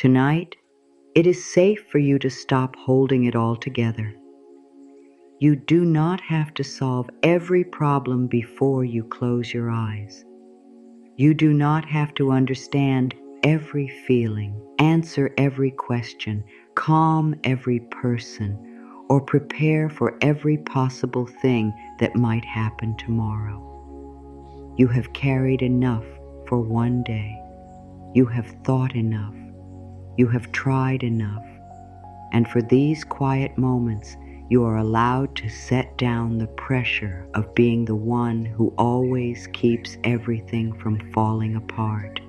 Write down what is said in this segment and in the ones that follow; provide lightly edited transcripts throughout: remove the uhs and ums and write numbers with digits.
Tonight, it is safe for you to stop holding it all together. You do not have to solve every problem before you close your eyes. You do not have to understand every feeling, answer every question, calm every person, or prepare for every possible thing that might happen tomorrow. You have carried enough for one day. You have thought enough. You have tried enough. And for these quiet moments, you are allowed to set down the pressure of being the one who always keeps everything from falling apart.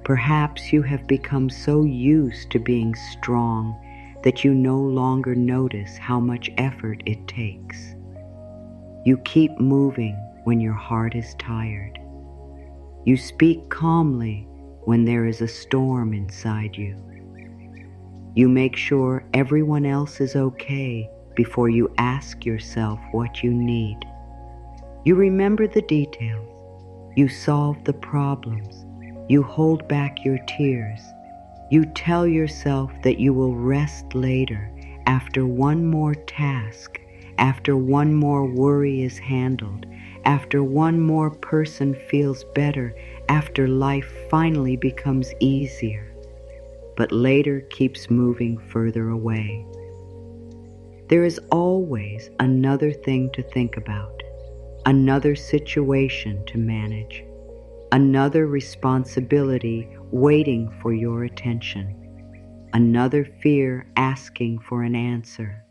Perhaps you have become so used to being strong that you no longer notice how much effort it takes. You keep moving when your heart is tired. You speak calmly when there is a storm inside you. You make sure everyone else is okay before you ask yourself what you need. You remember the details. You solve the problems. You hold back your tears. You tell yourself that you will rest later after one more task, after one more worry is handled, after one more person feels better, after life finally becomes easier. But later keeps moving further away. There is always another thing to think about, another situation to manage, another responsibility waiting for your attention, another fear asking for an answer.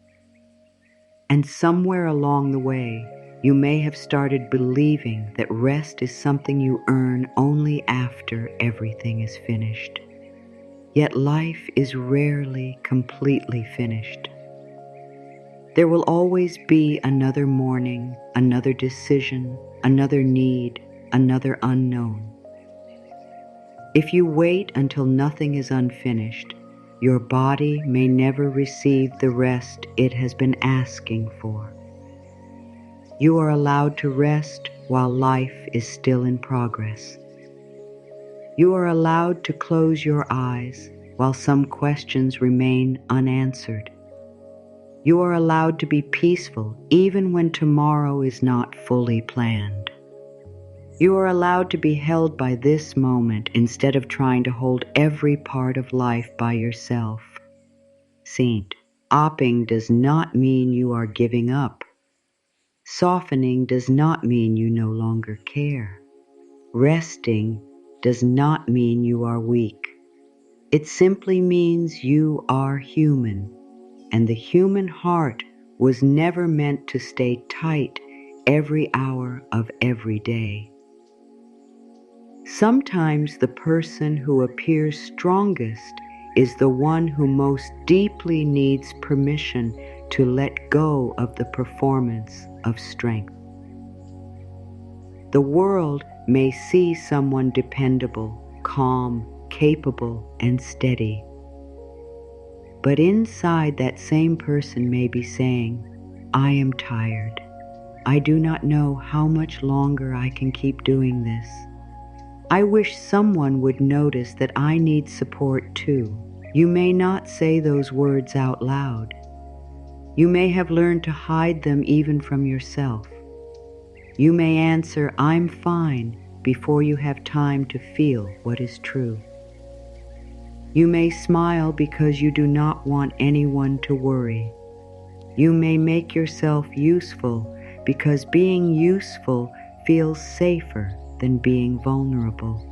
And somewhere along the way, you may have started believing that rest is something you earn only after everything is finished. Yet life is rarely completely finished. There will always be another morning, another decision, another need, another unknown. If you wait until nothing is unfinished, your body may never receive the rest it has been asking for. You are allowed to rest while life is still in progress. You are allowed to close your eyes while some questions remain unanswered. You are allowed to be peaceful even when tomorrow is not fully planned. You are allowed to be held by this moment instead of trying to hold every part of life by yourself. Stopping does not mean you are giving up. Softening does not mean you no longer care. Resting does not mean you are weak. It simply means you are human, and the human heart was never meant to stay tight every hour of every day. Sometimes the person who appears strongest is the one who most deeply needs permission to let go of the performance of strength. The world may see someone dependable, calm, capable, and steady. But inside, that same person may be saying, "I am tired. I do not know how much longer I can keep doing this. I wish someone would notice that I need support too." You may not say those words out loud. You may have learned to hide them even from yourself. You may answer, "I'm fine," before you have time to feel what is true. You may smile because you do not want anyone to worry. You may make yourself useful because being useful feels safer than being vulnerable.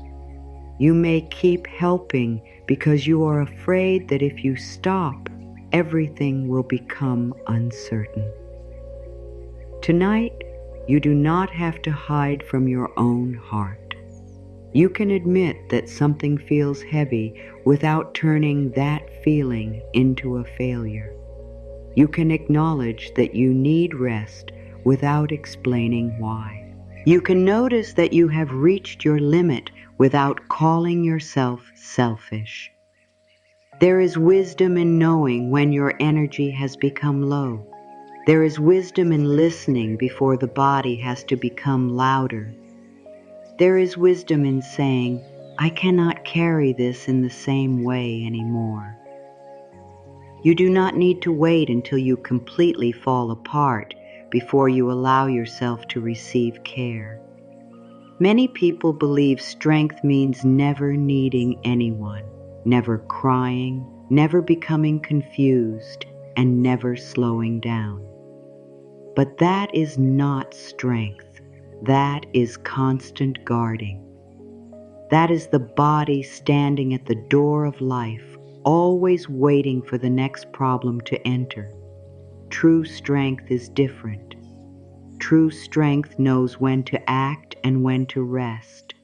You may keep helping because you are afraid that if you stop, everything will become uncertain. Tonight, you do not have to hide from your own heart. You can admit that something feels heavy without turning that feeling into a failure. You can acknowledge that you need rest without explaining why. You can notice that you have reached your limit without calling yourself selfish. There is wisdom in knowing when your energy has become low. There is wisdom in listening before the body has to become louder. There is wisdom in saying, I cannot carry this in the same way anymore. You do not need to wait until you completely fall apart before you allow yourself to receive care. Many people believe strength means never needing anyone, never crying, never becoming confused, and never slowing down. But that is not strength. That is constant guarding. That is the body standing at the door of life, always waiting for the next problem to enter. True strength is different. True strength knows when to act and when to rest.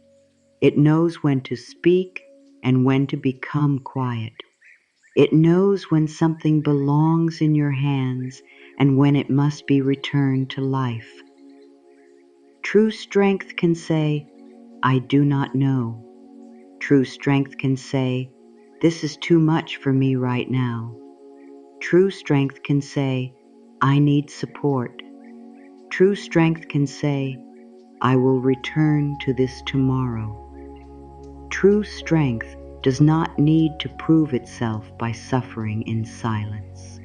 It knows when to speak and when to become quiet. It knows when something belongs in your hands and when it must be returned to life. True strength can say, I do not know. True strength can say, this is too much for me right now. True strength can say, I need support. True strength can say, I will return to this tomorrow. True strength does not need to prove itself by suffering in silence.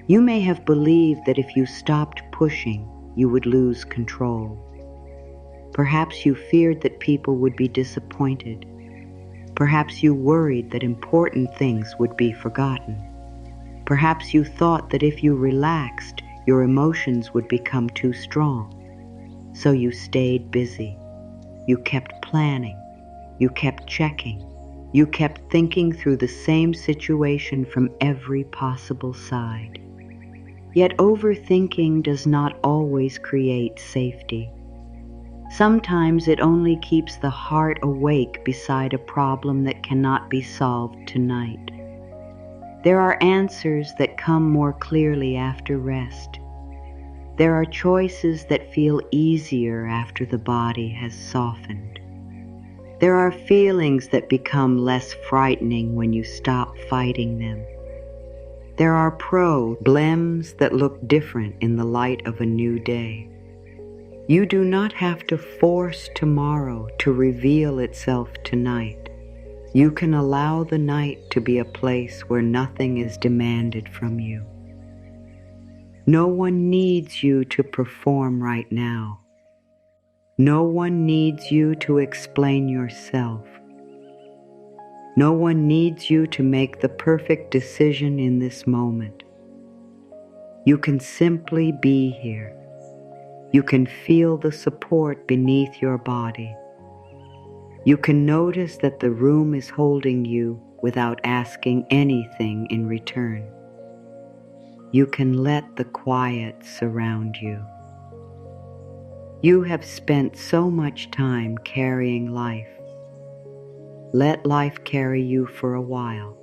You may have believed that if you stopped pushing, you would lose control. Perhaps you feared that people would be disappointed. Perhaps you worried that important things would be forgotten. Perhaps you thought that if you relaxed, your emotions would become too strong. So you stayed busy. You kept planning. You kept checking. You kept thinking through the same situation from every possible side. Yet overthinking does not always create safety. Sometimes it only keeps the heart awake beside a problem that cannot be solved tonight. There are answers that come more clearly after rest. There are choices that feel easier after the body has softened. There are feelings that become less frightening when you stop fighting them. There are problems that look different in the light of a new day. You do not have to force tomorrow to reveal itself tonight. You can allow the night to be a place where nothing is demanded from you. No one needs you to perform right now. No one needs you to explain yourself. No one needs you to make the perfect decision in this moment. You can simply be here. You can feel the support beneath your body. You can notice that the room is holding you without asking anything in return. You can let the quiet surround you. You have spent so much time carrying life. Let life carry you for a while.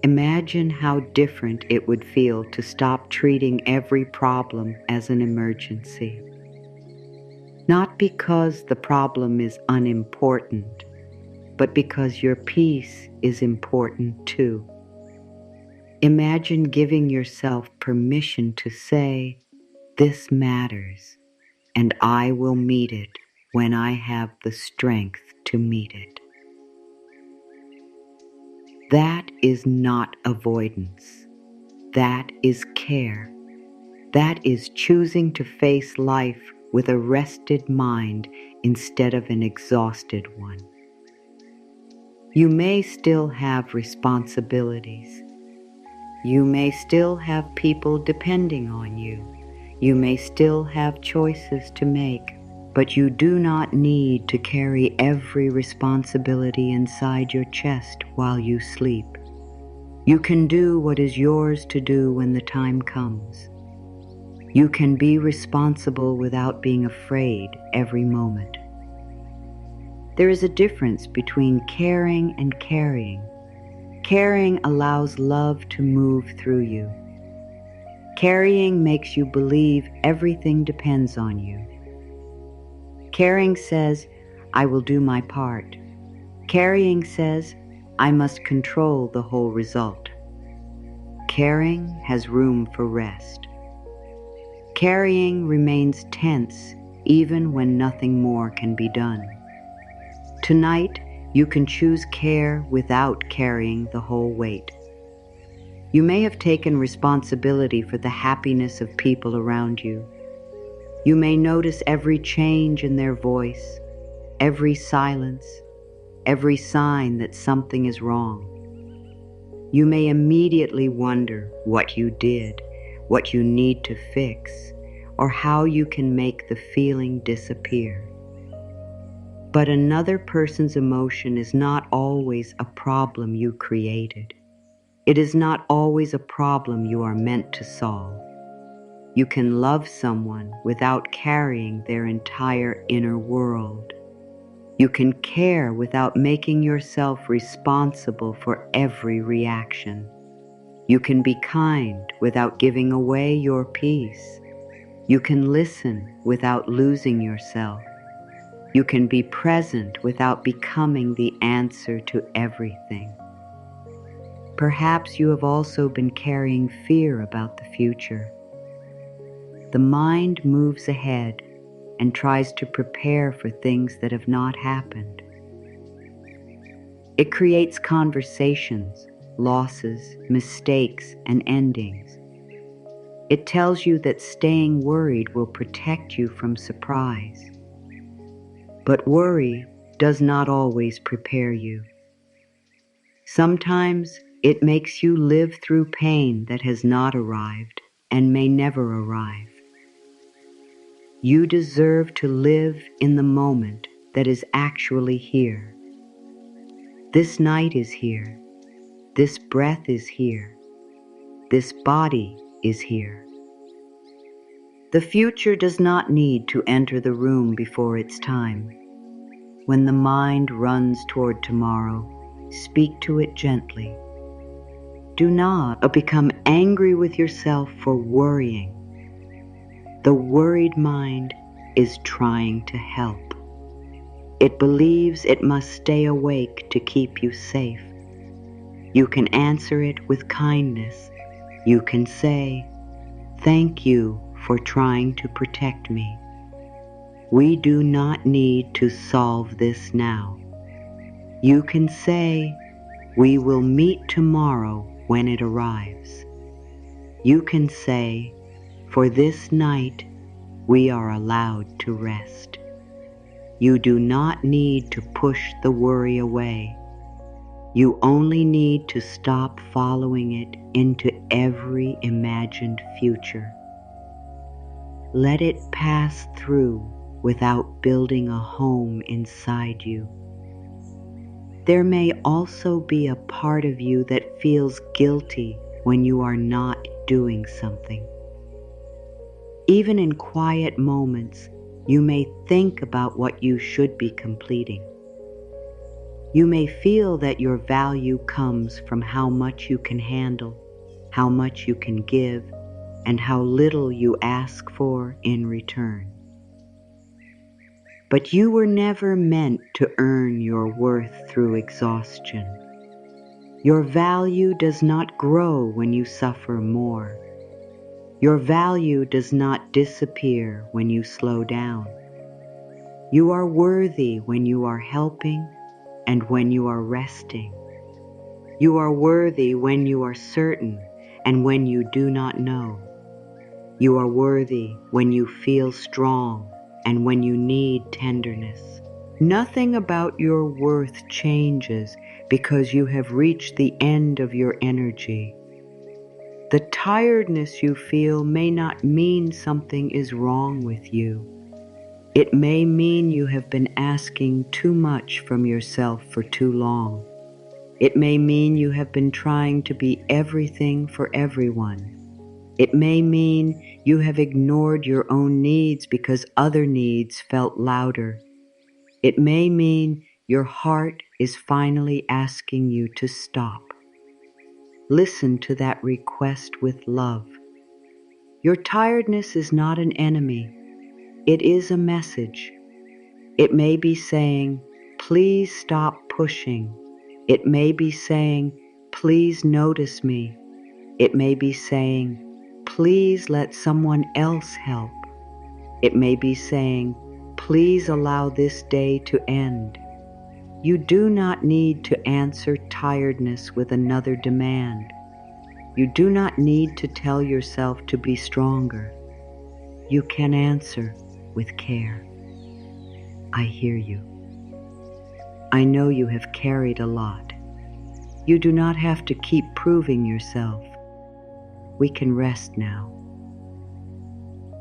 Imagine how different it would feel to stop treating every problem as an emergency. Not because the problem is unimportant, but because your peace is important too. Imagine giving yourself permission to say, this matters, and I will meet it when I have the strength to meet it. That is not avoidance. That is care. That is choosing to face life with a rested mind instead of an exhausted one. You may still have responsibilities. You may still have people depending on you. You may still have choices to make, but you do not need to carry every responsibility inside your chest while you sleep. You can do what is yours to do when the time comes. You can be responsible without being afraid every moment. There is a difference between caring and carrying. Caring allows love to move through you. Carrying makes you believe everything depends on you. Caring says, I will do my part. Carrying says, I must control the whole result. Caring has room for rest. Carrying remains tense even when nothing more can be done. Tonight, you can choose care without carrying the whole weight. You may have taken responsibility for the happiness of people around you. You may notice every change in their voice, every silence, every sign that something is wrong. You may immediately wonder what you did, what you need to fix, or how you can make the feeling disappear. But another person's emotion is not always a problem you created. It is not always a problem you are meant to solve. You can love someone without carrying their entire inner world. You can care without making yourself responsible for every reaction. You can be kind without giving away your peace. You can listen without losing yourself. You can be present without becoming the answer to everything. Perhaps you have also been carrying fear about the future. The mind moves ahead and tries to prepare for things that have not happened. It creates conversations, losses, mistakes, and endings. It tells you that staying worried will protect you from surprise. But worry does not always prepare you. Sometimes it makes you live through pain that has not arrived and may never arrive. You deserve to live in the moment that is actually here. This night is here. This breath is here. This body is here. The future does not need to enter the room before its time. When the mind runs toward tomorrow, speak to it gently. Do not become angry with yourself for worrying. The worried mind is trying to help. It believes it must stay awake to keep you safe. You can answer it with kindness. You can say, "Thank you for trying to protect me. We do not need to solve this now." You can say, "We will meet tomorrow when it arrives." You can say, "For this night, we are allowed to rest." You do not need to push the worry away. You only need to stop following it into every imagined future. Let it pass through without building a home inside you. There may also be a part of you that feels guilty when you are not doing something. Even in quiet moments, you may think about what you should be completing. You may feel that your value comes from how much you can handle, how much you can give, and how little you ask for in return. But you were never meant to earn your worth through exhaustion. Your value does not grow when you suffer more. Your value does not disappear when you slow down. You are worthy when you are helping and when you are resting. You are worthy when you are certain and when you do not know. You are worthy when you feel strong and when you need tenderness. Nothing about your worth changes because you have reached the end of your energy. The tiredness you feel may not mean something is wrong with you. It may mean you have been asking too much from yourself for too long. It may mean you have been trying to be everything for everyone. It may mean you have ignored your own needs because other needs felt louder. It may mean your heart is finally asking you to stop. Listen to that request with love. Your tiredness is not an enemy. It is a message. It may be saying, "Please stop pushing." It may be saying, "Please notice me." It may be saying, "Please let someone else help." It may be saying, "Please allow this day to end." You do not need to answer tiredness with another demand. You do not need to tell yourself to be stronger. You can answer with care. I hear you. I know you have carried a lot. You do not have to keep proving yourself. We can rest now.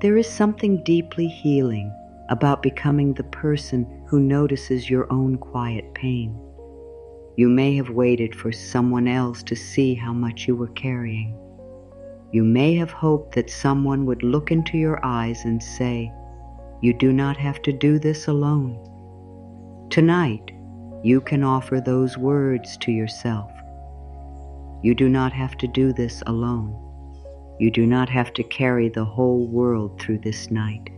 There is something deeply healing about becoming the person who notices your own quiet pain. You may have waited for someone else to see how much you were carrying. You may have hoped that someone would look into your eyes and say, "You do not have to do this alone." Tonight, you can offer those words to yourself. You do not have to do this alone. You do not have to carry the whole world through this night.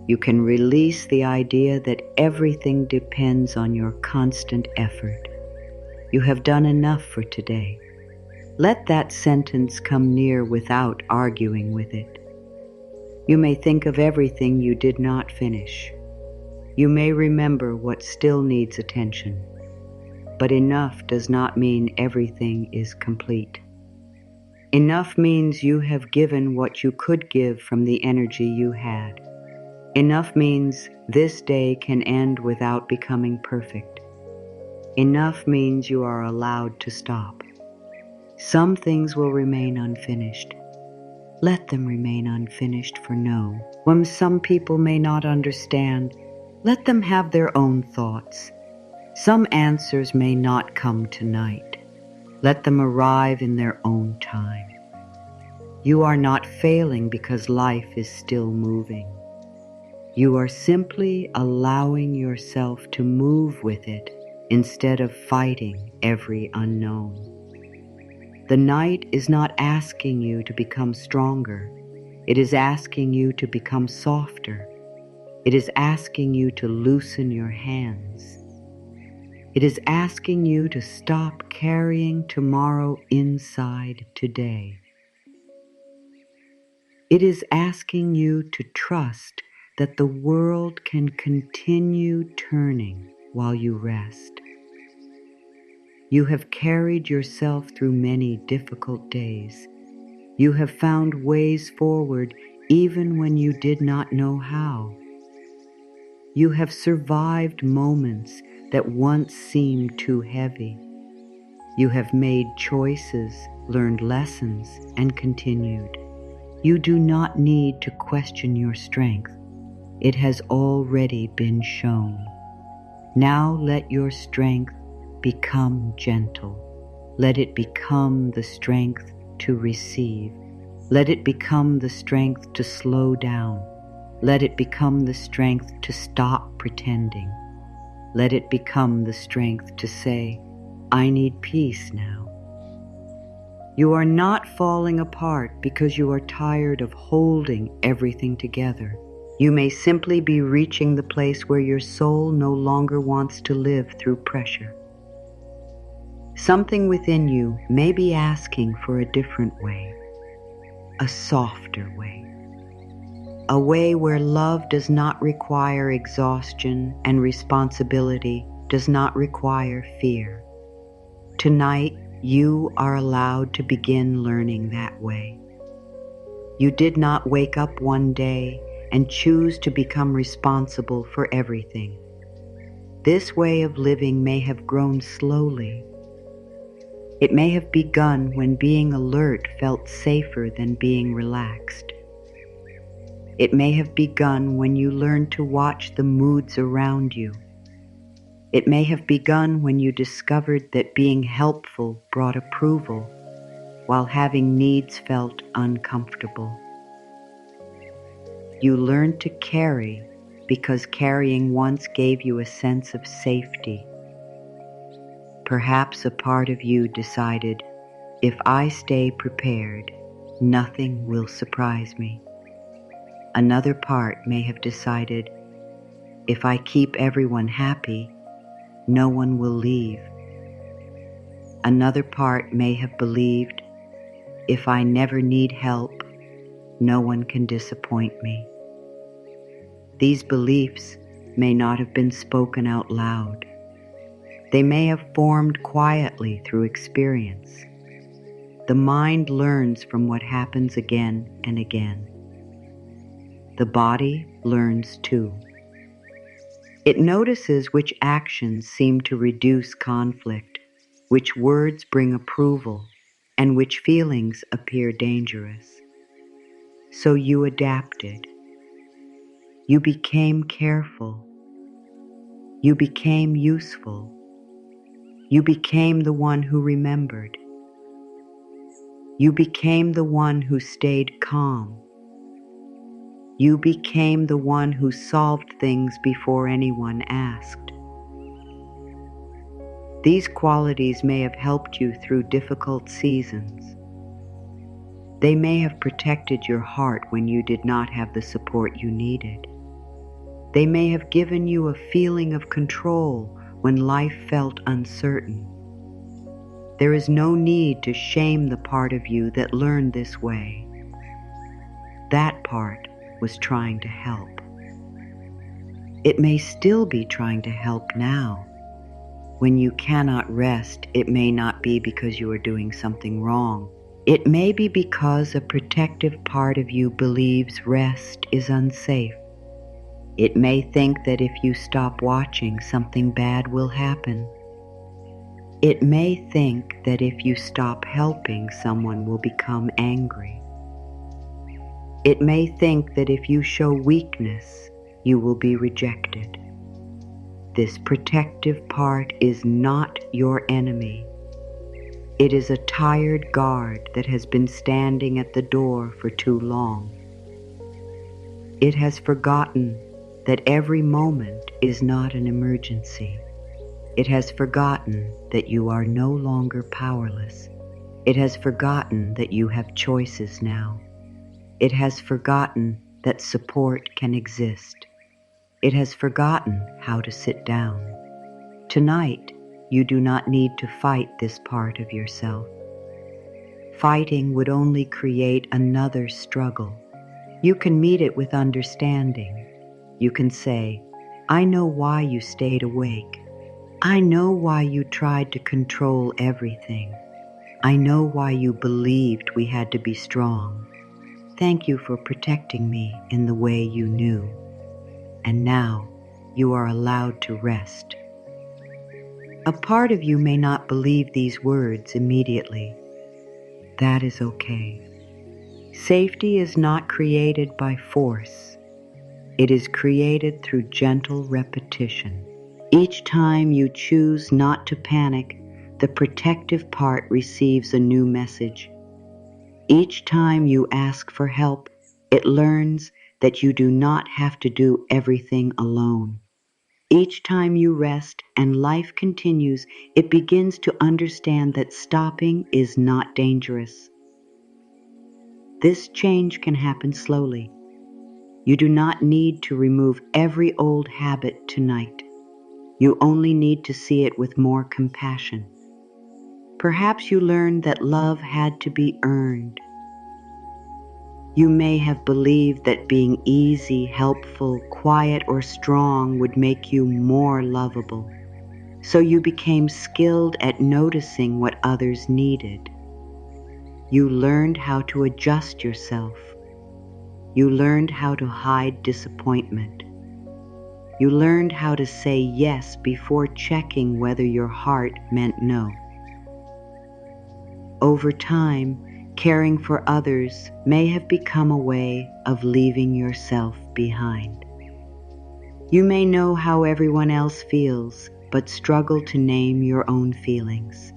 You can release the idea that everything depends on your constant effort. You have done enough for today. Let that sentence come near without arguing with it. You may think of everything you did not finish. You may remember what still needs attention. But enough does not mean everything is complete. Enough means you have given what you could give from the energy you had. Enough means this day can end without becoming perfect. Enough means you are allowed to stop. Some things will remain unfinished. Let them remain unfinished for now. When some people may not understand, let them have their own thoughts. Some answers may not come tonight. Let them arrive in their own time. You are not failing because life is still moving. You are simply allowing yourself to move with it instead of fighting every unknown. The night is not asking you to become stronger. It is asking you to become softer. It is asking you to loosen your hands. It is asking you to stop carrying tomorrow inside today. It is asking you to trust that the world can continue turning while you rest. You have carried yourself through many difficult days. You have found ways forward even when you did not know how. You have survived moments that once seemed too heavy. You have made choices, learned lessons, and continued. You do not need to question your strength. It has already been shown. Now let your strength become gentle. Let it become the strength to receive. Let it become the strength to slow down. Let it become the strength to stop pretending. Let it become the strength to say, "I need peace now." You are not falling apart because you are tired of holding everything together. You may simply be reaching the place where your soul no longer wants to live through pressure. Something within you may be asking for a different way, a softer way. A way where love does not require exhaustion and responsibility does not require fear. Tonight, you are allowed to begin learning that way. You did not wake up one day and choose to become responsible for everything. This way of living may have grown slowly. It may have begun when being alert felt safer than being relaxed. It may have begun when you learned to watch the moods around you. It may have begun when you discovered that being helpful brought approval, while having needs felt uncomfortable. You learned to carry because carrying once gave you a sense of safety. Perhaps a part of you decided, if I stay prepared, nothing will surprise me. Another part may have decided, if I keep everyone happy, no one will leave. Another part may have believed, if I never need help, no one can disappoint me. These beliefs may not have been spoken out loud. They may have formed quietly through experience. The mind learns from what happens again and again. The body learns too. It notices which actions seem to reduce conflict, which words bring approval, and which feelings appear dangerous. So you adapted. You became careful. You became useful. You became the one who remembered. You became the one who stayed calm. You became the one who solved things before anyone asked. These qualities may have helped you through difficult seasons. They may have protected your heart when you did not have the support you needed. They may have given you a feeling of control when life felt uncertain. There is no need to shame the part of you that learned this way. That part was trying to help. It may still be trying to help now. When you cannot rest, it may not be because you are doing something wrong. It may be because a protective part of you believes rest is unsafe. It may think that if you stop watching, something bad will happen. It may think that if you stop helping, someone will become angry. It may think that if you show weakness, you will be rejected. This protective part is not your enemy. It is a tired guard that has been standing at the door for too long. It has forgotten that every moment is not an emergency. It has forgotten that you are no longer powerless. It has forgotten that you have choices now. It has forgotten that support can exist. It has forgotten how to sit down. Tonight, you do not need to fight this part of yourself. Fighting would only create another struggle. You can meet it with understanding. You can say, I know why you stayed awake. I know why you tried to control everything. I know why you believed we had to be strong. Thank you for protecting me in the way you knew. And now you are allowed to rest. A part of you may not believe these words immediately. That is okay. Safety is not created by force. It is created through gentle repetition. Each time you choose not to panic, the protective part receives a new message. Each time you ask for help, it learns that you do not have to do everything alone. Each time you rest and life continues, it begins to understand that stopping is not dangerous. This change can happen slowly. You do not need to remove every old habit tonight. You only need to see it with more compassion. Perhaps you learned that love had to be earned. You may have believed that being easy, helpful, quiet, or strong would make you more lovable. So you became skilled at noticing what others needed. You learned how to adjust yourself. You learned how to hide disappointment. You learned how to say yes before checking whether your heart meant no. Over time, caring for others may have become a way of leaving yourself behind. You may know how everyone else feels, but struggle to name your own feelings.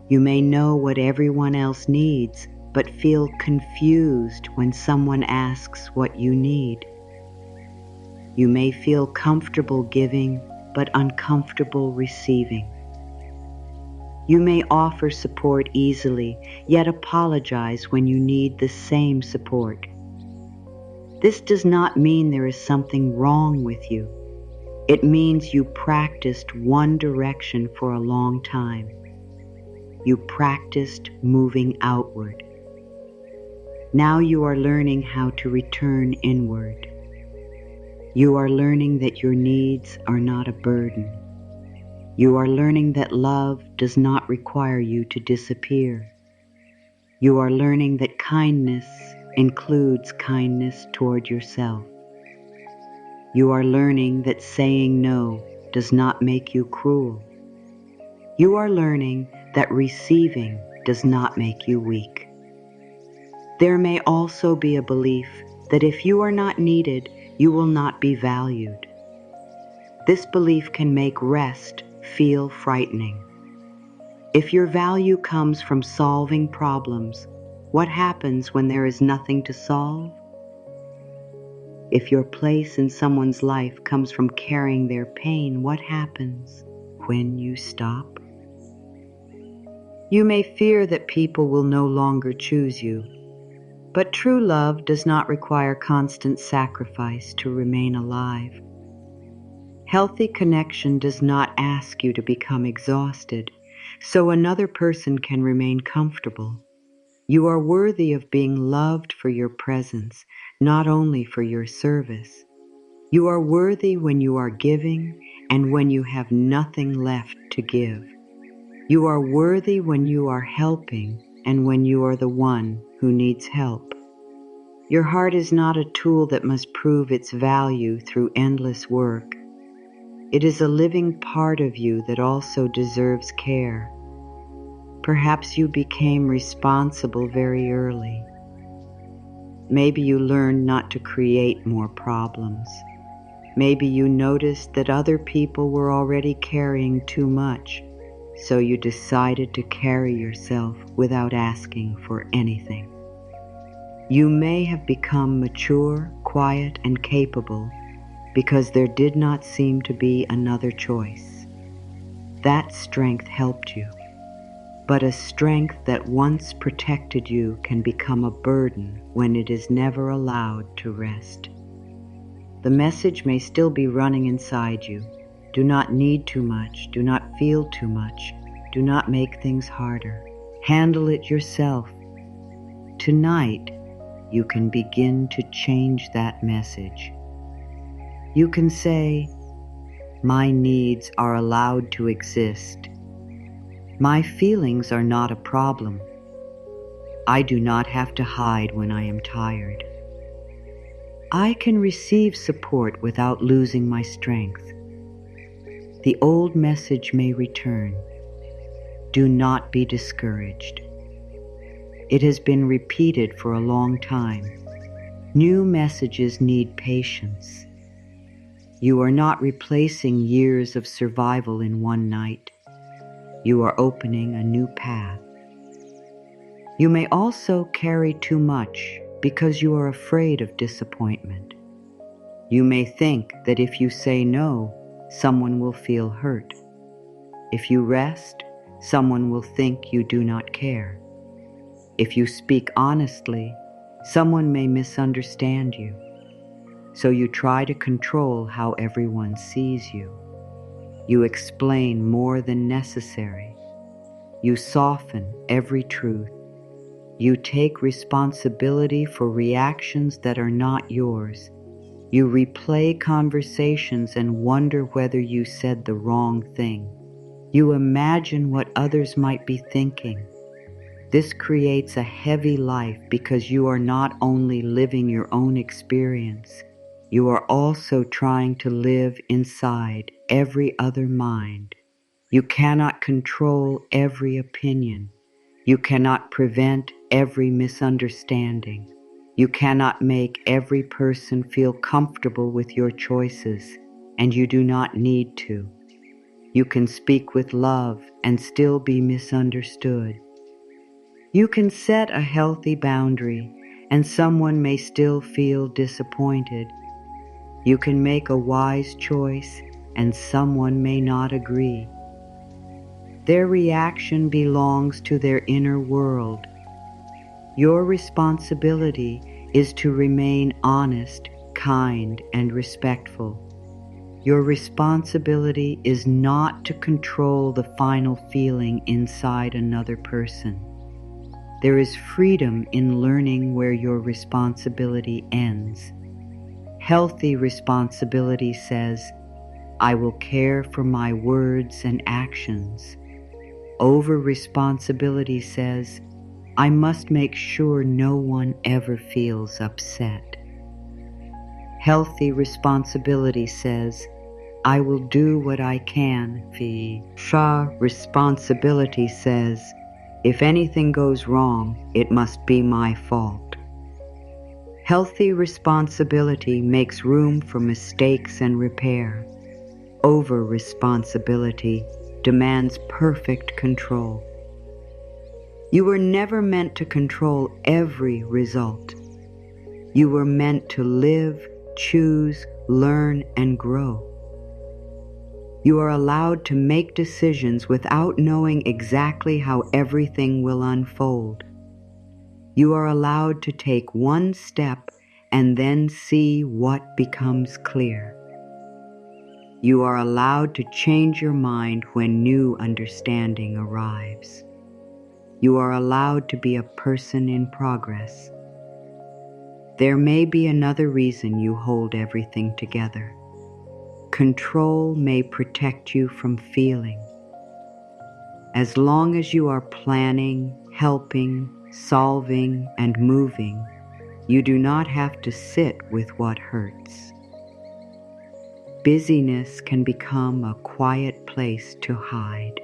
You may know what everyone else needs, but feel confused when someone asks what you need. You may feel comfortable giving, but uncomfortable receiving. You may offer support easily, yet apologize when you need the same support. This does not mean there is something wrong with you. It means you practiced one direction for a long time. You practiced moving outward. Now you are learning how to return inward. You are learning that your needs are not a burden. You are learning that love does not require you to disappear. You are learning that kindness includes kindness toward yourself. You are learning that saying no does not make you cruel. You are learning that receiving does not make you weak. There may also be a belief that if you are not needed, you will not be valued. This belief can make rest feel frightening. If your value comes from solving problems, what happens when there is nothing to solve? If your place in someone's life comes from carrying their pain, what happens when you stop? You may fear that people will no longer choose you, but true love does not require constant sacrifice to remain alive. Healthy connection does not ask you to become exhausted, so another person can remain comfortable. You are worthy of being loved for your presence, not only for your service. You are worthy when you are giving and when you have nothing left to give. You are worthy when you are helping and when you are the one who needs help. Your heart is not a tool that must prove its value through endless work. It is a living part of you that also deserves care. Perhaps you became responsible very early. Maybe you learned not to create more problems. Maybe you noticed that other people were already carrying too much, so you decided to carry yourself without asking for anything. You may have become mature, quiet, and capable because there did not seem to be another choice. That strength helped you, but a strength that once protected you can become a burden when it is never allowed to rest. The message may still be running inside you. Do not need too much. Do not feel too much. Do not make things harder. Handle it yourself. Tonight, you can begin to change that message. You can say, "My needs are allowed to exist. My feelings are not a problem. I do not have to hide when I am tired. I can receive support without losing my strength." The old message may return. Do not be discouraged. It has been repeated for a long time. New messages need patience. You are not replacing years of survival in one night. You are opening a new path. You may also carry too much because you are afraid of disappointment. You may think that if you say no, someone will feel hurt. If you rest, someone will think you do not care. If you speak honestly, someone may misunderstand you. So you try to control how everyone sees you. You explain more than necessary. You soften every truth. You take responsibility for reactions that are not yours. You replay conversations and wonder whether you said the wrong thing. You imagine what others might be thinking. This creates a heavy life because you are not only living your own experience, you are also trying to live inside every other mind. You cannot control every opinion. You cannot prevent every misunderstanding. You cannot make every person feel comfortable with your choices, and you do not need to. You can speak with love and still be misunderstood. You can set a healthy boundary, and someone may still feel disappointed. You can make a wise choice, and someone may not agree. Their reaction belongs to their inner world. Your responsibility is to remain honest, kind, and respectful. Your responsibility is not to control the final feeling inside another person. There is freedom in learning where your responsibility ends. Healthy responsibility says, I will care for my words and actions. Over-responsibility says, I must make sure no one ever feels upset. Healthy responsibility says, I will do what I can. Responsibility says, if anything goes wrong, it must be my fault. Healthy responsibility makes room for mistakes and repair. Over-responsibility demands perfect control. You were never meant to control every result. You were meant to live, choose, learn, and grow. You are allowed to make decisions without knowing exactly how everything will unfold. You are allowed to take one step and then see what becomes clear. You are allowed to change your mind when new understanding arrives. You are allowed to be a person in progress. There may be another reason you hold everything together. Control may protect you from feeling. As long as you are planning, helping, solving, and moving, you do not have to sit with what hurts. Busyness can become a quiet place to hide.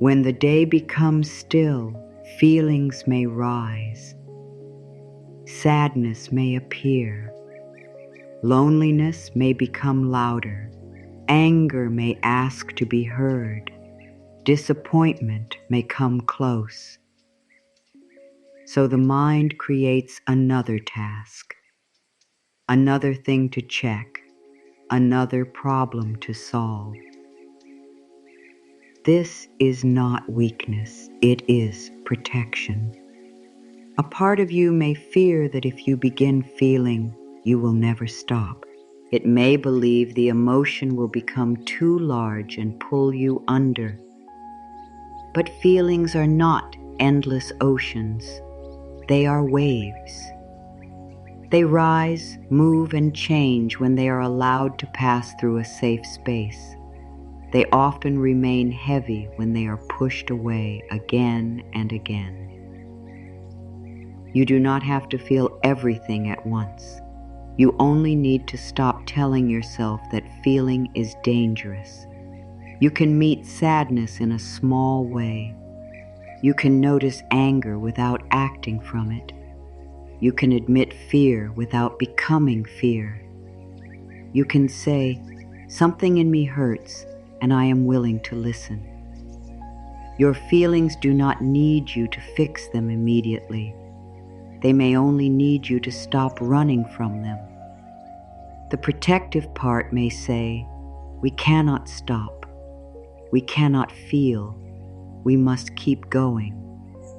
When the day becomes still, feelings may rise. Sadness may appear. Loneliness may become louder. Anger may ask to be heard. Disappointment may come close. So the mind creates another task, another thing to check, another problem to solve. This is not weakness, it is protection. A part of you may fear that if you begin feeling, you will never stop. It may believe the emotion will become too large and pull you under. But feelings are not endless oceans. They are waves. They rise, move, and change when they are allowed to pass through a safe space. They often remain heavy when they are pushed away again and again. You do not have to feel everything at once. You only need to stop telling yourself that feeling is dangerous. You can meet sadness in a small way. You can notice anger without acting from it. You can admit fear without becoming fear. You can say, something in me hurts, and I am willing to listen. Your feelings do not need you to fix them immediately. They may only need you to stop running from them. The protective part may say, we cannot stop. We cannot feel. We must keep going.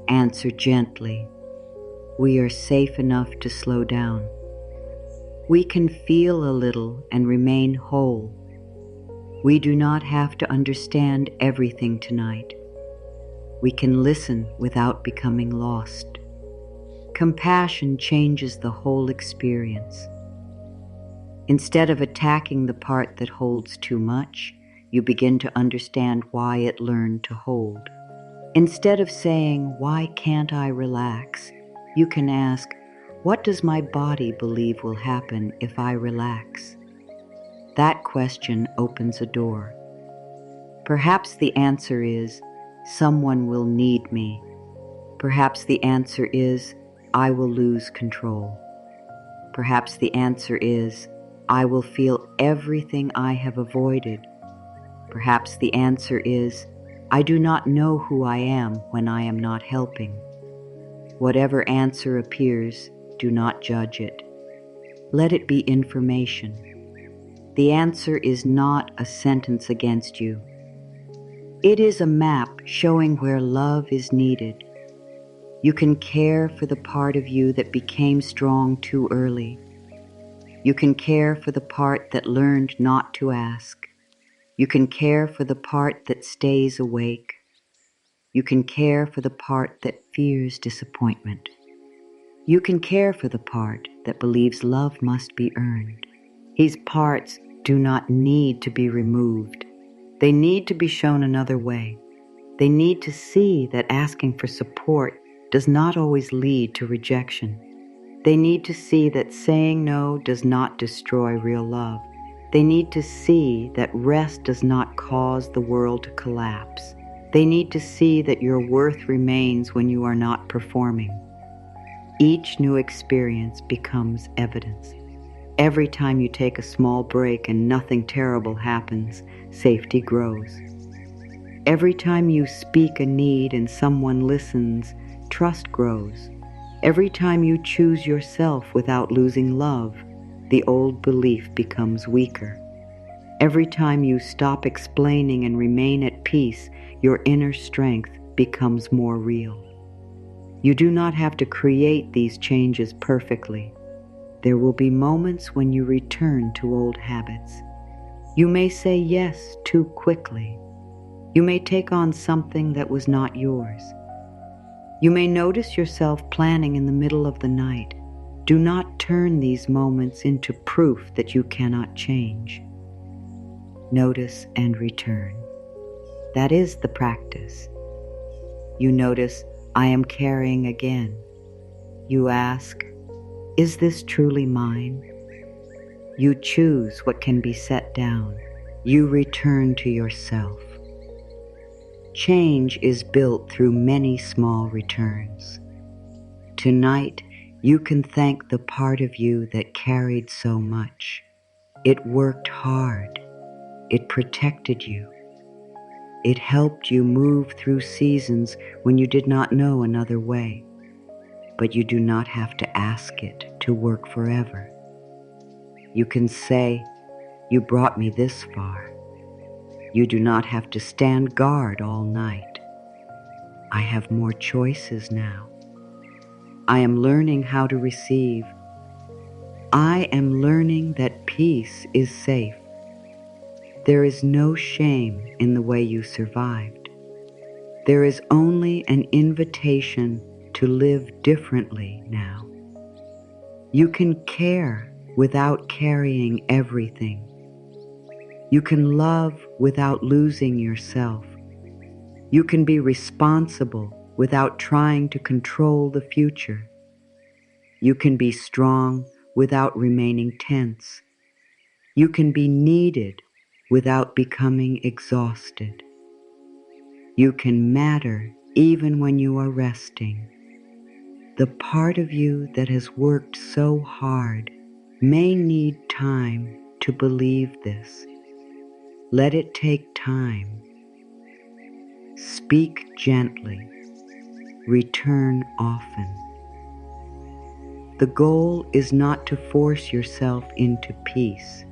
Answer gently. We are safe enough to slow down. We can feel a little and remain whole. We do not have to understand everything tonight. We can listen without becoming lost. Compassion changes the whole experience. Instead of attacking the part that holds too much, you begin to understand why it learned to hold. Instead of saying, why can't I relax? You can ask, what does my body believe will happen if I relax? That question opens a door. Perhaps the answer is, someone will need me. Perhaps the answer is, I will lose control. Perhaps the answer is, I will feel everything I have avoided. Perhaps the answer is, I do not know who I am when I am not helping. Whatever answer appears, do not judge it. Let it be information. The answer is not a sentence against you. It is a map showing where love is needed. You can care for the part of you that became strong too early. You can care for the part that learned not to ask. You can care for the part that stays awake. You can care for the part that fears disappointment. You can care for the part that believes love must be earned. These parts do not need to be removed. They need to be shown another way. They need to see that asking for support does not always lead to rejection. They need to see that saying no does not destroy real love. They need to see that rest does not cause the world to collapse. They need to see that your worth remains when you are not performing. Each new experience becomes evidence. Every time you take a small break and nothing terrible happens, safety grows. Every time you speak a need and someone listens, trust grows. Every time you choose yourself without losing love, the old belief becomes weaker. Every time you stop explaining and remain at peace, your inner strength becomes more real. You do not have to create these changes perfectly. There will be moments when you return to old habits. You may say yes too quickly. You may take on something that was not yours. You may notice yourself planning in the middle of the night. Do not turn these moments into proof that you cannot change. Notice and return. That is the practice. You notice, I am carrying again. You ask, is this truly mine? You choose what can be set down. You return to yourself. Change is built through many small returns. Tonight, you can thank the part of you that carried so much. It worked hard. It protected you. It helped you move through seasons when you did not know another way. But you do not have to ask it to work forever. You can say, you brought me this far. You do not have to stand guard all night. I have more choices now. I am learning how to receive. I am learning that peace is safe. There is no shame in the way you survived. There is only an invitation to live differently now. You can care without carrying everything. You can love without losing yourself. You can be responsible without trying to control the future. You can be strong without remaining tense. You can be needed without becoming exhausted. You can matter even when you are resting. The part of you that has worked so hard may need time to believe this. Let it take time. Speak gently. Return often. The goal is not to force yourself into peace.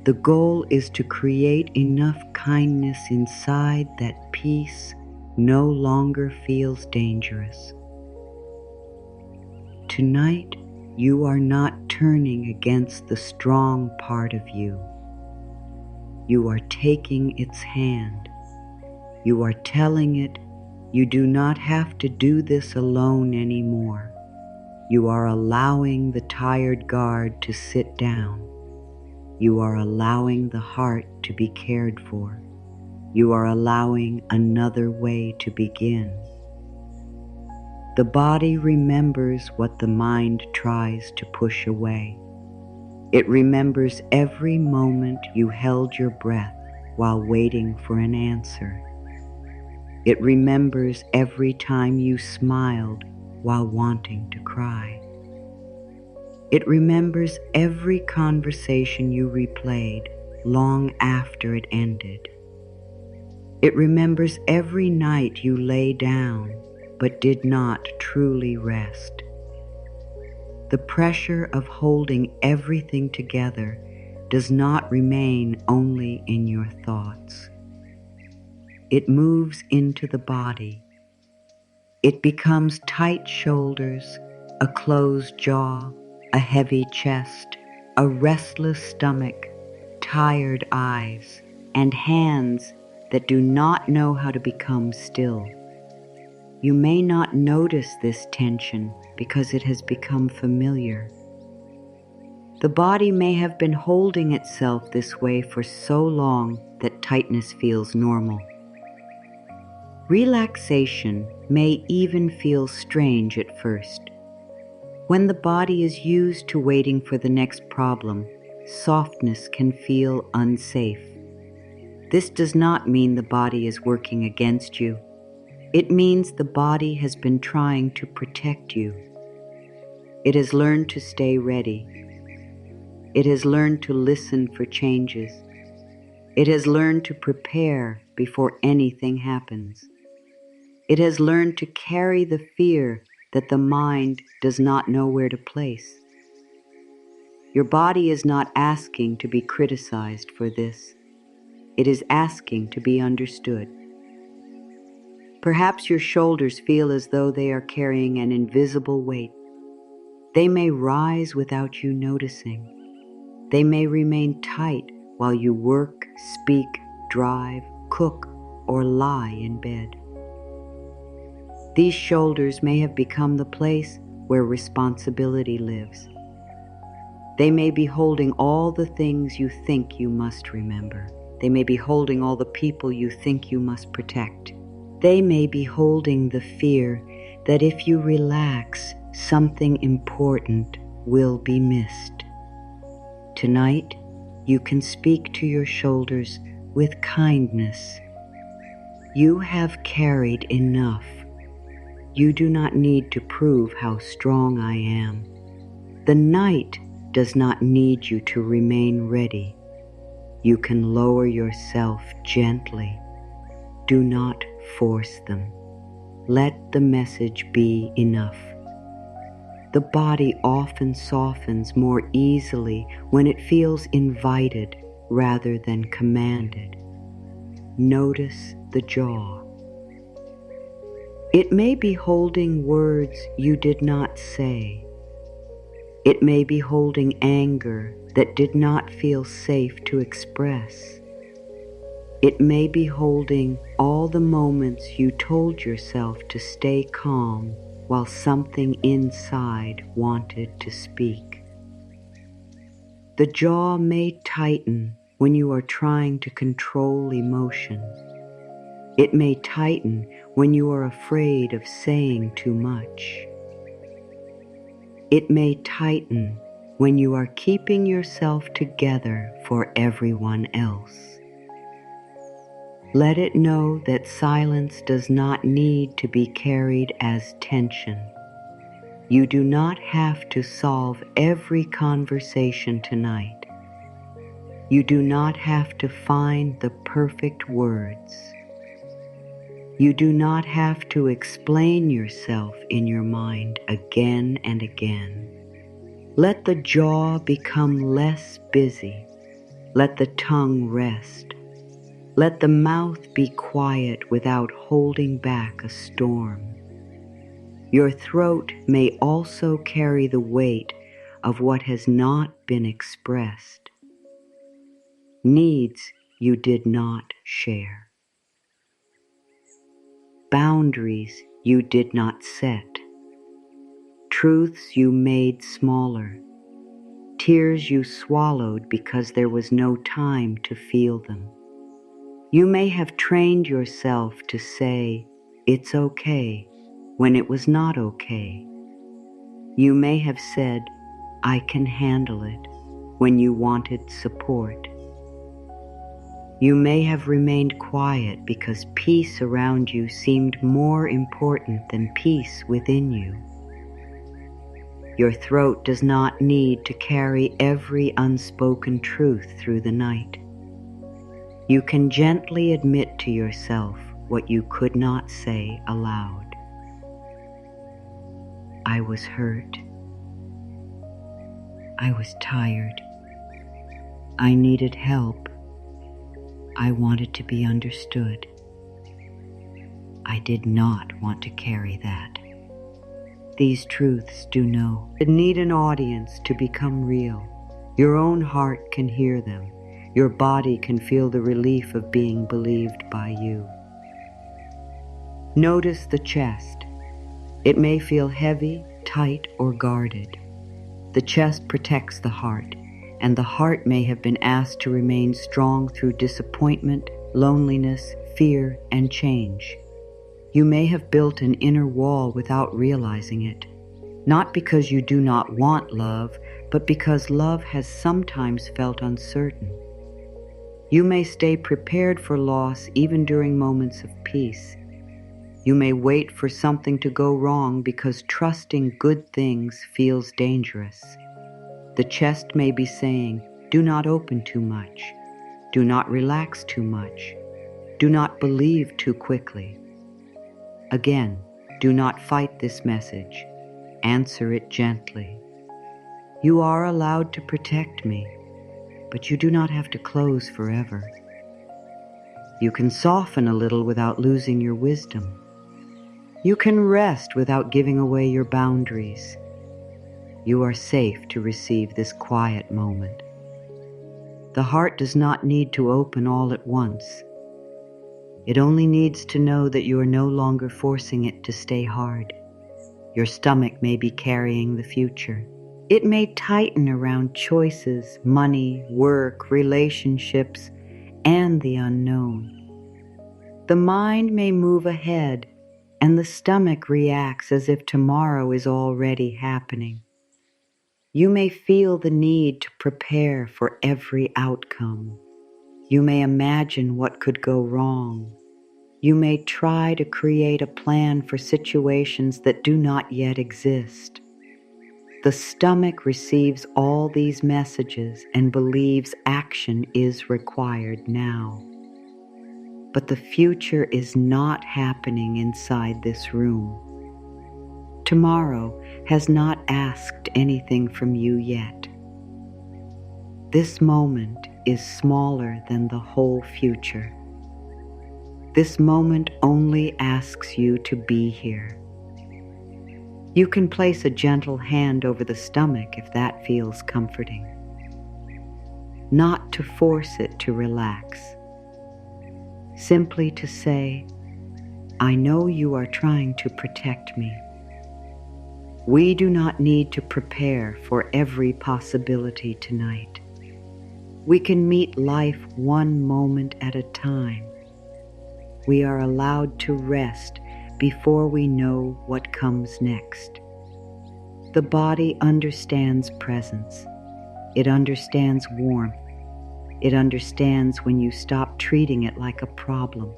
The goal is to create enough kindness inside that peace no longer feels dangerous. Tonight, you are not turning against the strong part of you. You are taking its hand. You are telling it, you do not have to do this alone anymore. You are allowing the tired guard to sit down. You are allowing the heart to be cared for. You are allowing another way to begin. The body remembers what the mind tries to push away. It remembers every moment you held your breath while waiting for an answer. It remembers every time you smiled while wanting to cry. It remembers every conversation you replayed long after it ended. It remembers every night you lay down but did not truly rest. The pressure of holding everything together does not remain only in your thoughts. It moves into the body. It becomes tight shoulders, a closed jaw, a heavy chest, a restless stomach, tired eyes, and hands that do not know how to become still. You may not notice this tension because it has become familiar. The body may have been holding itself this way for so long that tightness feels normal. Relaxation may even feel strange at first. When the body is used to waiting for the next problem, softness can feel unsafe. This does not mean the body is working against you. It means the body has been trying to protect you. It has learned to stay ready. It has learned to listen for changes. It has learned to prepare before anything happens. It has learned to carry the fear that the mind does not know where to place. Your body is not asking to be criticized for this. It is asking to be understood. Perhaps your shoulders feel as though they are carrying an invisible weight. They may rise without you noticing. They may remain tight while you work, speak, drive, cook, or lie in bed. These shoulders may have become the place where responsibility lives. They may be holding all the things you think you must remember. They may be holding all the people you think you must protect. They may be holding the fear that if you relax, something important will be missed. Tonight, you can speak to your shoulders with kindness. You have carried enough. You do not need to prove how strong I am. The night does not need you to remain ready. You can lower yourself gently. Do not force them. Let the message be enough. The body often softens more easily when it feels invited rather than commanded. Notice the jaw. It may be holding words you did not say. It may be holding anger that did not feel safe to express. It may be holding all the moments you told yourself to stay calm while something inside wanted to speak. The jaw may tighten when you are trying to control emotion. It may tighten when you are afraid of saying too much. It may tighten when you are keeping yourself together for everyone else. Let it know that silence does not need to be carried as tension. You do not have to solve every conversation tonight. You do not have to find the perfect words. You do not have to explain yourself in your mind again and again. Let the jaw become less busy. Let the tongue rest. Let the mouth be quiet without holding back a storm. Your throat may also carry the weight of what has not been expressed, needs you did not share, boundaries you did not set, truths you made smaller, tears you swallowed because there was no time to feel them. You may have trained yourself to say, "It's okay," when it was not okay. You may have said, "I can handle it," when you wanted support. You may have remained quiet because peace around you seemed more important than peace within you. Your throat does not need to carry every unspoken truth through the night. You can gently admit to yourself what you could not say aloud. I was hurt. I was tired. I needed help. I wanted to be understood. I did not want to carry that. These truths do know. They need an audience to become real. Your own heart can hear them. Your body can feel the relief of being believed by you. Notice the chest. It may feel heavy, tight, or guarded. The chest protects the heart, and the heart may have been asked to remain strong through disappointment, loneliness, fear, and change. You may have built an inner wall without realizing it, not because you do not want love, but because love has sometimes felt uncertain. You may stay prepared for loss even during moments of peace. You may wait for something to go wrong because trusting good things feels dangerous. The chest may be saying, do not open too much. Do not relax too much. Do not believe too quickly. Again, do not fight this message. Answer it gently. You are allowed to protect me, but you do not have to close forever. You can soften a little without losing your wisdom. You can rest without giving away your boundaries. You are safe to receive this quiet moment. The heart does not need to open all at once. It only needs to know that you are no longer forcing it to stay hard. Your stomach may be carrying the future. It may tighten around choices, money, work, relationships, and the unknown. The mind may move ahead, and the stomach reacts as if tomorrow is already happening. You may feel the need to prepare for every outcome. You may imagine what could go wrong. You may try to create a plan for situations that do not yet exist. The stomach receives all these messages and believes action is required now. But the future is not happening inside this room. Tomorrow has not asked anything from you yet. This moment is smaller than the whole future. This moment only asks you to be here. You can place a gentle hand over the stomach if that feels comforting. Not to force it to relax. Simply to say, I know you are trying to protect me. We do not need to prepare for every possibility tonight. We can meet life one moment at a time. We are allowed to rest before we know what comes next. The body understands presence. It understands warmth. It understands when you stop treating it like a problem.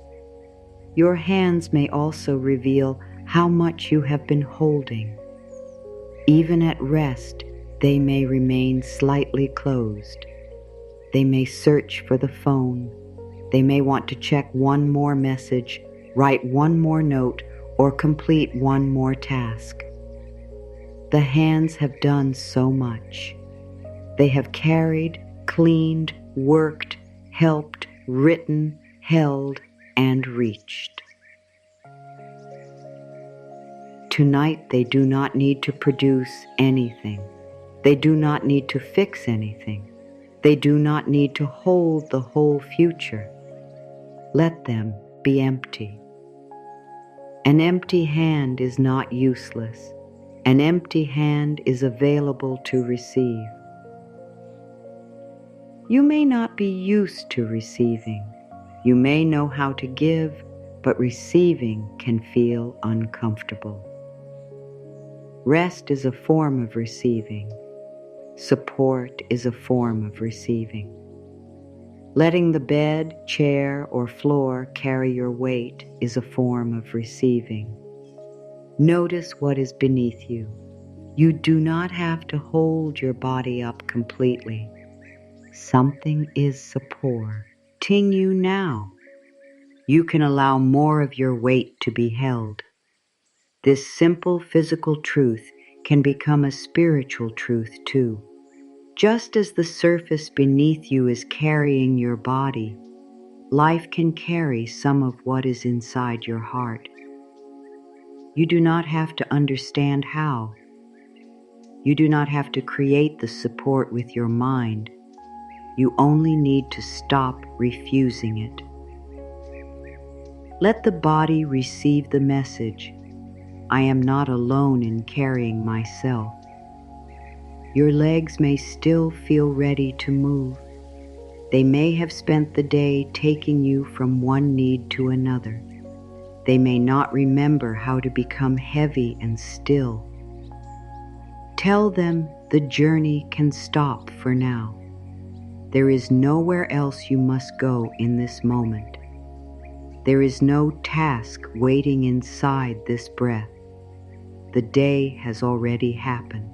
Your hands may also reveal how much you have been holding. Even at rest, they may remain slightly closed. They may search for the phone. They may want to check one more message, write one more note, or complete one more task. The hands have done so much. They have carried, cleaned, worked, helped, written, held, and reached. Tonight they do not need to produce anything. They do not need to fix anything. They do not need to hold the whole future. Let them be empty. An empty hand is not useless. An empty hand is available to receive. You may not be used to receiving. You may know how to give, but receiving can feel uncomfortable. Rest is a form of receiving. Support is a form of receiving. Letting the bed, chair, or floor carry your weight is a form of receiving. Notice what is beneath you. You do not have to hold your body up completely. Something is supporting you now. You can allow more of your weight to be held. This simple physical truth can become a spiritual truth too. Just as the surface beneath you is carrying your body, life can carry some of what is inside your heart. You do not have to understand how. You do not have to create the support with your mind. You only need to stop refusing it. Let the body receive the message. I am not alone in carrying myself. Your legs may still feel ready to move. They may have spent the day taking you from one need to another. They may not remember how to become heavy and still. Tell them the journey can stop for now. There is nowhere else you must go in this moment. There is no task waiting inside this breath. The day has already happened.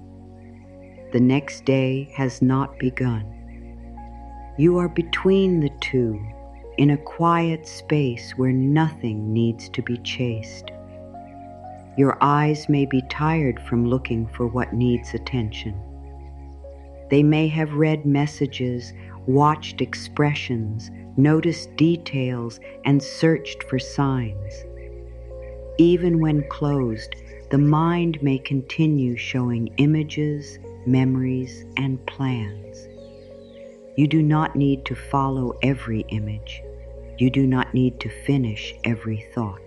The next day has not begun. You are between the two, in a quiet space where nothing needs to be chased. Your eyes may be tired from looking for what needs attention. They may have read messages, watched expressions, noticed details, and searched for signs. Even when closed, the mind may continue showing images, memories, and plans. You do not need to follow every image. You do not need to finish every thought.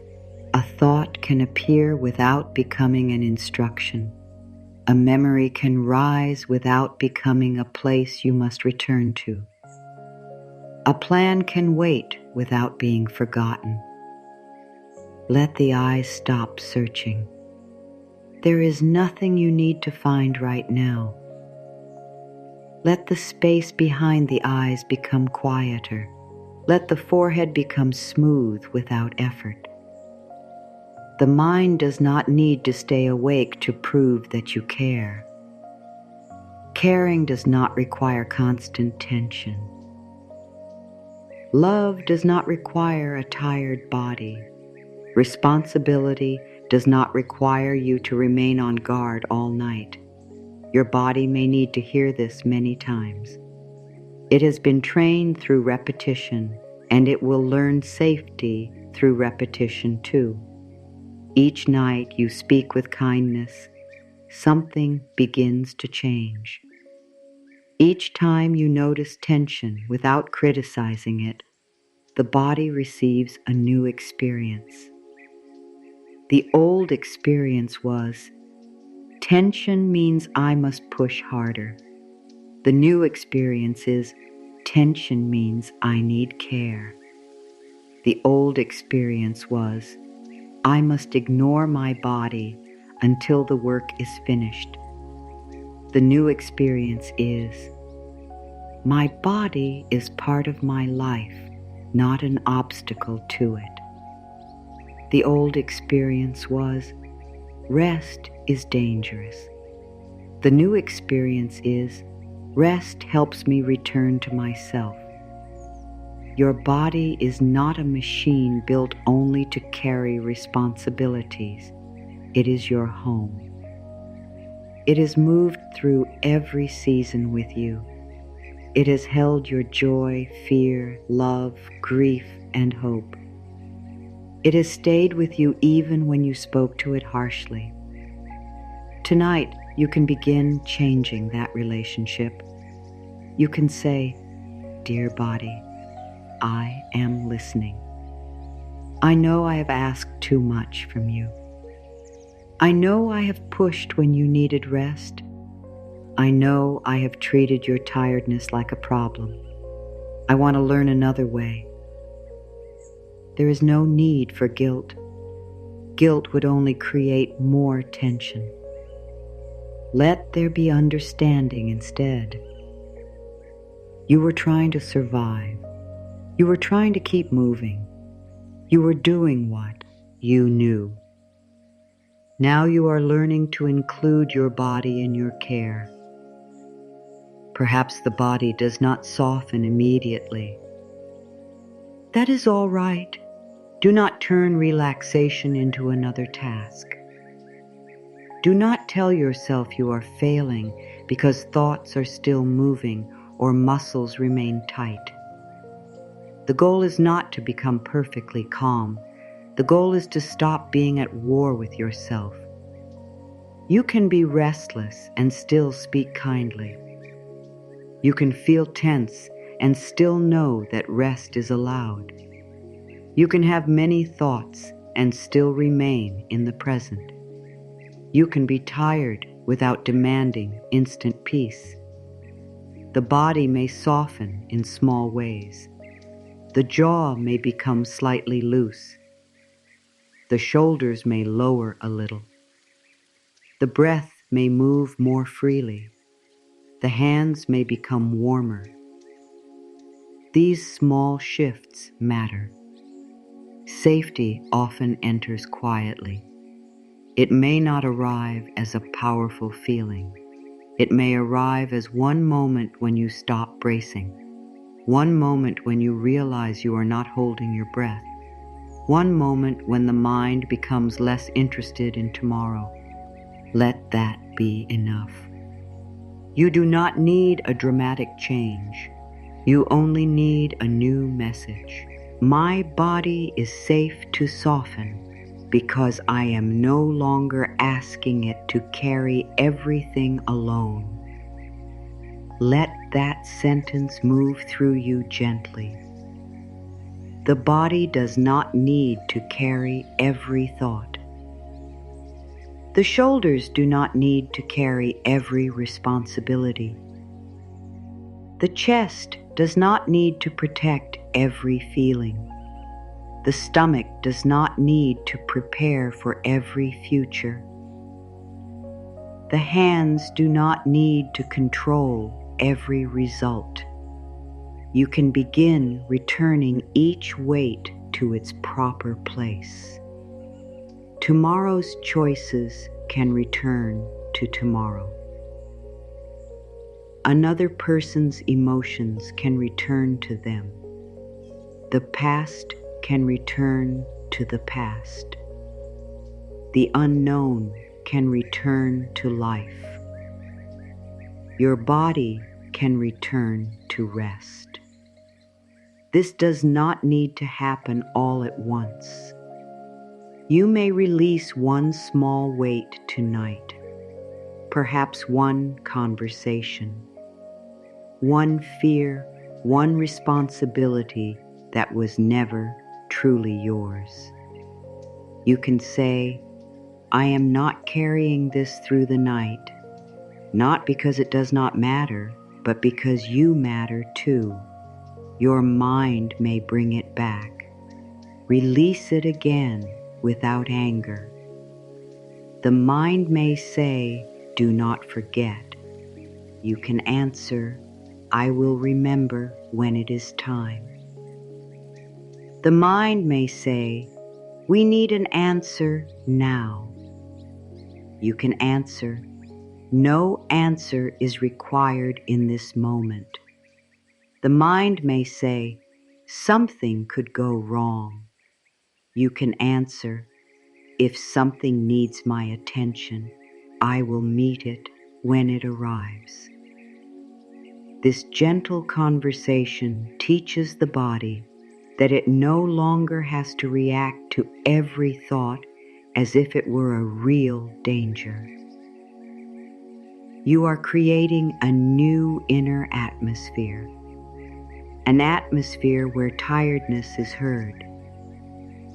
A thought can appear without becoming an instruction. A memory can rise without becoming a place you must return to. A plan can wait without being forgotten. Let the eyes stop searching. There is nothing you need to find right now. Let the space behind the eyes become quieter. Let the forehead become smooth without effort. The mind does not need to stay awake to prove that you care. Caring does not require constant tension. Love does not require a tired body. Responsibility does not require you to remain on guard all night. Your body may need to hear this many times. It has been trained through repetition, and it will learn safety through repetition too. Each night you speak with kindness, something begins to change. Each time you notice tension without criticizing it, the body receives a new experience. The old experience was, tension means I must push harder. The new experience is, tension means I need care. The old experience was, I must ignore my body until the work is finished. The new experience is, my body is part of my life, not an obstacle to it. The old experience was, rest is dangerous. The new experience is, rest helps me return to myself. Your body is not a machine built only to carry responsibilities. It is your home. It has moved through every season with you. It has held your joy, fear, love, grief, and hope. It has stayed with you even when you spoke to it harshly. Tonight, you can begin changing that relationship. You can say, dear body, I am listening. I know I have asked too much from you. I know I have pushed when you needed rest. I know I have treated your tiredness like a problem. I want to learn another way. There is no need for guilt. Guilt would only create more tension. Let there be understanding instead. You were trying to survive. You were trying to keep moving. You were doing what you knew. Now you are learning to include your body in your care. Perhaps the body does not soften immediately. That is all right. Do not turn relaxation into another task. Do not tell yourself you are failing because thoughts are still moving or muscles remain tight. The goal is not to become perfectly calm. The goal is to stop being at war with yourself. You can be restless and still speak kindly. You can feel tense and still know that rest is allowed. You can have many thoughts and still remain in the present. You can be tired without demanding instant peace. The body may soften in small ways. The jaw may become slightly loose. The shoulders may lower a little. The breath may move more freely. The hands may become warmer. These small shifts matter. Safety often enters quietly. It may not arrive as a powerful feeling. It may arrive as one moment when you stop bracing, one moment when you realize you are not holding your breath, one moment when the mind becomes less interested in tomorrow. Let that be enough. You do not need a dramatic change. You only need a new message. My body is safe to soften because I am no longer asking it to carry everything alone. Let that sentence move through you gently. The body does not need to carry every thought. The shoulders do not need to carry every responsibility. The chest does not need to protect every feeling. The stomach does not need to prepare for every future. The hands do not need to control every result. You can begin returning each weight to its proper place. Tomorrow's choices can return to tomorrow. Another person's emotions can return to them. The past can return to the past. The unknown can return to life. Your body can return to rest. This does not need to happen all at once. You may release one small weight tonight, perhaps one conversation, one fear, one responsibility that was never truly yours. You can say, I am not carrying this through the night, not because it does not matter, but because you matter too. Your mind may bring it back. Release it again without anger. The mind may say, do not forget. You can answer, I will remember when it is time. The mind may say, we need an answer now. You can answer, no answer is required in this moment. The mind may say, something could go wrong. You can answer, if something needs my attention, I will meet it when it arrives. This gentle conversation teaches the body that it no longer has to react to every thought as if it were a real danger. You are creating a new inner atmosphere, an atmosphere where tiredness is heard,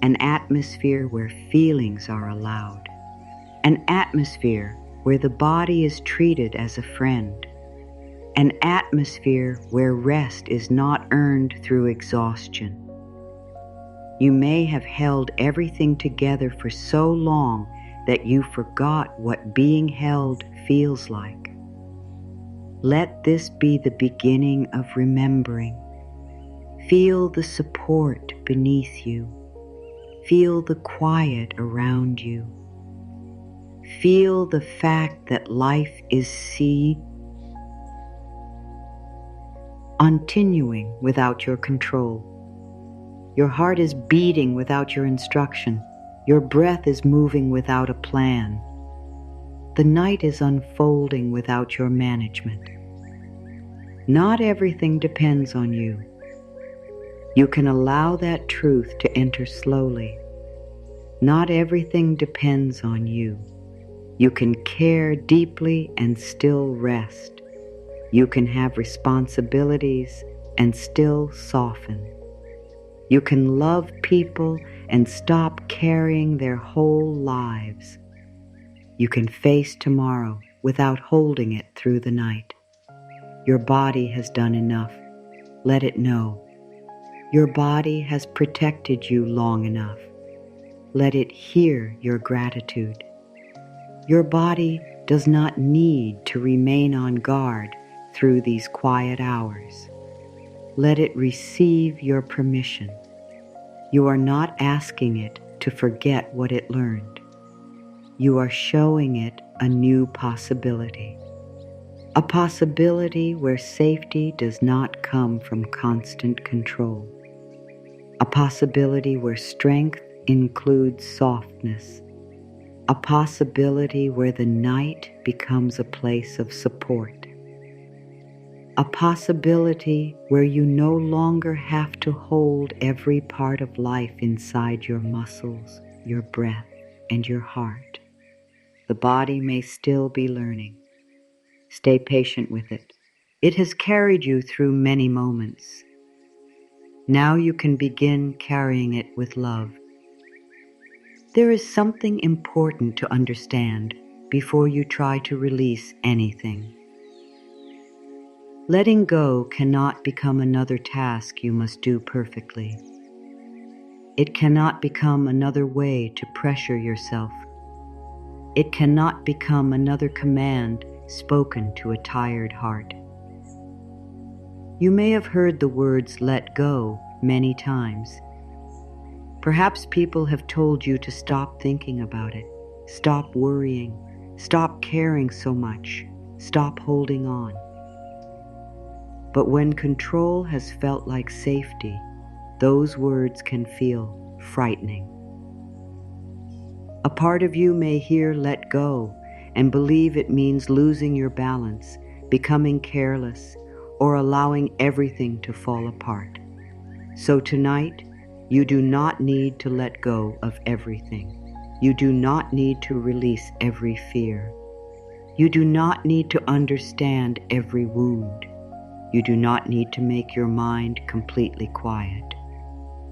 an atmosphere where feelings are allowed, an atmosphere where the body is treated as a friend, an atmosphere where rest is not earned through exhaustion. You may have held everything together for so long that you forgot what being held feels like. Let this be the beginning of remembering. Feel the support beneath you. Feel the quiet around you. Feel the fact that life is continuing without your control. Your heart is beating without your instruction. Your breath is moving without a plan. The night is unfolding without your management. Not everything depends on you. You can allow that truth to enter slowly. Not everything depends on you. You can care deeply and still rest. You can have responsibilities and still soften. You can love people and stop carrying their whole lives. You can face tomorrow without holding it through the night. Your body has done enough. Let it know. Your body has protected you long enough. Let it hear your gratitude. Your body does not need to remain on guard through these quiet hours. Let it receive your permission. You are not asking it to forget what it learned. You are showing it a new possibility. A possibility where safety does not come from constant control. A possibility where strength includes softness. A possibility where the night becomes a place of support. A possibility where you no longer have to hold every part of life inside your muscles, your breath, and your heart. The body may still be learning. Stay patient with it. It has carried you through many moments. Now you can begin carrying it with love. There is something important to understand before you try to release anything. Letting go cannot become another task you must do perfectly. It cannot become another way to pressure yourself. It cannot become another command spoken to a tired heart. You may have heard the words "let go" many times. Perhaps people have told you to stop thinking about it, stop worrying, stop caring so much, stop holding on. But when control has felt like safety, those words can feel frightening. A part of you may hear "let go" and believe it means losing your balance, becoming careless, or allowing everything to fall apart. So tonight, you do not need to let go of everything. You do not need to release every fear. You do not need to understand every wound. You do not need to make your mind completely quiet.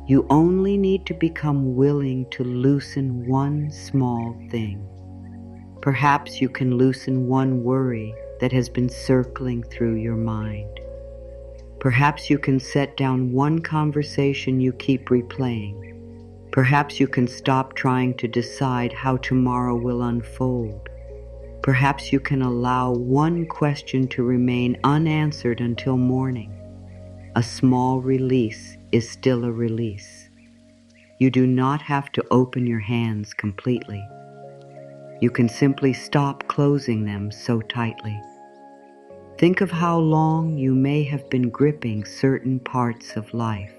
You only need to become willing to loosen one small thing. Perhaps you can loosen one worry that has been circling through your mind. Perhaps you can set down one conversation you keep replaying. Perhaps you can stop trying to decide how tomorrow will unfold. Perhaps you can allow one question to remain unanswered until morning. A small release is still a release. You do not have to open your hands completely. You can simply stop closing them so tightly. Think of how long you may have been gripping certain parts of life.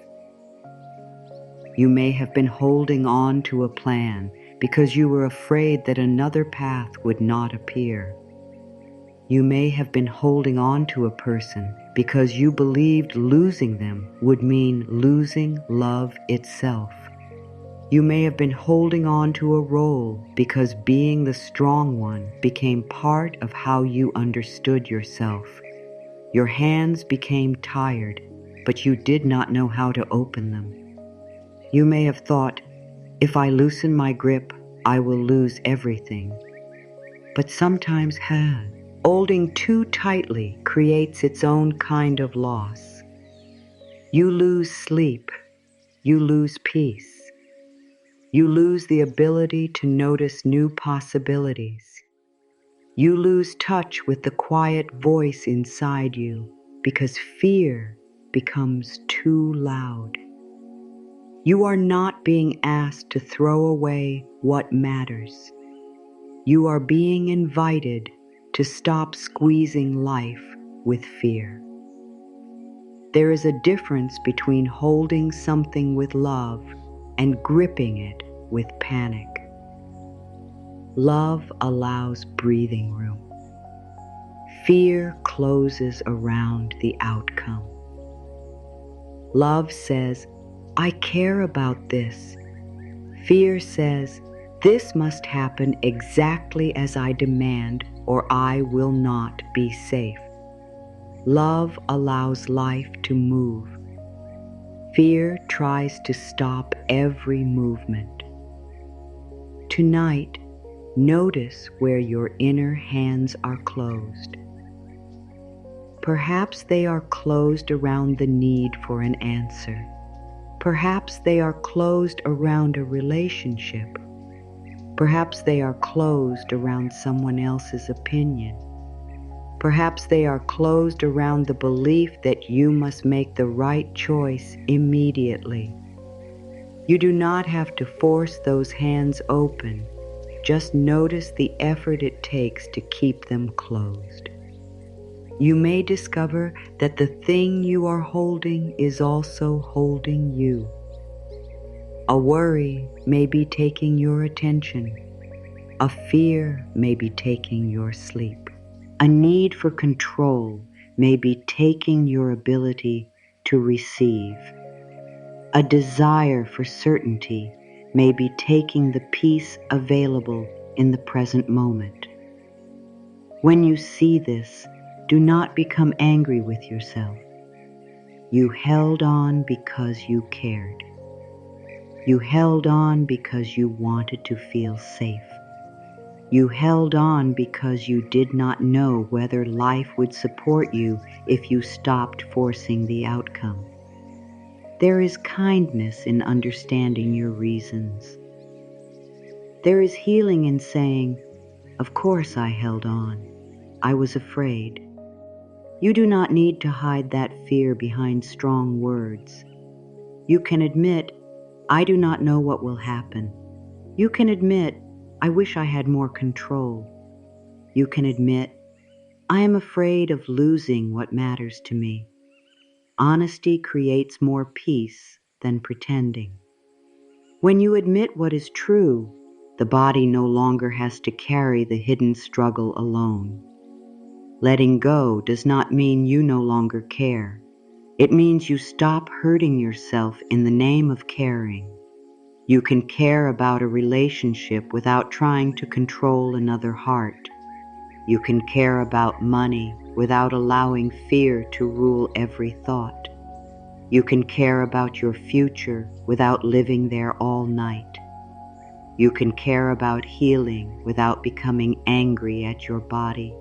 You may have been holding on to a plan because you were afraid that another path would not appear. You may have been holding on to a person because you believed losing them would mean losing love itself. You may have been holding on to a role because being the strong one became part of how you understood yourself. Your hands became tired, but you did not know how to open them. You may have thought, if I loosen my grip, I will lose everything. But sometimes holding too tightly creates its own kind of loss. You lose sleep. You lose peace. You lose the ability to notice new possibilities. You lose touch with the quiet voice inside you because fear becomes too loud. You are not being asked to throw away what matters. You are being invited to stop squeezing life with fear. There is a difference between holding something with love and gripping it with panic. Love allows breathing room. Fear closes around the outcome. Love says, I care about this. Fear says, this must happen exactly as I demand or I will not be safe. Love allows life to move. Fear tries to stop every movement. Tonight, Notice where your inner hands are closed. Perhaps they are closed around the need for an answer. Perhaps they are closed around a relationship. Perhaps they are closed around someone else's opinion. Perhaps they are closed around the belief that you must make the right choice immediately. You do not have to force those hands open. Just notice the effort it takes to keep them closed. You may discover that the thing you are holding is also holding you. A worry may be taking your attention. A fear may be taking your sleep. A need for control may be taking your ability to receive. A desire for certainty may be taking the peace available in the present moment. When you see this, do not become angry with yourself. You held on because you cared. You held on because you wanted to feel safe. You held on because you did not know whether life would support you if you stopped forcing the outcome. There is kindness in understanding your reasons. There is healing in saying, "Of course I held on. I was afraid." You do not need to hide that fear behind strong words. You can admit, "I do not know what will happen." You can admit, "I wish I had more control." You can admit, "I am afraid of losing what matters to me." Honesty creates more peace than pretending. When you admit what is true, the body no longer has to carry the hidden struggle alone. Letting go does not mean you no longer care. It means you stop hurting yourself in the name of caring. You can care about a relationship without trying to control another heart. You can care about money without allowing fear to rule every thought. You can care about your future without living there all night. You can care about healing without becoming angry at your body.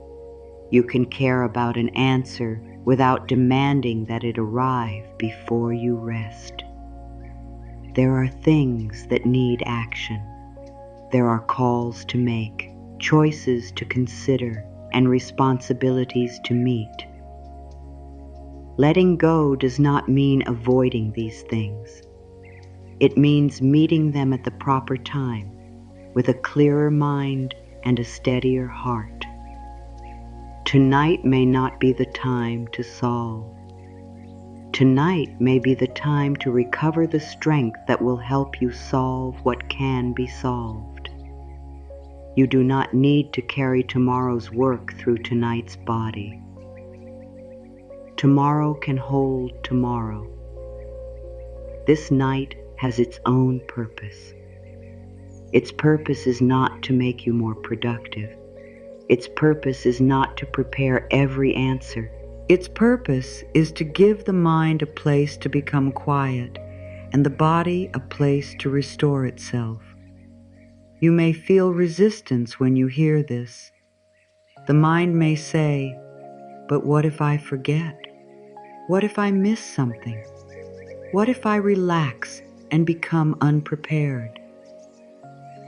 You can care about an answer without demanding that it arrive before you rest. There are things that need action. There are calls to make, choices to consider, and responsibilities to meet. Letting go does not mean avoiding these things. It means meeting them at the proper time, with a clearer mind and a steadier heart. Tonight may not be the time to solve. Tonight may be the time to recover the strength that will help you solve what can be solved. You do not need to carry tomorrow's work through tonight's body. Tomorrow can hold tomorrow. This night has its own purpose. Its purpose is not to make you more productive. Its purpose is not to prepare every answer. Its purpose is to give the mind a place to become quiet and the body a place to restore itself. You may feel resistance when you hear this. The mind may say, "But what if I forget? What if I miss something? What if I relax and become unprepared?"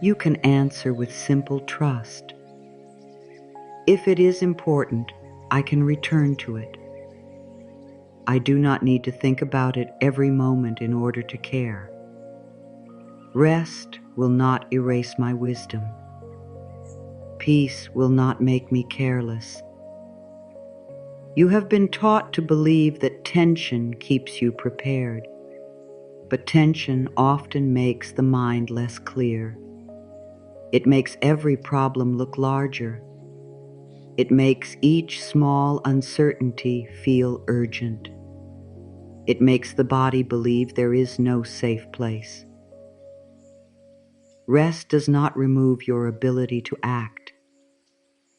You can answer with simple trust. If it is important, I can return to it. I do not need to think about it every moment in order to care. Rest will not erase my wisdom. Peace will not make me careless. You have been taught to believe that tension keeps you prepared, but tension often makes the mind less clear. It makes every problem look larger. It makes each small uncertainty feel urgent. It makes the body believe there is no safe place. Rest does not remove your ability to act.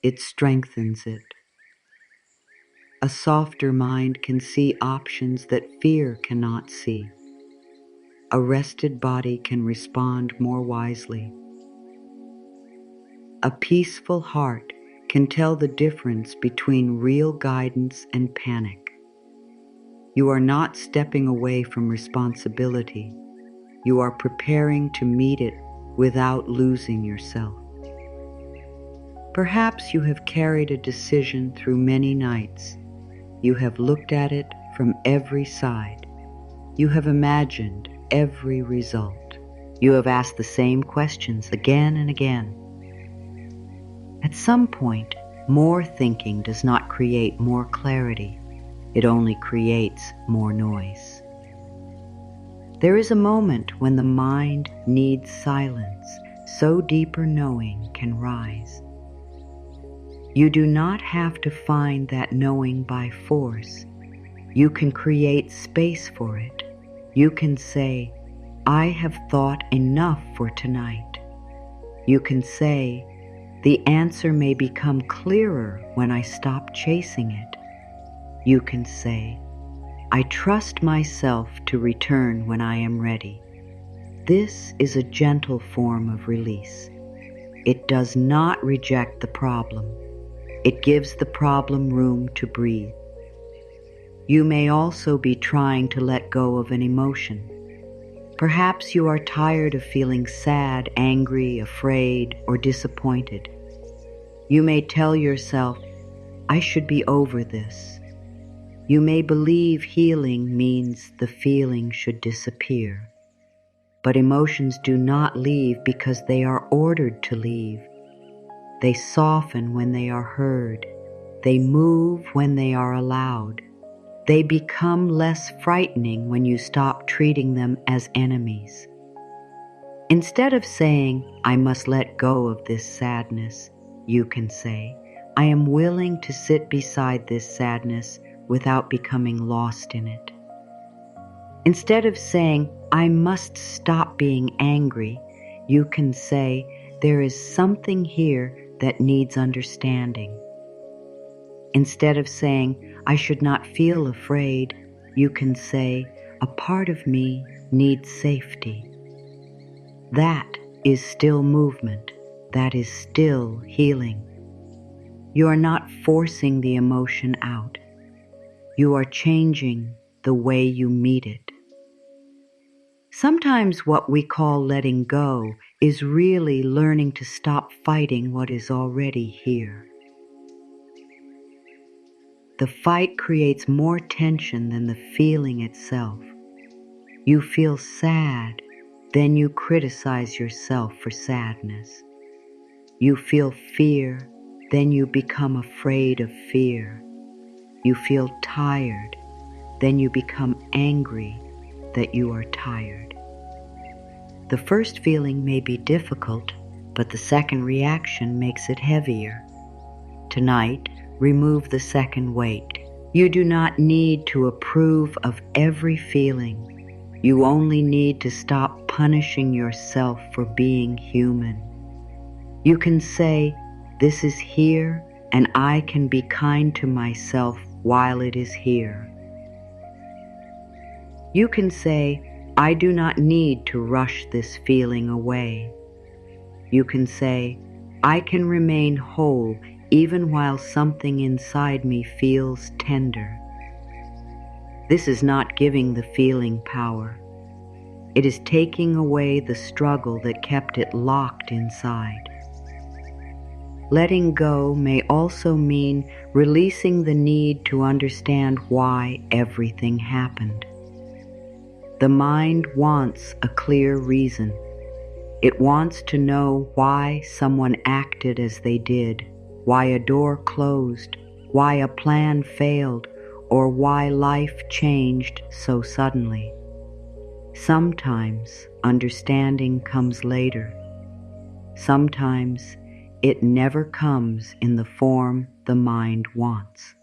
It strengthens it. A softer mind can see options that fear cannot see. A rested body can respond more wisely. A peaceful heart can tell the difference between real guidance and panic. You are not stepping away from responsibility. You are preparing to meet it without losing yourself. Perhaps you have carried a decision through many nights. You have looked at it from every side. You have imagined every result. You have asked the same questions again and again. At some point, more thinking does not create more clarity. It only creates more noise. There is a moment when the mind needs silence, so deeper knowing can rise. You do not have to find that knowing by force. You can create space for it. You can say, I have thought enough for tonight. You can say, the answer may become clearer when I stop chasing it. You can say, I trust myself to return when I am ready. This is a gentle form of release. It does not reject the problem. It gives the problem room to breathe. You may also be trying to let go of an emotion. Perhaps you are tired of feeling sad, angry, afraid, or disappointed. You may tell yourself, I should be over this. You may believe healing means the feeling should disappear. But emotions do not leave because they are ordered to leave. They soften when they are heard. They move when they are allowed. They become less frightening when you stop treating them as enemies. Instead of saying, I must let go of this sadness, you can say, I am willing to sit beside this sadness without becoming lost in it. Instead of saying, I must stop being angry, you can say, there is something here that needs understanding. Instead of saying, I should not feel afraid, you can say, a part of me needs safety. That is still movement. That is still healing. You are not forcing the emotion out. You are changing the way you meet it. Sometimes what we call letting go is really learning to stop fighting what is already here. The fight creates more tension than the feeling itself. You feel sad, then you criticize yourself for sadness. You feel fear, then you become afraid of fear. You feel tired, then you become angry that you are tired. The first feeling may be difficult, but the second reaction makes it heavier. Tonight, remove the second weight. You do not need to approve of every feeling. You only need to stop punishing yourself for being human. You can say, this is here, and I can be kind to myself while it is here. You can say, I do not need to rush this feeling away. You can say, I can remain whole even while something inside me feels tender. This is not giving the feeling power. It is taking away the struggle that kept it locked inside. Letting go may also mean releasing the need to understand why everything happened. The mind wants a clear reason. It wants to know why someone acted as they did, why a door closed, why a plan failed, or why life changed so suddenly. Sometimes understanding comes later. Sometimes it never comes in the form the mind wants.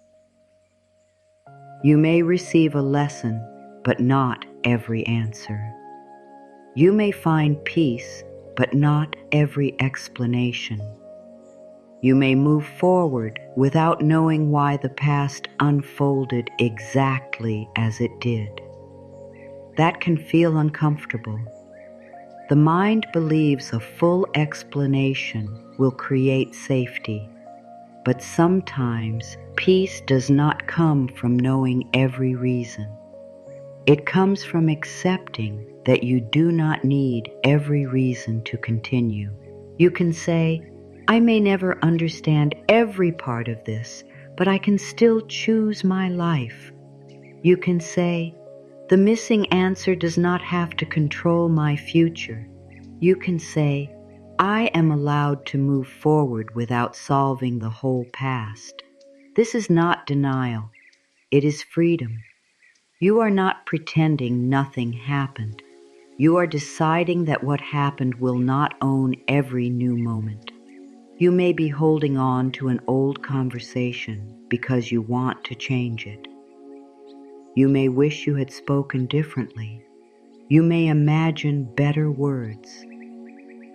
You may receive a lesson, but not every answer. You may find peace, but not every explanation. You may move forward without knowing why the past unfolded exactly as it did. That can feel uncomfortable. The mind believes a full explanation will create safety, but sometimes peace does not come from knowing every reason. It comes from accepting that you do not need every reason to continue. You can say, I may never understand every part of this, but I can still choose my life. You can say, the missing answer does not have to control my future. You can say, I am allowed to move forward without solving the whole past. This is not denial. It is freedom. You are not pretending nothing happened. You are deciding that what happened will not own every new moment. You may be holding on to an old conversation because you want to change it. You may wish you had spoken differently. You may imagine better words.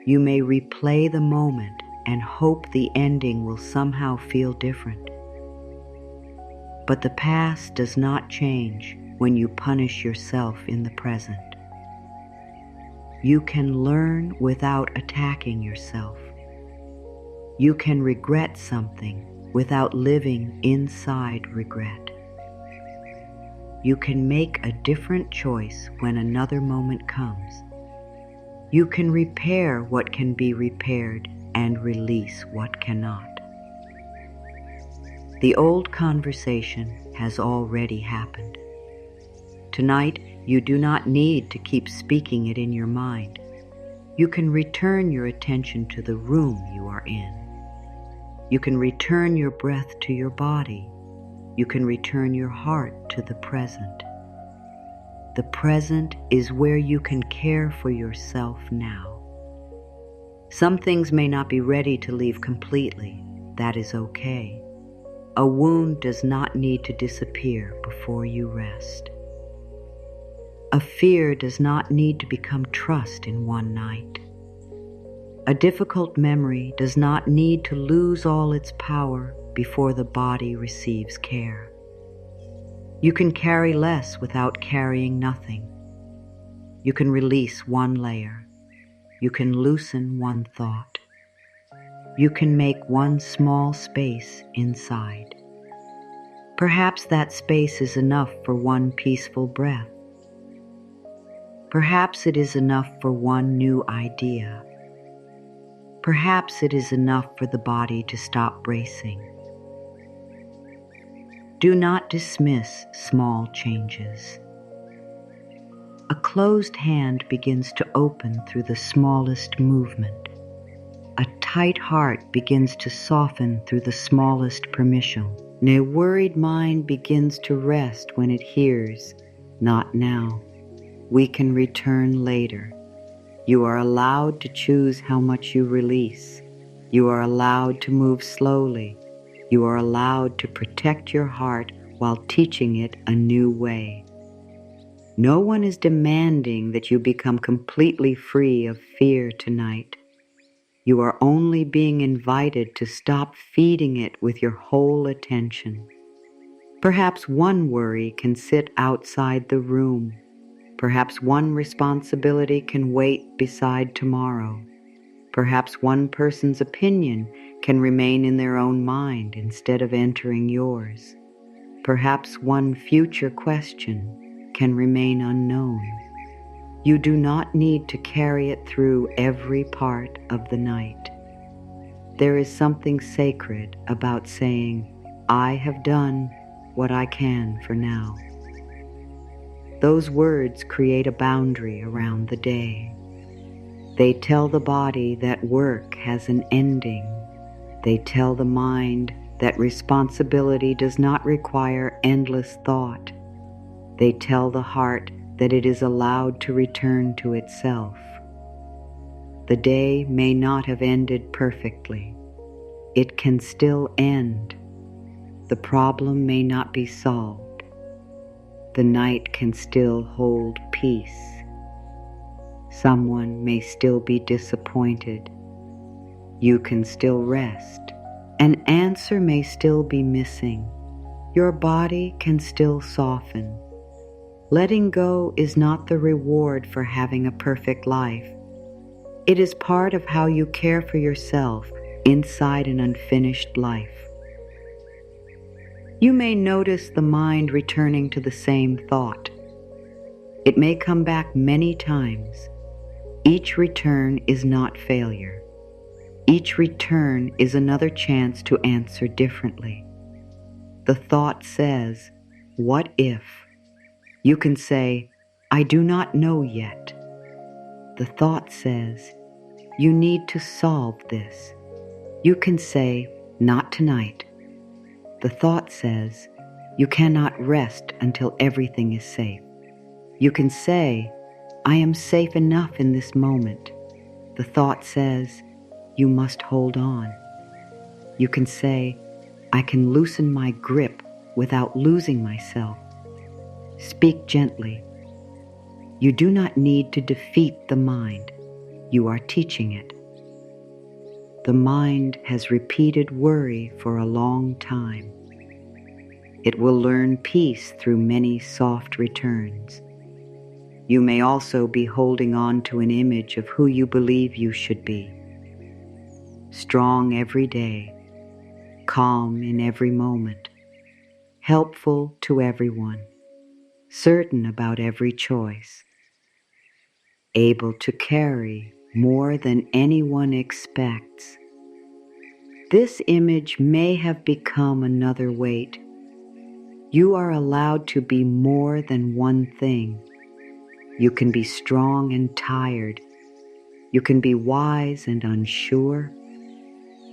You may replay the moment and hope the ending will somehow feel different. But the past does not change when you punish yourself in the present. You can learn without attacking yourself. You can regret something without living inside regret. You can make a different choice when another moment comes. You can repair what can be repaired and release what cannot. The old conversation has already happened. Tonight, you do not need to keep speaking it in your mind. You can return your attention to the room you are in. You can return your breath to your body. You can return your heart to the present. The present is where you can care for yourself now. Some things may not be ready to leave completely. That is okay. A wound does not need to disappear before you rest. A fear does not need to become trust in one night. A difficult memory does not need to lose all its power before the body receives care. You can carry less without carrying nothing. You can release one layer. You can loosen one thought. You can make one small space inside. Perhaps that space is enough for one peaceful breath. Perhaps it is enough for one new idea. Perhaps it is enough for the body to stop bracing. Do not dismiss small changes. A closed hand begins to open through the smallest movement. A tight heart begins to soften through the smallest permission. And a worried mind begins to rest when it hears, not now. We can return later. You are allowed to choose how much you release. You are allowed to move slowly. You are allowed to protect your heart while teaching it a new way. No one is demanding that you become completely free of fear tonight. You are only being invited to stop feeding it with your whole attention. Perhaps one worry can sit outside the room. Perhaps one responsibility can wait beside tomorrow. Perhaps one person's opinion can remain in their own mind instead of entering yours. Perhaps one future question can remain unknown. You do not need to carry it through every part of the night. There is something sacred about saying, I have done what I can for now. Those words create a boundary around the day. They tell the body that work has an ending. They tell the mind that responsibility does not require endless thought. They tell the heart that it is allowed to return to itself. The day may not have ended perfectly. It can still end. The problem may not be solved. The night can still hold peace. Someone may still be disappointed. You can still rest. An answer may still be missing. Your body can still soften. Letting go is not the reward for having a perfect life. It is part of how you care for yourself inside an unfinished life. You may notice the mind returning to the same thought. It may come back many times. Each return is not failure. Each return is another chance to answer differently. The thought says, "What if?" You can say, "I do not know yet." The thought says, "You need to solve this." You can say, "Not tonight." The thought says, "You cannot rest until everything is safe." You can say, "I am safe enough in this moment." The thought says, "You must hold on." You can say, "I can loosen my grip without losing myself." Speak gently. You do not need to defeat the mind. You are teaching it. The mind has repeated worry for a long time. It will learn peace through many soft returns. You may also be holding on to an image of who you believe you should be. Strong every day, calm in every moment, helpful to everyone, certain about every choice, able to carry more than anyone expects. This image may have become another weight. You are allowed to be more than one thing. You can be strong and tired. You can be wise and unsure.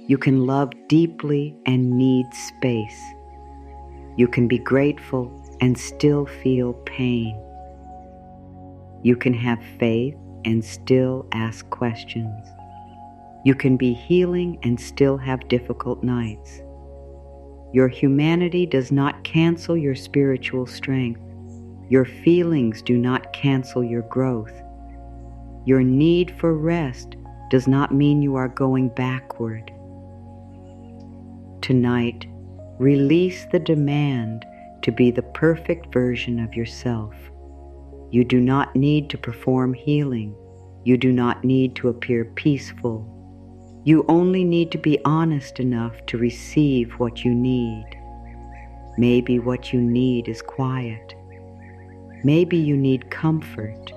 You can love deeply and need space. You can be grateful and still feel pain. You can have faith and still ask questions. You can be healing and still have difficult nights. Your humanity does not cancel your spiritual strength. Your feelings do not cancel your growth. Your need for rest does not mean you are going backward. Tonight, release the demand to be the perfect version of yourself. You do not need to perform healing. You do not need to appear peaceful. You only need to be honest enough to receive what you need. Maybe what you need is quiet. Maybe you need comfort.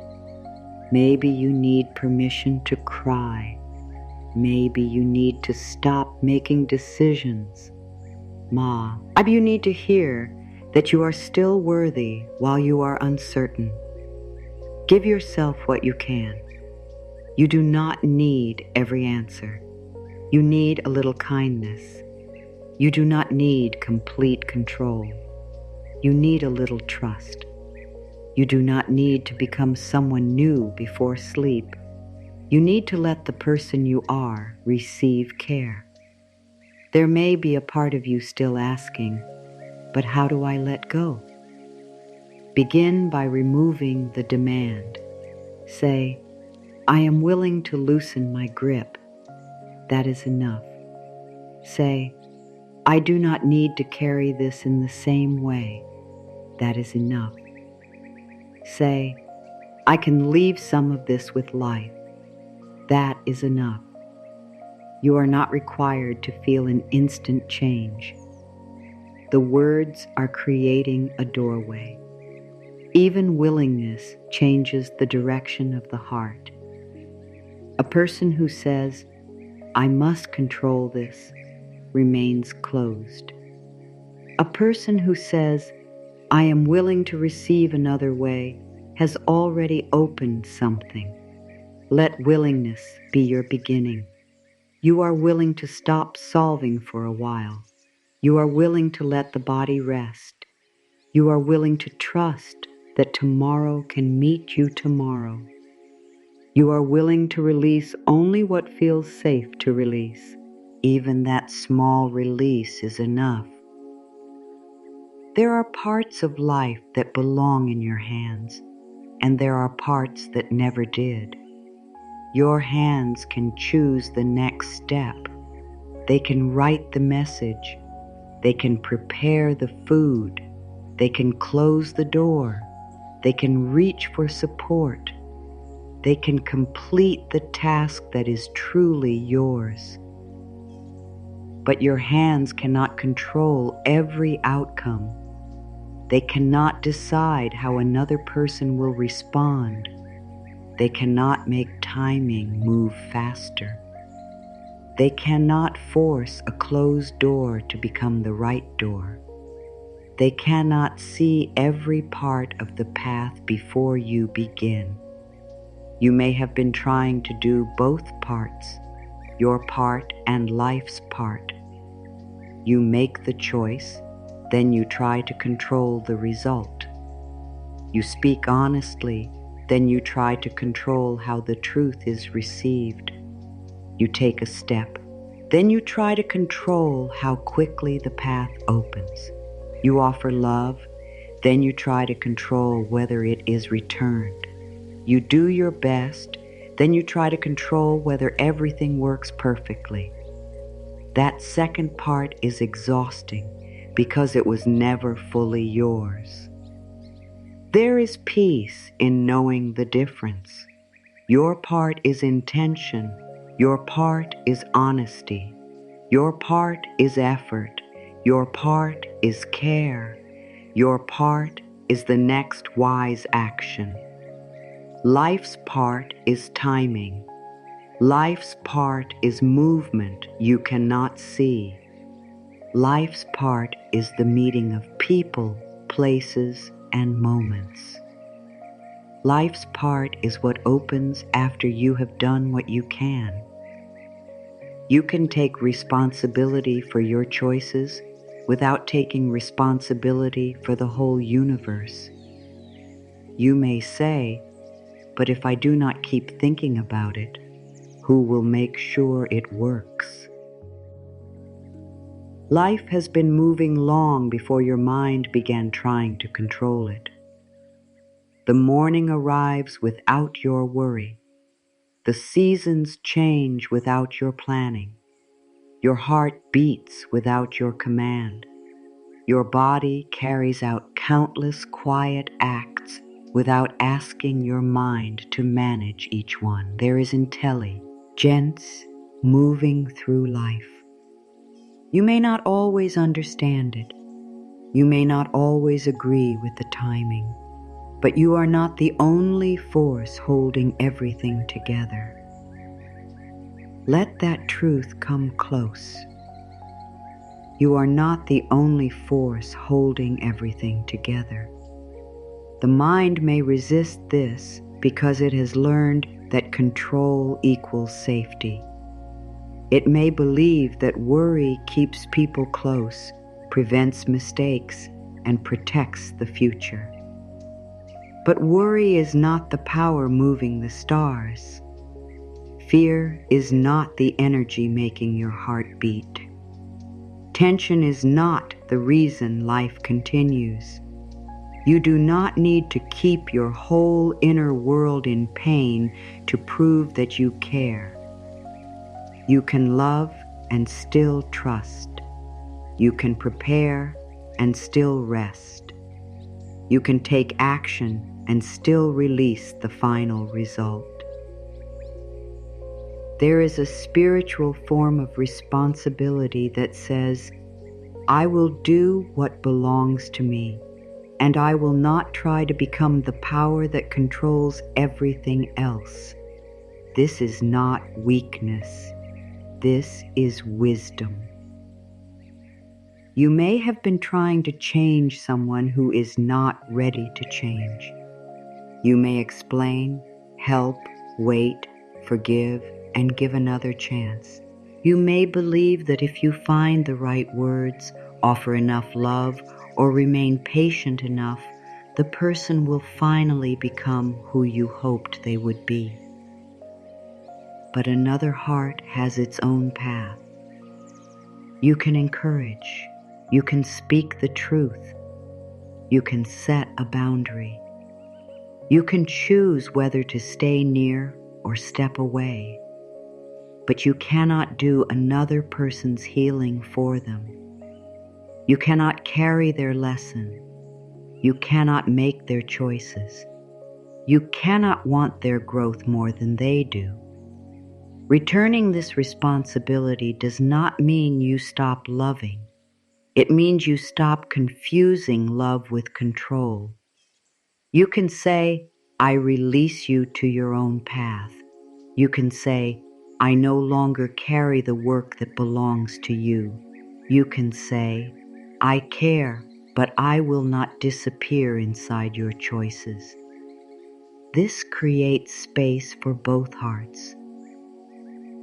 Maybe you need permission to cry. Maybe you need to stop making decisions. Maybe you need to hear that you are still worthy while you are uncertain. Give yourself what you can. You do not need every answer. You need a little kindness. You do not need complete control. You need a little trust. You do not need to become someone new before sleep. You need to let the person you are receive care. There may be a part of you still asking, "But how do I let go?" Begin by removing the demand. Say, "I am willing to loosen my grip." That is enough. Say, "I do not need to carry this in the same way." That is enough. Say, "I can leave some of this with life." That is enough. You are not required to feel an instant change. The words are creating a doorway. Even willingness changes the direction of the heart. A person who says, "I must control this," remains closed. A person who says, "I am willing to receive another way," has already opened something. Let willingness be your beginning. You are willing to stop solving for a while. You are willing to let the body rest. You are willing to trust that tomorrow can meet you tomorrow. You are willing to release only what feels safe to release. Even that small release is enough. There are parts of life that belong in your hands, and there are parts that never did. Your hands can choose the next step. They can write the message. They can prepare the food. They can close the door. They can reach for support. They can complete the task that is truly yours. But your hands cannot control every outcome. They cannot decide how another person will respond. They cannot make timing move faster. They cannot force a closed door to become the right door. They cannot see every part of the path before you begin. You may have been trying to do both parts, your part and life's part. You make the choice, then you try to control the result. You speak honestly, then you try to control how the truth is received. You take a step, then you try to control how quickly the path opens. You offer love, then you try to control whether it is returned. You do your best, then you try to control whether everything works perfectly. That second part is exhausting because it was never fully yours. There is peace in knowing the difference. Your part is intention. Your part is honesty. Your part is effort. Your part is care. Your part is the next wise action. Life's part is timing. Life's part is movement you cannot see. Life's part is the meeting of people, places, and moments. Life's part is what opens after you have done what you can. You can take responsibility for your choices without taking responsibility for the whole universe. You may say, but if I do not keep thinking about it, who will make sure it works? Life has been moving long before your mind began trying to control it. The morning arrives without your worry. The seasons change without your planning. Your heart beats without your command. Your body carries out countless quiet acts without asking your mind to manage each one. There is intelligence moving through life. You may not always understand it. You may not always agree with the timing, but you are not the only force holding everything together. Let that truth come close. You are not the only force holding everything together. The mind may resist this because it has learned that control equals safety. It may believe that worry keeps people close, prevents mistakes, and protects the future. But worry is not the power moving the stars. Fear is not the energy making your heart beat. Tension is not the reason life continues. You do not need to keep your whole inner world in pain to prove that you care. You can love and still trust. You can prepare and still rest. You can take action and still release the final result. There is a spiritual form of responsibility that says, I will do what belongs to me, and I will not try to become the power that controls everything else. This is not weakness. This is wisdom. You may have been trying to change someone who is not ready to change. You may explain, help, wait, forgive, and give another chance. You may believe that if you find the right words, offer enough love, or remain patient enough, the person will finally become who you hoped they would be. But another heart has its own path. You can encourage. You can speak the truth. You can set a boundary. You can choose whether to stay near or step away. But you cannot do another person's healing for them. You cannot carry their lesson. You cannot make their choices. You cannot want their growth more than they do. Returning this responsibility does not mean you stop loving. It means you stop confusing love with control. You can say, I release you to your own path. You can say, I no longer carry the work that belongs to you. You can say, I care, but I will not disappear inside your choices. This creates space for both hearts.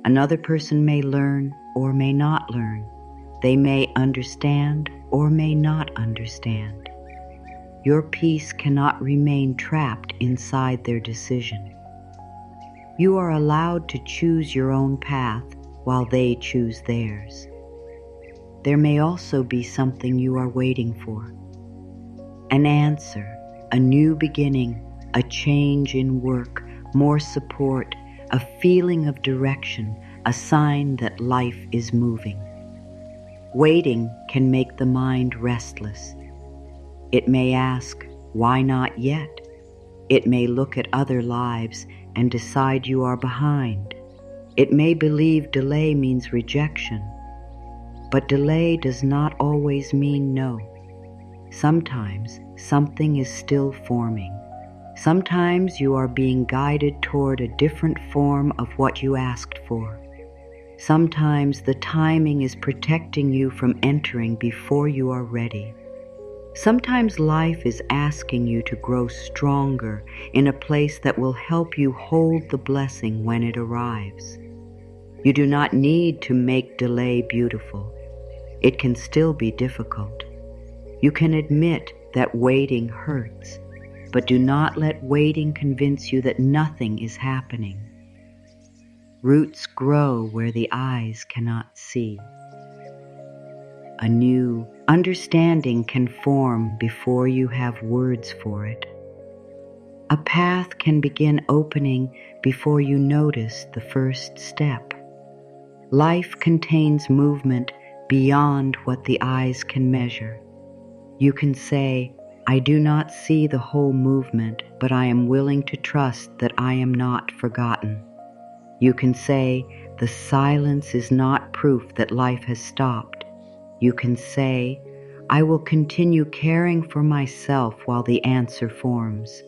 Another person may learn or may not learn. They may understand or may not understand. Your peace cannot remain trapped inside their decision. You are allowed to choose your own path while they choose theirs. There may also be something you are waiting for. An answer, a new beginning, a change in work, more support, a feeling of direction, a sign that life is moving. Waiting can make the mind restless. It may ask, why not yet? It may look at other lives and decide you are behind. It may believe delay means rejection. But delay does not always mean no. Sometimes something is still forming. Sometimes you are being guided toward a different form of what you asked for. Sometimes the timing is protecting you from entering before you are ready. Sometimes life is asking you to grow stronger in a place that will help you hold the blessing when it arrives. You do not need to make delay beautiful. It can still be difficult. You can admit that waiting hurts, but do not let waiting convince you that nothing is happening. Roots grow where the eyes cannot see. A new understanding can form before you have words for it. A path can begin opening before you notice the first step. Life contains movement beyond what the eyes can measure. You can say, I do not see the whole movement, but I am willing to trust that I am not forgotten. You can say, the silence is not proof that life has stopped. You can say, I will continue caring for myself while the answer forms.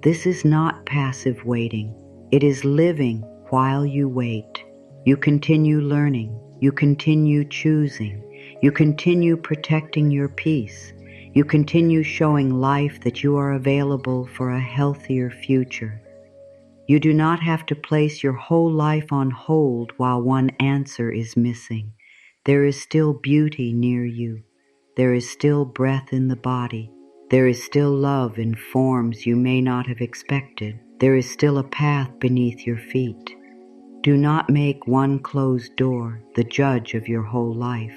This is not passive waiting. It is living while you wait. You continue learning. You continue choosing. You continue protecting your peace. You continue showing life that you are available for a healthier future. You do not have to place your whole life on hold while one answer is missing. There is still beauty near you. There is still breath in the body. There is still love in forms you may not have expected. There is still a path beneath your feet. Do not make one closed door the judge of your whole life.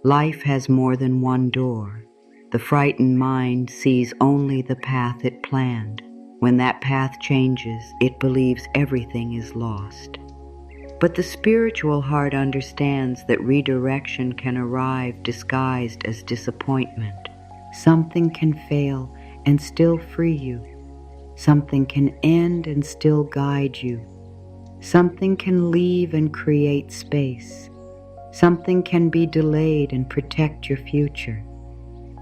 Life has more than one door. The frightened mind sees only the path it planned. When that path changes, it believes everything is lost. But the spiritual heart understands that redirection can arrive disguised as disappointment. Something can fail and still free you. Something can end and still guide you. Something can leave and create space. Something can be delayed and protect your future.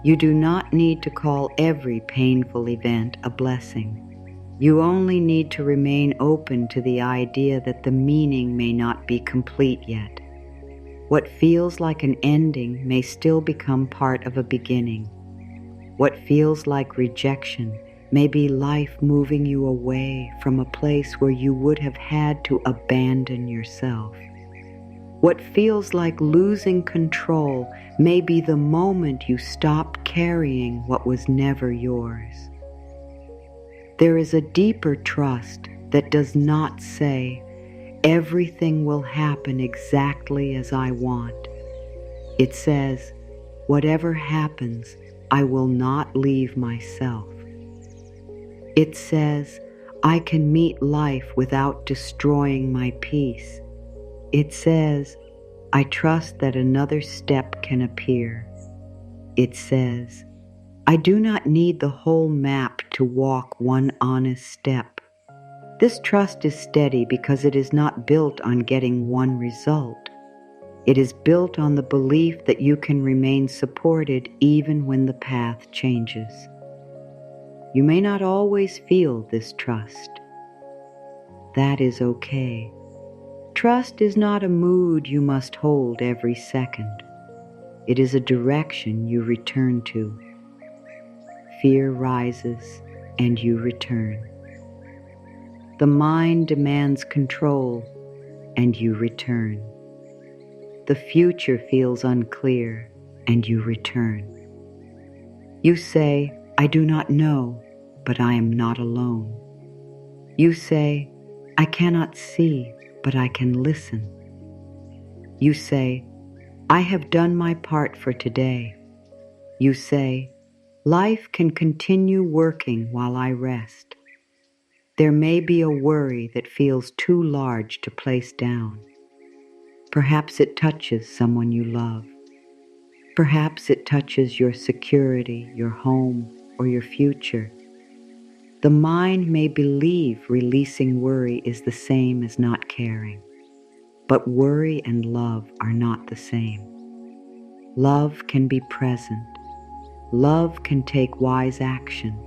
You do not need to call every painful event a blessing. You only need to remain open to the idea that the meaning may not be complete yet. What feels like an ending may still become part of a beginning. What feels like rejection may be life moving you away from a place where you would have had to abandon yourself. What feels like losing control may be the moment you stop carrying what was never yours. There is a deeper trust that does not say, everything will happen exactly as I want. It says, whatever happens, I will not leave myself. It says, I can meet life without destroying my peace. It says, I trust that another step can appear. It says, I do not need the whole map to walk one honest step. This trust is steady because it is not built on getting one result. It is built on the belief that you can remain supported even when the path changes. You may not always feel this trust. That is okay. Trust is not a mood you must hold every second. It is a direction you return to. Fear rises and you return. The mind demands control and you return. The future feels unclear and you return. You say, I do not know, but I am not alone. You say, I cannot see, but I can listen. You say, I have done my part for today. You say, life can continue working while I rest. There may be a worry that feels too large to place down. Perhaps it touches someone you love. Perhaps it touches your security, your home, or your future. The mind may believe releasing worry is the same as not caring. But worry and love are not the same. Love can be present. Love can take wise action.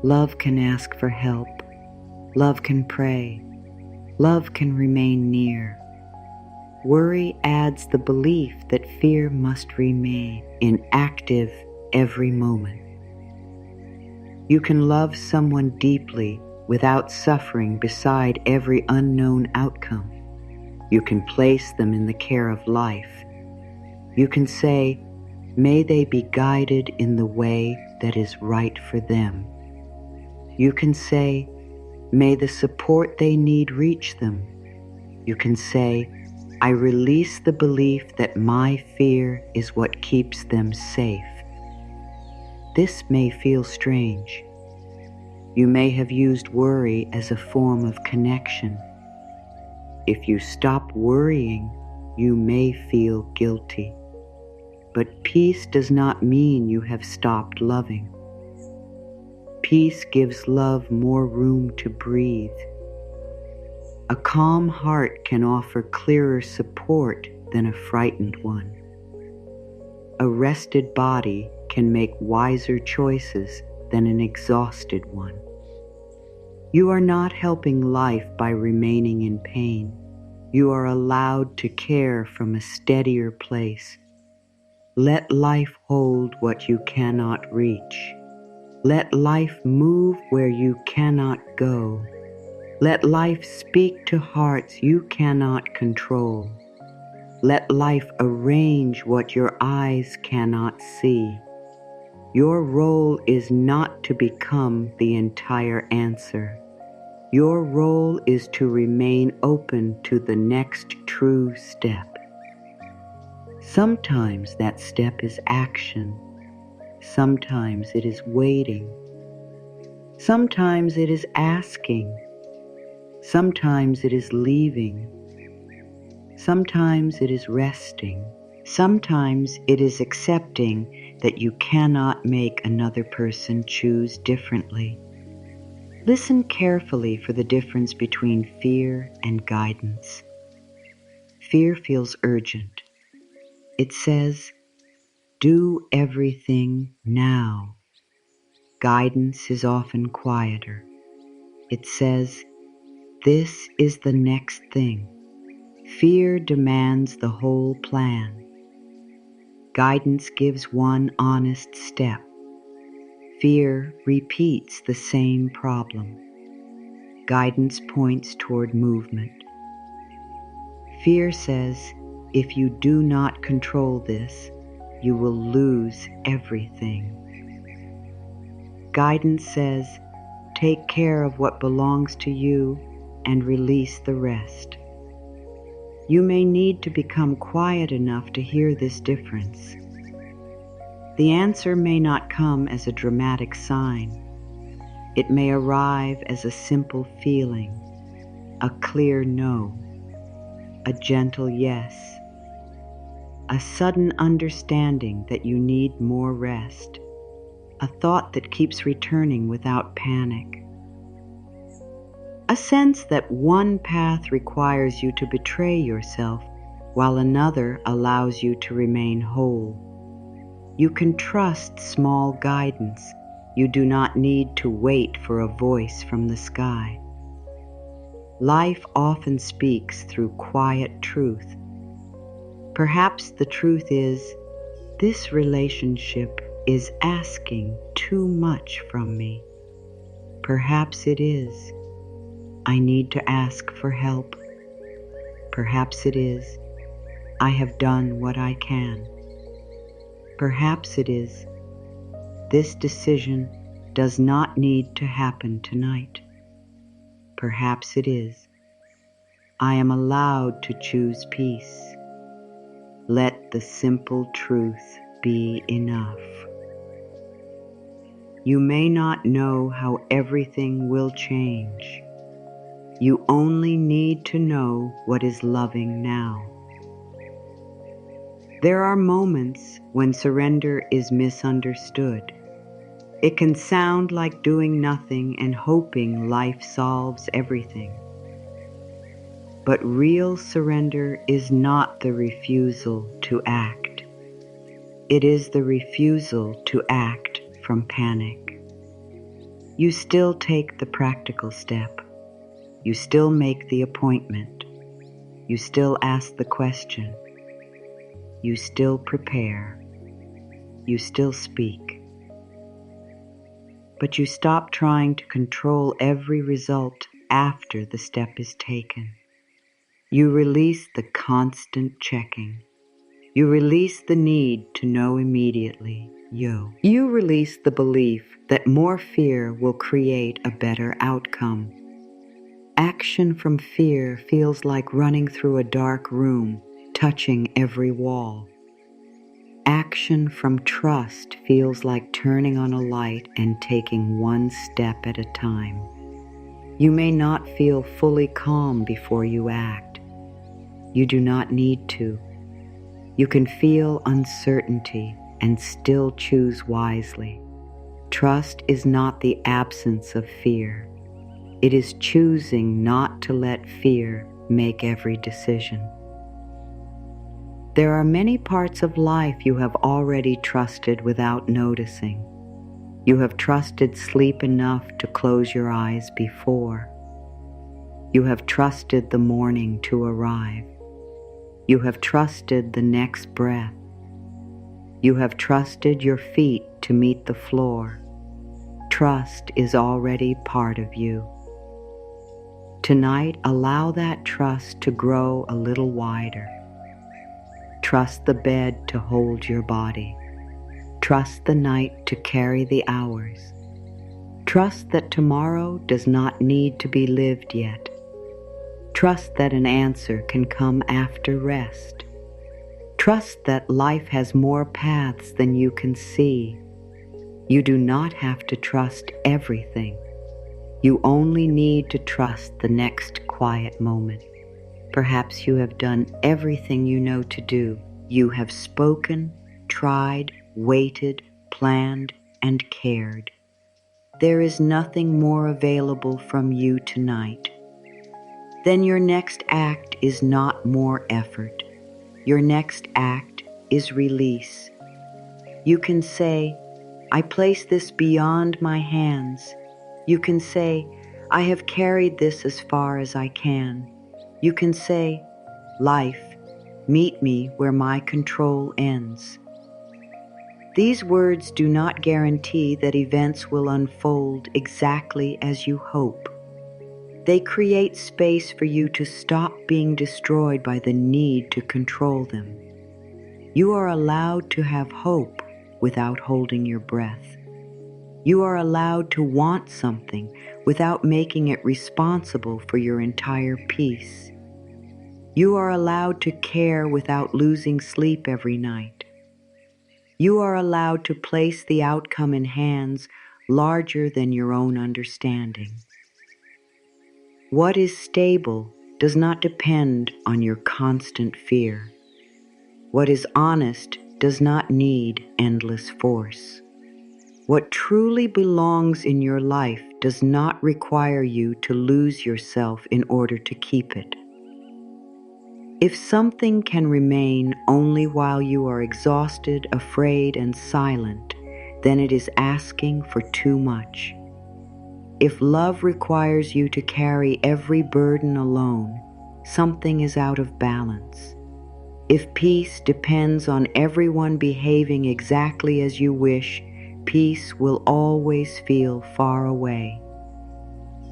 Love can ask for help. Love can pray. Love can remain near. Worry adds the belief that fear must remain inactive every moment. You can love someone deeply without suffering beside every unknown outcome. You can place them in the care of life. You can say, may they be guided in the way that is right for them. You can say, may the support they need reach them. You can say, I release the belief that my fear is what keeps them safe. This may feel strange. You may have used worry as a form of connection. If you stop worrying, you may feel guilty. But peace does not mean you have stopped loving. Peace gives love more room to breathe. A calm heart can offer clearer support than a frightened one. A rested body can make wiser choices than an exhausted one. You are not helping life by remaining in pain. You are allowed to care from a steadier place. Let life hold what you cannot reach. Let life move where you cannot go. Let life speak to hearts you cannot control. Let life arrange what your eyes cannot see. Your role is not to become the entire answer. Your role is to remain open to the next true step. Sometimes that step is action. Sometimes it is waiting. Sometimes it is asking. Sometimes it is leaving. Sometimes it is resting. Sometimes it is accepting that you cannot make another person choose differently. Listen carefully for the difference between fear and guidance. Fear feels urgent. It says, do everything now. Guidance is often quieter. It says, this is the next thing. Fear demands the whole plan. Guidance gives one honest step. Fear repeats the same problem. Guidance points toward movement. Fear says, if you do not control this, you will lose everything. Guidance says, take care of what belongs to you and release the rest. You may need to become quiet enough to hear this difference. The answer may not come as a dramatic sign. It may arrive as a simple feeling, a clear no, a gentle yes, a sudden understanding that you need more rest. a thought that keeps returning without panic. A sense that one path requires you to betray yourself while another allows you to remain whole. You can trust small guidance. You do not need to wait for a voice from the sky. Life often speaks through quiet truth. Perhaps the truth is, this relationship is asking too much from me. Perhaps it is. I need to ask for help. Perhaps it is. I have done what I can. Perhaps it is. This decision does not need to happen tonight. Perhaps it is. I am allowed to choose peace. Let the simple truth be enough. You may not know how everything will change. You only need to know what is loving now. There are moments when surrender is misunderstood. It can sound like doing nothing and hoping life solves everything. But real surrender is not the refusal to act. It is the refusal to act from panic. You still take the practical step. You still make the appointment. You still ask the question. You still prepare. You still speak. But you stop trying to control every result after the step is taken. You release the constant checking. You release the need to know immediately. You release the belief that more fear will create a better outcome. Action from fear feels like running through a dark room, touching every wall. Action from trust feels like turning on a light and taking one step at a time. You may not feel fully calm before you act. You do not need to. You can feel uncertainty and still choose wisely. Trust is not the absence of fear. It is choosing not to let fear make every decision. There are many parts of life you have already trusted without noticing. You have trusted sleep enough to close your eyes before. You have trusted the morning to arrive. You have trusted the next breath. You have trusted your feet to meet the floor. Trust is already part of you. Tonight, allow that trust to grow a little wider. Trust the bed to hold your body. Trust the night to carry the hours. Trust that tomorrow does not need to be lived yet. Trust that an answer can come after rest. Trust that life has more paths than you can see. You do not have to trust everything. You only need to trust the next quiet moment. Perhaps you have done everything you know to do. You have spoken, tried, waited, planned, and cared. There is nothing more available from you tonight. Then your next act is not more effort. Your next act is release. You can say, I place this beyond my hands. You can say, I have carried this as far as I can. You can say, life, meet me where my control ends. These words do not guarantee that events will unfold exactly as you hope. They create space for you to stop being destroyed by the need to control them. You are allowed to have hope without holding your breath. You are allowed to want something without making it responsible for your entire peace. You are allowed to care without losing sleep every night. You are allowed to place the outcome in hands larger than your own understanding. What is stable does not depend on your constant fear. What is honest does not need endless force. What truly belongs in your life does not require you to lose yourself in order to keep it. If something can remain only while you are exhausted, afraid, and silent, then it is asking for too much. If love requires you to carry every burden alone, something is out of balance. If peace depends on everyone behaving exactly as you wish, peace will always feel far away.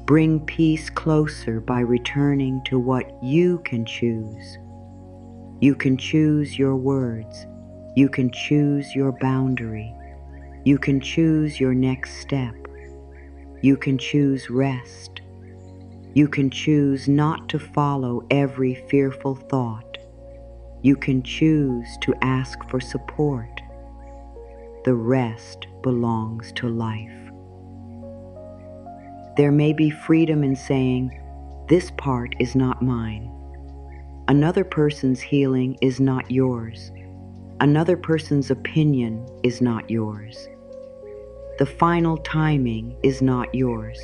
Bring peace closer by returning to what you can choose. You can choose your words. You can choose your boundary. You can choose your next step. You can choose rest. You can choose not to follow every fearful thought. You can choose to ask for support. The rest belongs to life. There may be freedom in saying, "This part is not mine." Another person's healing is not yours. Another person's opinion is not yours. The final timing is not yours.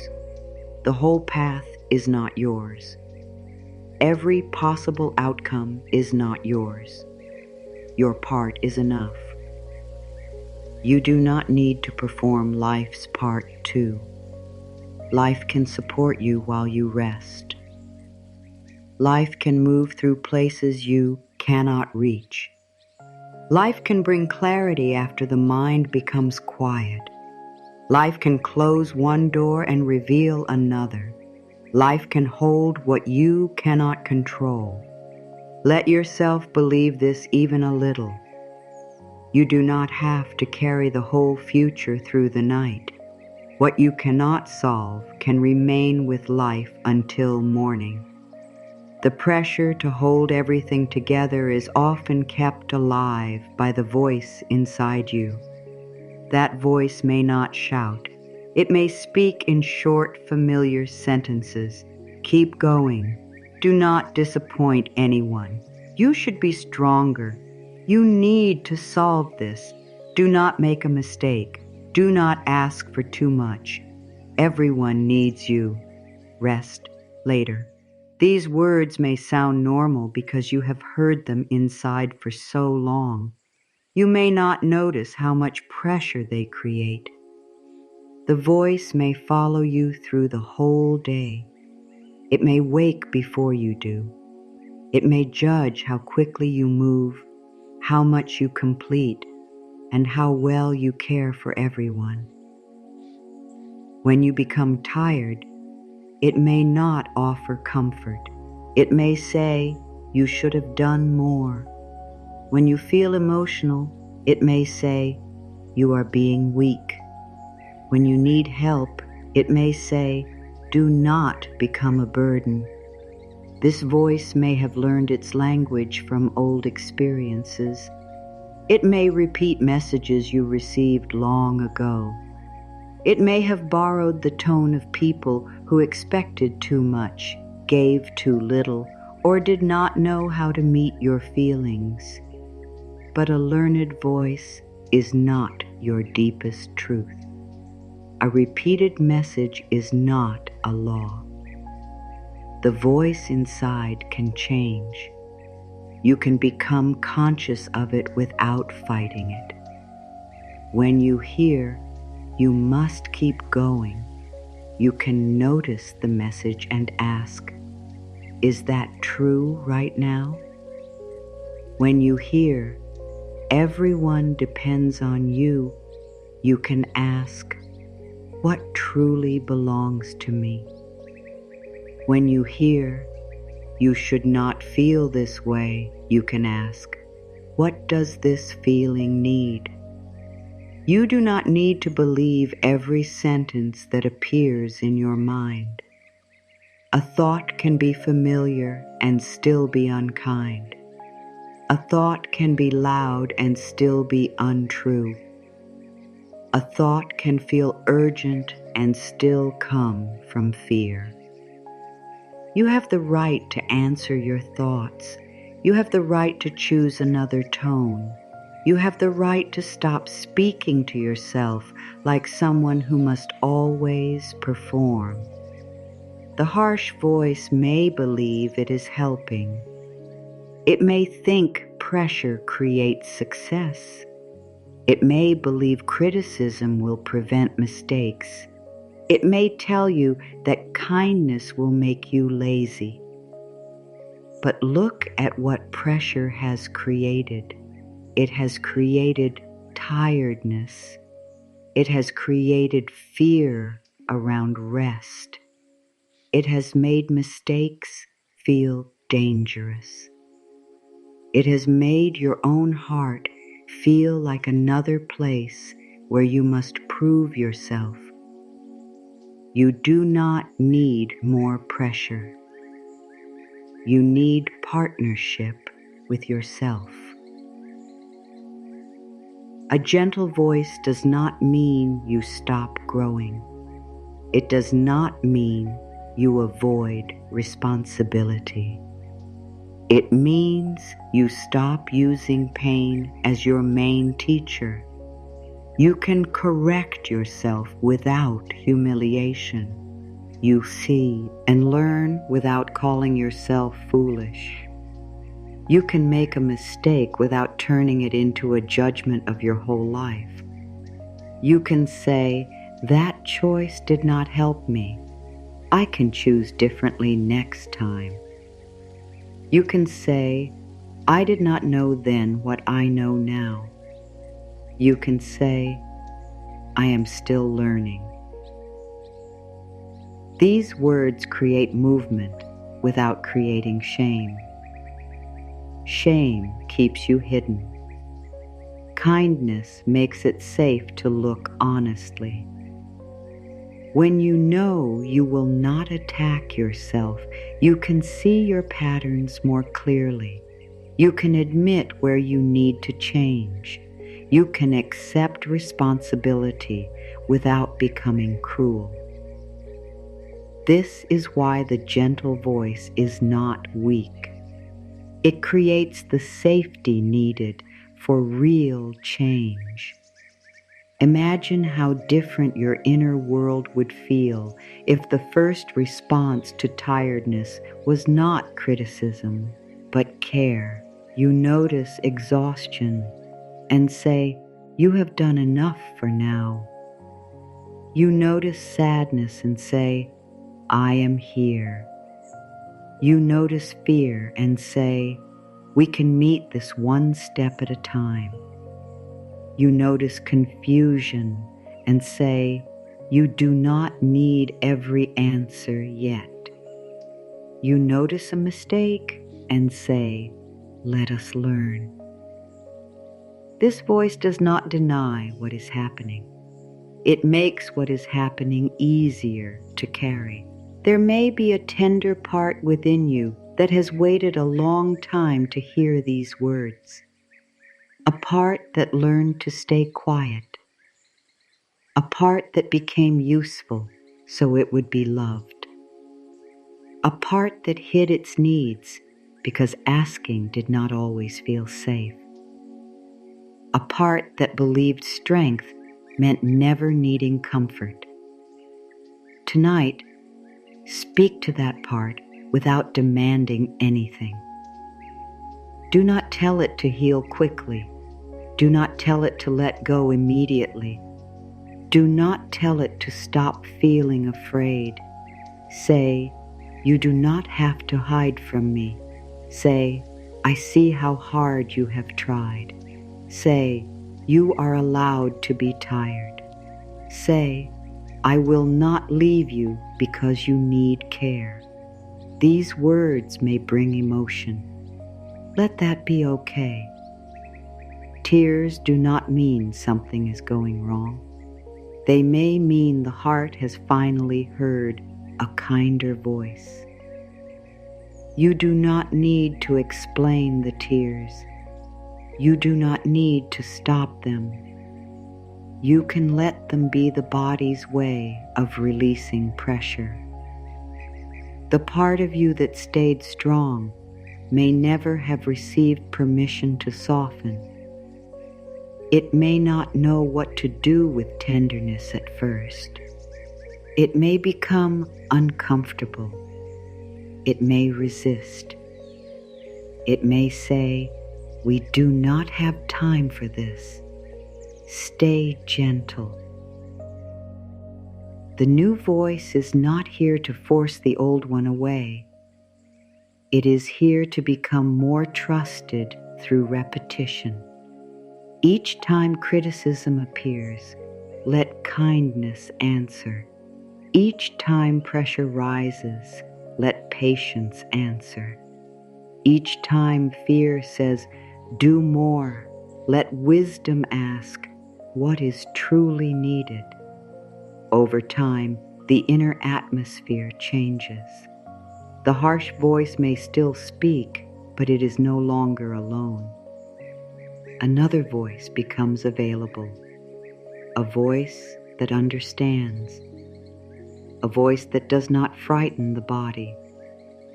The whole path is not yours. Every possible outcome is not yours. Your part is enough. You do not need to perform life's part too. Life can support you while you rest. Life can move through places you cannot reach. Life can bring clarity after the mind becomes quiet. Life can close one door and reveal another. Life can hold what you cannot control. Let yourself believe this even a little. You do not have to carry the whole future through the night. What you cannot solve can remain with life until morning. The pressure to hold everything together is often kept alive by the voice inside you. That voice may not shout. It may speak in short, familiar sentences. Keep going. Do not disappoint anyone. You should be stronger. You need to solve this. Do not make a mistake. Do not ask for too much. Everyone needs you. Rest later. These words may sound normal because you have heard them inside for so long. You may not notice how much pressure they create. The voice may follow you through the whole day. It may wake before you do. It may judge how quickly you move, how much you complete, and how well you care for everyone. When you become tired, it may not offer comfort. It may say, "You should have done more." When you feel emotional, it may say, "You are being weak." When you need help, it may say, "Do not become a burden." This voice may have learned its language from old experiences. It may repeat messages you received long ago. It may have borrowed the tone of people who expected too much, gave too little, or did not know how to meet your feelings. But a learned voice is not your deepest truth. A repeated message is not a law. The voice inside can change. You can become conscious of it without fighting it. When you hear, "You must keep going," you can notice the message and ask, "Is that true right now?" When you hear, "Everyone depends on you," you can ask, "What truly belongs to me?" When you hear, "You should not feel this way," you can ask, "What does this feeling need?" You do not need to believe every sentence that appears in your mind. A thought can be familiar and still be unkind. A thought can be loud and still be untrue. A thought can feel urgent and still come from fear. You have the right to answer your thoughts. You have the right to choose another tone. You have the right to stop speaking to yourself like someone who must always perform. The harsh voice may believe it is helping. It may think pressure creates success. It may believe criticism will prevent mistakes. It may tell you that kindness will make you lazy. But look at what pressure has created. It has created tiredness. It has created fear around rest. It has made mistakes feel dangerous. It has made your own heart feel like another place where you must prove yourself. You do not need more pressure. You need partnership with yourself. A gentle voice does not mean you stop growing. It does not mean you avoid responsibility. It means you stop using pain as your main teacher. You can correct yourself without humiliation. You see and learn without calling yourself foolish. You can make a mistake without turning it into a judgment of your whole life. You can say, "That choice did not help me. I can choose differently next time." You can say, "I did not know then what I know now." You can say, "I am still learning." These words create movement without creating shame. Shame keeps you hidden. Kindness makes it safe to look honestly. When you know you will not attack yourself, you can see your patterns more clearly. You can admit where you need to change. You can accept responsibility without becoming cruel. This is why the gentle voice is not weak. It creates the safety needed for real change. Imagine how different your inner world would feel if the first response to tiredness was not criticism, but care. You notice exhaustion and say, "You have done enough for now." You notice sadness and say, "I am here." You notice fear and say, "We can meet this one step at a time." You notice confusion and say, "You do not need every answer yet." You notice a mistake and say, "Let us learn." This voice does not deny what is happening. It makes what is happening easier to carry. There may be a tender part within you that has waited a long time to hear these words. A part that learned to stay quiet. A part that became useful so it would be loved. A part that hid its needs because asking did not always feel safe. A part that believed strength meant never needing comfort. Tonight, speak to that part without demanding anything. Do not tell it to heal quickly. Do not tell it to let go immediately. Do not tell it to stop feeling afraid. Say, "You do not have to hide from me." Say, "I see how hard you have tried." Say, "You are allowed to be tired." Say, "I will not leave you because you need care." These words may bring emotion. Let that be okay. Tears do not mean something is going wrong. They may mean the heart has finally heard a kinder voice. You do not need to explain the tears. You do not need to stop them. You can let them be the body's way of releasing pressure. The part of you that stayed strong may never have received permission to soften. It may not know what to do with tenderness at first. It may become uncomfortable. It may resist. It may say, "We do not have time for this." Stay gentle. The new voice is not here to force the old one away. It is here to become more trusted through repetition. Each time criticism appears, let kindness answer. Each time pressure rises, let patience answer. Each time fear says, "Do more," let wisdom ask, "What is truly needed?" Over time, the inner atmosphere changes. The harsh voice may still speak, but it is no longer alone. Another voice becomes available, a voice that understands, a voice that does not frighten the body,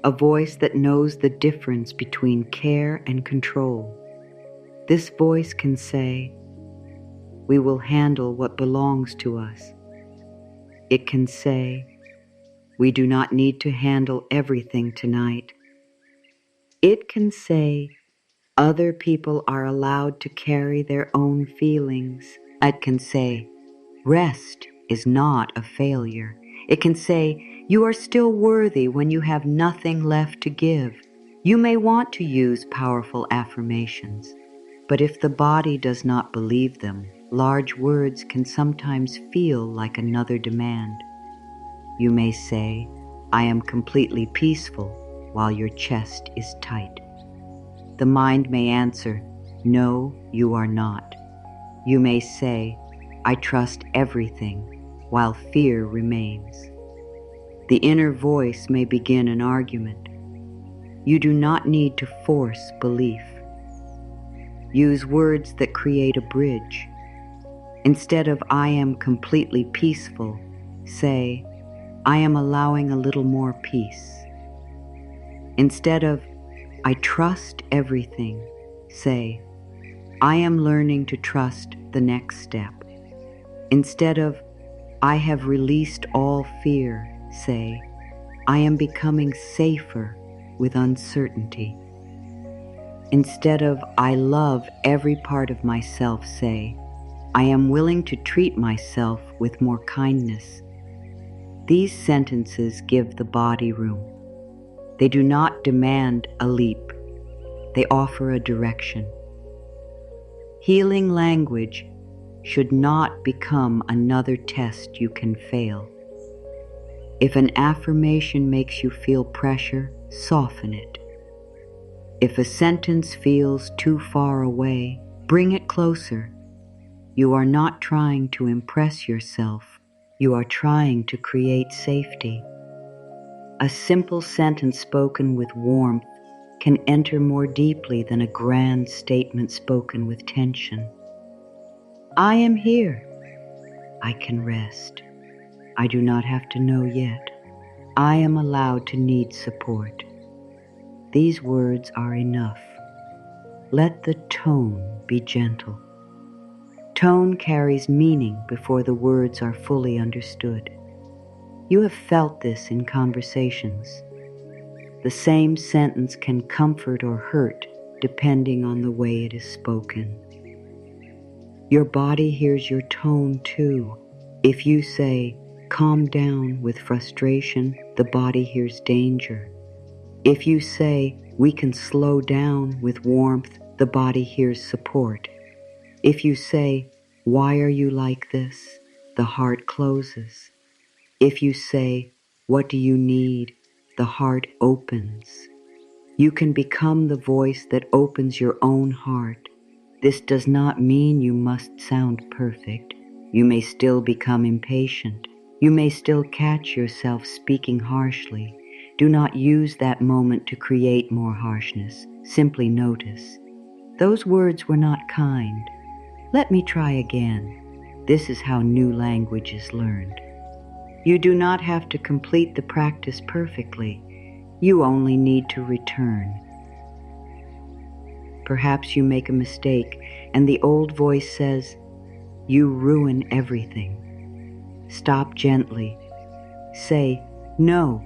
a voice that knows the difference between care and control. This voice can say, "We will handle what belongs to us." It can say, "We do not need to handle everything tonight." It can say, "Other people are allowed to carry their own feelings." It can say, "Rest is not a failure." It can say, "You are still worthy when you have nothing left to give." You may want to use powerful affirmations, but if the body does not believe them, large words can sometimes feel like another demand. You may say, "I am completely peaceful," while your chest is tight. The mind may answer, "No, you are not." You may say, "I trust everything," while fear remains. The inner voice may begin an argument. You do not need to force belief. Use words that create a bridge. Instead of "I am completely peaceful," say, "I am allowing a little more peace." Instead of "I trust everything," say, "I am learning to trust the next step." Instead of "I have released all fear," say, "I am becoming safer with uncertainty." Instead of "I love every part of myself," say, "I am willing to treat myself with more kindness." These sentences give the body room. They do not demand a leap. They offer a direction. Healing language should not become another test you can fail. If an affirmation makes you feel pressure, soften it. If a sentence feels too far away, bring it closer. You are not trying to impress yourself. You are trying to create safety. A simple sentence spoken with warmth can enter more deeply than a grand statement spoken with tension. I am here. I can rest. I do not have to know yet. I am allowed to need support. These words are enough. Let the tone be gentle. Tone carries meaning before the words are fully understood. You have felt this in conversations. The same sentence can comfort or hurt depending on the way it is spoken. Your body hears your tone too. If you say, "Calm down," with frustration, the body hears danger. If you say, "We can slow down," with warmth, the body hears support. If you say, "Why are you like this?" the heart closes. If you say, "What do you need?" the heart opens. You can become the voice that opens your own heart. This does not mean you must sound perfect. You may still become impatient. You may still catch yourself speaking harshly. Do not use that moment to create more harshness. Simply notice. Those words were not kind. Let me try again. This is how new language is learned. You do not have to complete the practice perfectly. You only need to return. Perhaps you make a mistake, and the old voice says, "You ruin everything." Stop gently. Say, "No,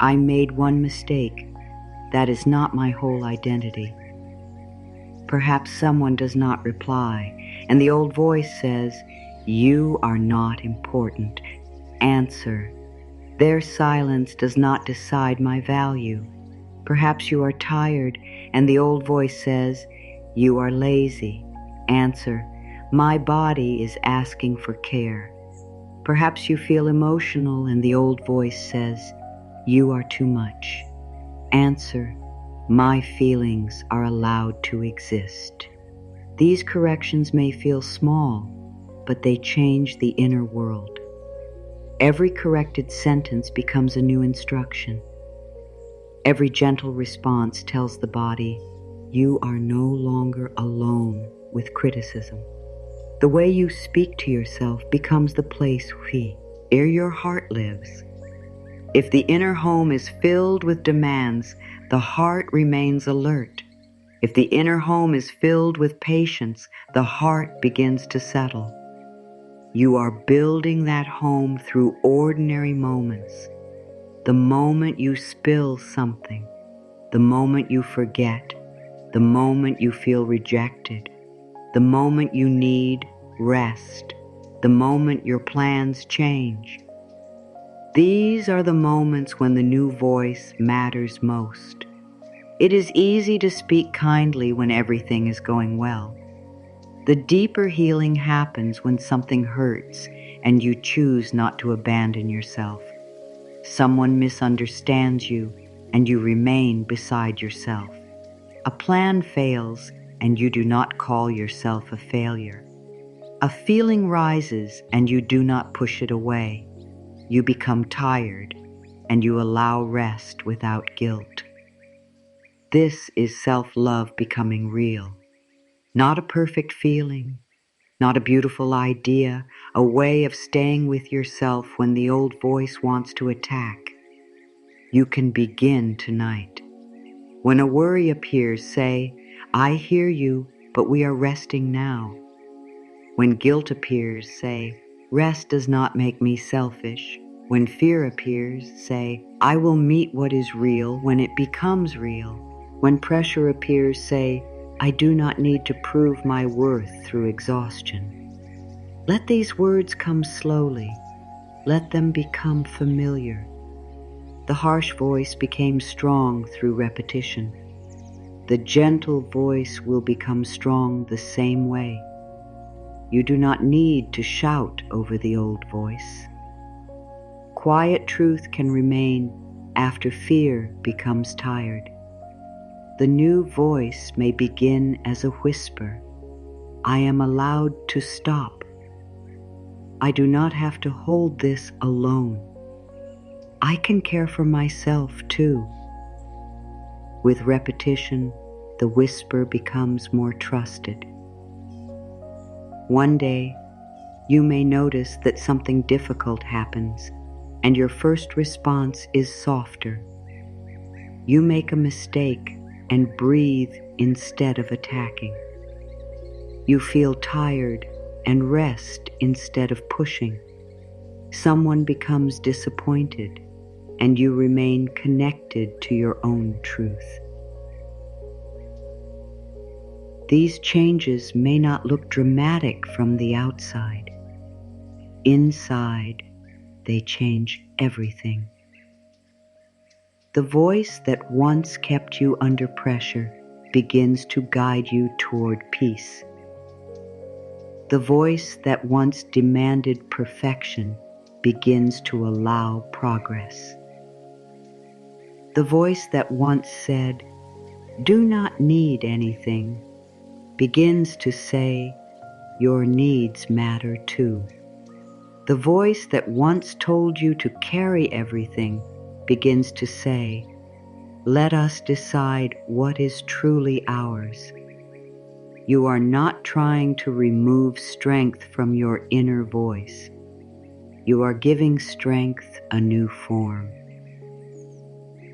I made one mistake. That is not my whole identity." Perhaps someone does not reply, and the old voice says, "You are not important." Answer, "Their silence does not decide my value." Perhaps you are tired, and the old voice says, "You are lazy." Answer, "My body is asking for care." Perhaps you feel emotional, and the old voice says, "You are too much." Answer, "My feelings are allowed to exist." These corrections may feel small, but they change the inner world. Every corrected sentence becomes a new instruction. Every gentle response tells the body, "You are no longer alone with criticism." The way you speak to yourself becomes the place where your heart lives. If the inner home is filled with demands, the heart remains alert. If the inner home is filled with patience, the heart begins to settle. You are building that home through ordinary moments. The moment you spill something, the moment you forget, the moment you feel rejected, the moment you need rest, the moment your plans change. These are the moments when the new voice matters most. It is easy to speak kindly when everything is going well. The deeper healing happens when something hurts and you choose not to abandon yourself. Someone misunderstands you and you remain beside yourself. A plan fails and you do not call yourself a failure. A feeling rises and you do not push it away. You become tired and you allow rest without guilt. This is self-love becoming real. Not a perfect feeling, not a beautiful idea, a way of staying with yourself when the old voice wants to attack. You can begin tonight. When a worry appears, say, "I hear you, but we are resting now." When guilt appears, say, "Rest does not make me selfish." When fear appears, say, "I will meet what is real when it becomes real." When pressure appears, say, "I do not need to prove my worth through exhaustion." Let these words come slowly. Let them become familiar. The harsh voice became strong through repetition. The gentle voice will become strong the same way. You do not need to shout over the old voice. Quiet truth can remain after fear becomes tired. The new voice may begin as a whisper. I am allowed to stop. I do not have to hold this alone. I can care for myself too. With repetition, the whisper becomes more trusted. One day, you may notice that something difficult happens, and your first response is softer. You make a mistake and breathe instead of attacking. You feel tired and rest instead of pushing. Someone becomes disappointed, and you remain connected to your own truth. These changes may not look dramatic from the outside. Inside, they change everything. The voice that once kept you under pressure begins to guide you toward peace. The voice that once demanded perfection begins to allow progress. The voice that once said, "Do not need anything," begins to say, "Your needs matter too." The voice that once told you to carry everything begins to say, "Let us decide what is truly ours." You are not trying to remove strength from your inner voice. You are giving strength a new form.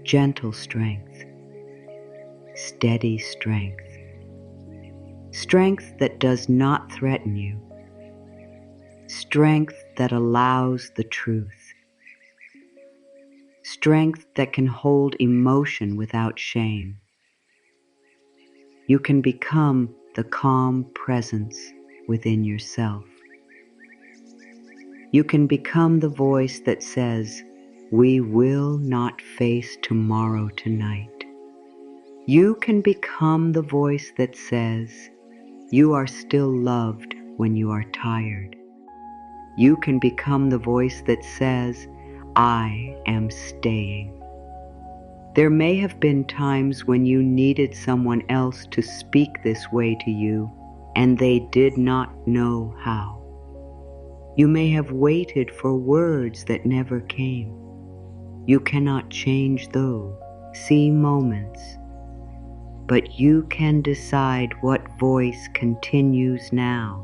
Gentle strength, steady strength, strength that does not threaten you, strength that allows the truth, strength that can hold emotion without shame. You can become the calm presence within yourself. You can become the voice that says, "We will not face tomorrow tonight." You can become the voice that says, "You are still loved when you are tired." You can become the voice that says, "I am staying." There may have been times when you needed someone else to speak this way to you, and they did not know how. You may have waited for words that never came. You cannot change those moments, but you can decide what voice continues now.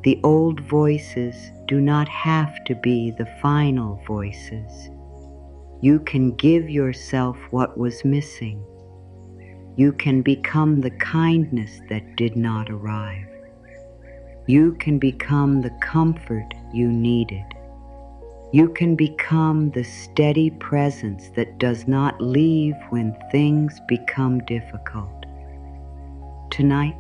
The old voices do not have to be the final voices. You can give yourself what was missing. You can become the kindness that did not arrive. You can become the comfort you needed. You can become the steady presence that does not leave when things become difficult. Tonight,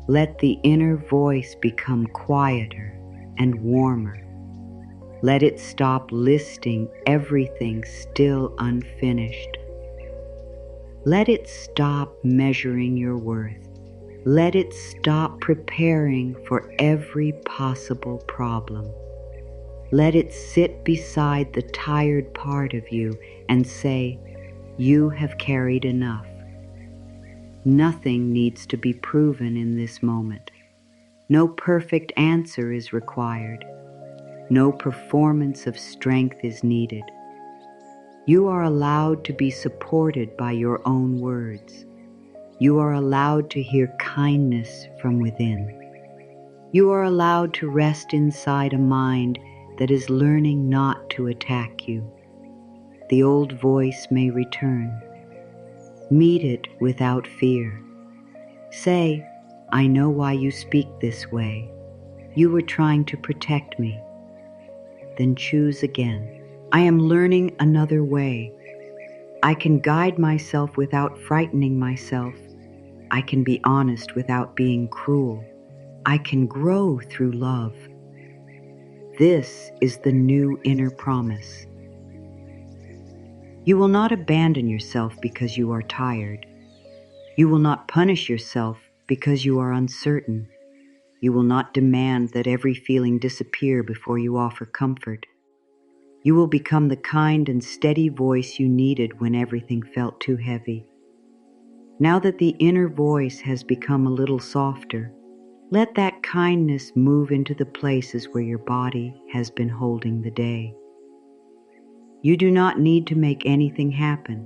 let the inner voice become quieter and warmer. Let it stop listing everything still unfinished. Let it stop measuring your worth. Let it stop preparing for every possible problem. Let it sit beside the tired part of you and say, "You have carried enough." Nothing needs to be proven in this moment. No perfect answer is required. No performance of strength is needed. You are allowed to be supported by your own words. You are allowed to hear kindness from within. You are allowed to rest inside a mind that is learning not to attack you. The old voice may return. Meet it without fear. Say, "I know why you speak this way. You were trying to protect me." Then choose again. "I am learning another way. I can guide myself without frightening myself. I can be honest without being cruel. I can grow through love." This is the new inner promise. You will not abandon yourself because you are tired. You will not punish yourself because you are uncertain. You will not demand that every feeling disappear before you offer comfort. You will become the kind and steady voice you needed when everything felt too heavy. Now that the inner voice has become a little softer, let that kindness move into the places where your body has been holding the day. You do not need to make anything happen.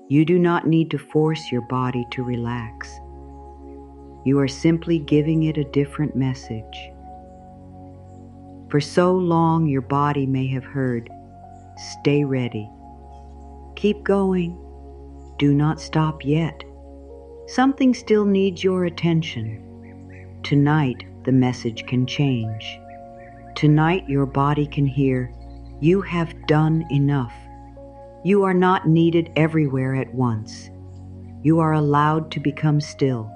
You do not need to force your body to relax. You are simply giving it a different message. For so long, your body may have heard, "Stay ready. Keep going. Do not stop yet. Something still needs your attention." Tonight, the message can change. Tonight, your body can hear, "You have done enough. You are not needed everywhere at once. You are allowed to become still.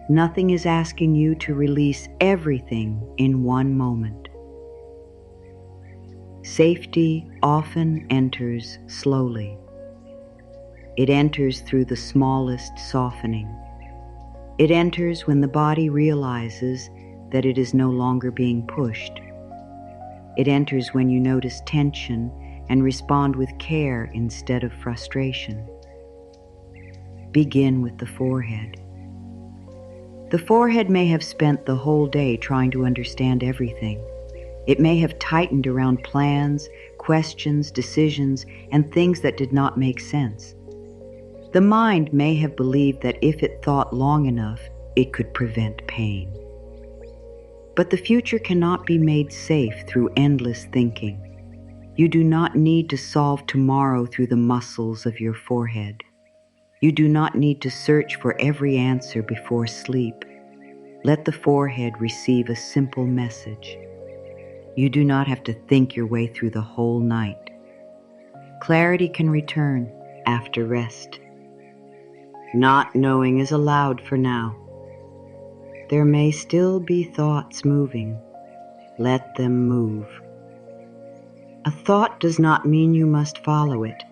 Nothing is asking you to release everything in one moment." Safety often enters slowly. It enters through the smallest softening. It enters when the body realizes that it is no longer being pushed. It enters when you notice tension and respond with care instead of frustration. Begin with the forehead. The forehead may have spent the whole day trying to understand everything. It may have tightened around plans, questions, decisions, and things that did not make sense. The mind may have believed that if it thought long enough, it could prevent pain. But the future cannot be made safe through endless thinking. You do not need to solve tomorrow through the muscles of your forehead. You do not need to search for every answer before sleep. Let the forehead receive a simple message. You do not have to think your way through the whole night. Clarity can return after rest. Not knowing is allowed for now. There may still be thoughts moving. Let them move. A thought does not mean you must follow it.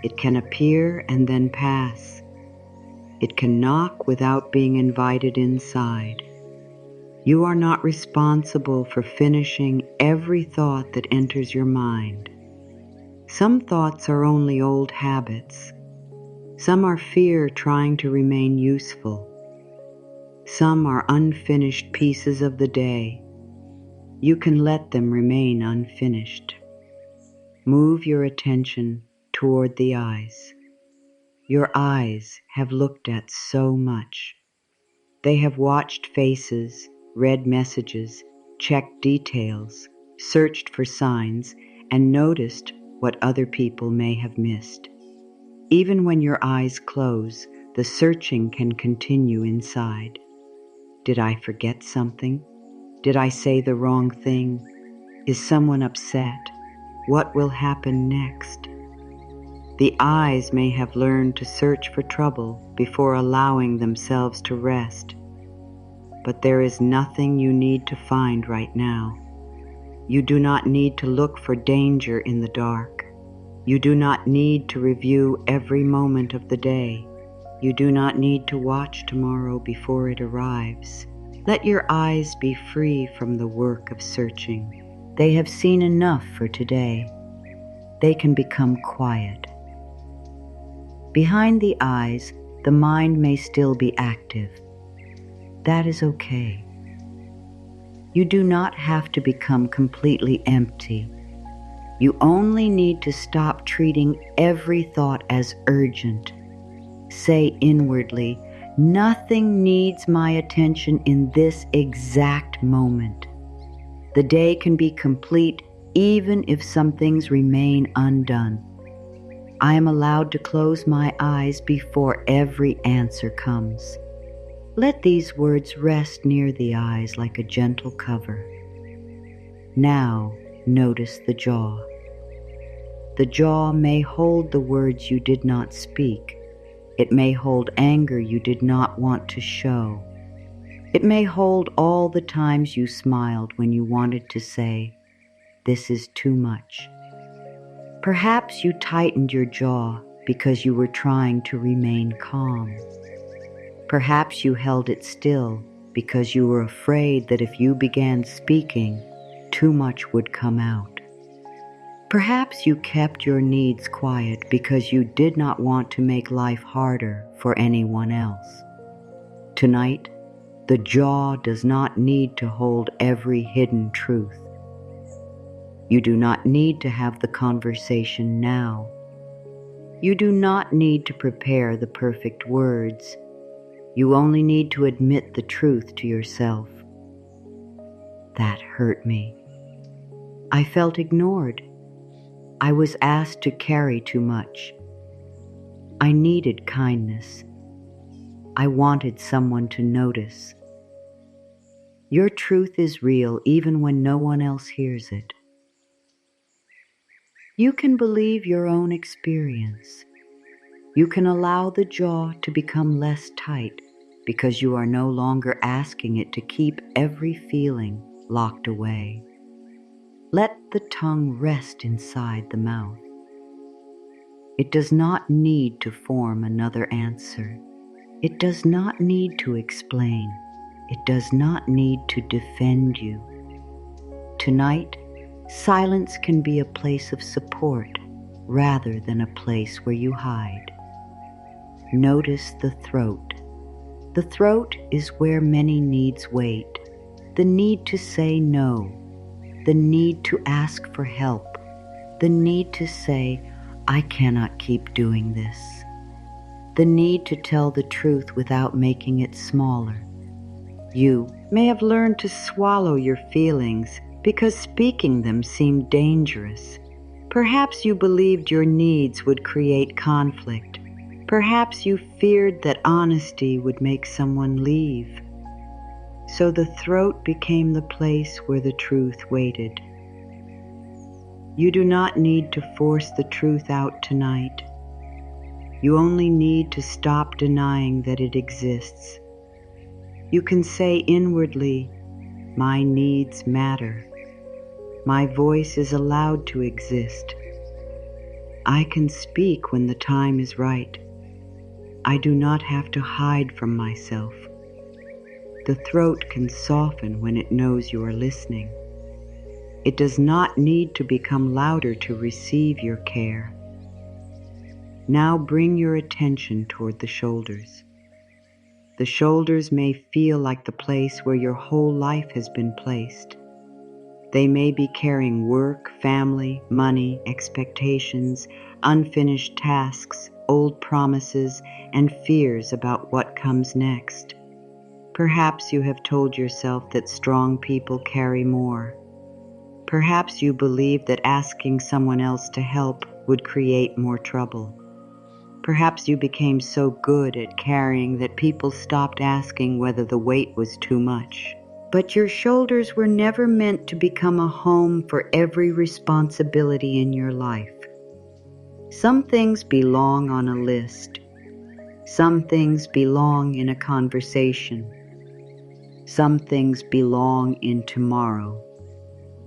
It can appear and then pass. It can knock without being invited inside. You are not responsible for finishing every thought that enters your mind. Some thoughts are only old habits. Some are fear trying to remain useful. Some are unfinished pieces of the day. You can let them remain unfinished. Move your attention toward the eyes. Your eyes have looked at so much. They have watched faces, read messages, checked details, searched for signs, and noticed what other people may have missed. Even when your eyes close, the searching can continue inside. Did I forget something? Did I say the wrong thing? Is someone upset? What will happen next? The eyes may have learned to search for trouble before allowing themselves to rest. But there is nothing you need to find right now. You do not need to look for danger in the dark. You do not need to review every moment of the day. You do not need to watch tomorrow before it arrives. Let your eyes be free from the work of searching. They have seen enough for today. They can become quiet. Behind the eyes, the mind may still be active. That is okay. You do not have to become completely empty. You only need to stop treating every thought as urgent. Say inwardly, "Nothing needs my attention in this exact moment." The day can be complete even if some things remain undone. I am allowed to close my eyes before every answer comes. Let these words rest near the eyes like a gentle cover. Now, notice the jaw. The jaw may hold the words you did not speak. It may hold anger you did not want to show. It may hold all the times you smiled when you wanted to say, "This is too much." Perhaps you tightened your jaw because you were trying to remain calm. Perhaps you held it still because you were afraid that if you began speaking, too much would come out. Perhaps you kept your needs quiet because you did not want to make life harder for anyone else. Tonight, the jaw does not need to hold every hidden truth. You do not need to have the conversation now. You do not need to prepare the perfect words. You only need to admit the truth to yourself. That hurt me. I felt ignored. I was asked to carry too much. I needed kindness. I wanted someone to notice. Your truth is real even when no one else hears it. You can believe your own experience. You can allow the jaw to become less tight because you are no longer asking it to keep every feeling locked away. Let the tongue rest inside the mouth. It does not need to form another answer. It does not need to explain. It does not need to defend you. Tonight, silence can be a place of support rather than a place where you hide. Notice the throat. The throat is where many needs wait. The need to say no. The need to ask for help. The need to say, "I cannot keep doing this." The need to tell the truth without making it smaller. You may have learned to swallow your feelings because speaking them seemed dangerous. Perhaps you believed your needs would create conflict. Perhaps you feared that honesty would make someone leave, so the throat became the place where the truth waited. You do not need to force the truth out tonight. You only need to stop denying that it exists. You can say inwardly, "My needs matter. My voice is allowed to exist. I can speak when the time is right. I do not have to hide from myself." The throat can soften when it knows you are listening. It does not need to become louder to receive your care. Now bring your attention toward the shoulders. The shoulders may feel like the place where your whole life has been placed. They may be carrying work, family, money, expectations, unfinished tasks, old promises, and fears about what comes next. Perhaps you have told yourself that strong people carry more. Perhaps you believe that asking someone else to help would create more trouble. Perhaps you became so good at carrying that people stopped asking whether the weight was too much. But your shoulders were never meant to become a home for every responsibility in your life. Some things belong on a list. Some things belong in a conversation. Some things belong in tomorrow.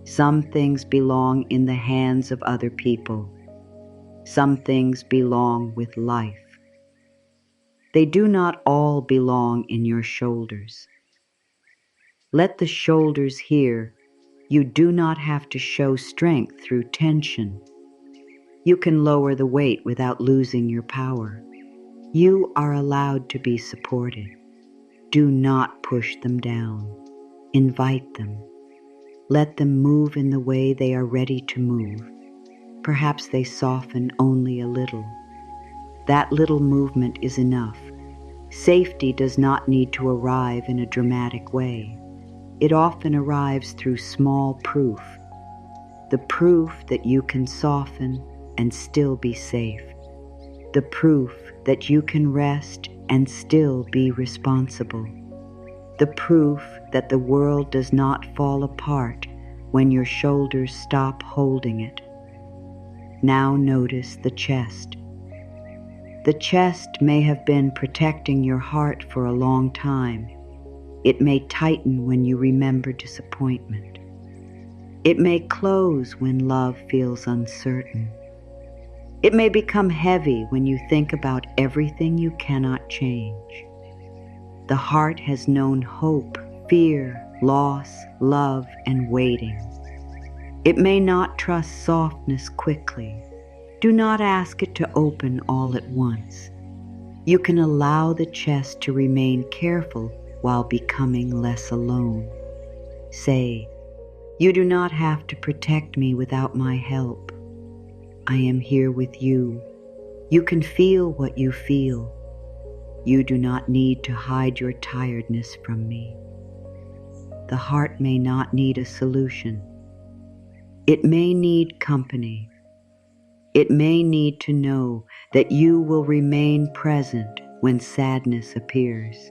Some things belong in the hands of other people. Some things belong with life. They do not all belong in your shoulders. Let the shoulders hear, you do not have to show strength through tension. You can lower the weight without losing your power. You are allowed to be supported. Do not push them down. Invite them. Let them move in the way they are ready to move. Perhaps they soften only a little. That little movement is enough. Safety does not need to arrive in a dramatic way. It often arrives through small proof. The proof that you can soften and still be safe. The proof that you can rest and still be responsible. The proof that the world does not fall apart when your shoulders stop holding it. Now notice the chest. The chest may have been protecting your heart for a long time. It may tighten when you remember disappointment. It may close when love feels uncertain. It may become heavy when you think about everything you cannot change. The heart has known hope, fear, loss, love, and waiting. It may not trust softness quickly. Do not ask it to open all at once. You can allow the chest to remain careful while becoming less alone. Say, "You do not have to protect me without my help. I am here with you. You can feel what you feel. You do not need to hide your tiredness from me." The heart may not need a solution. It may need company. It may need to know that you will remain present when sadness appears.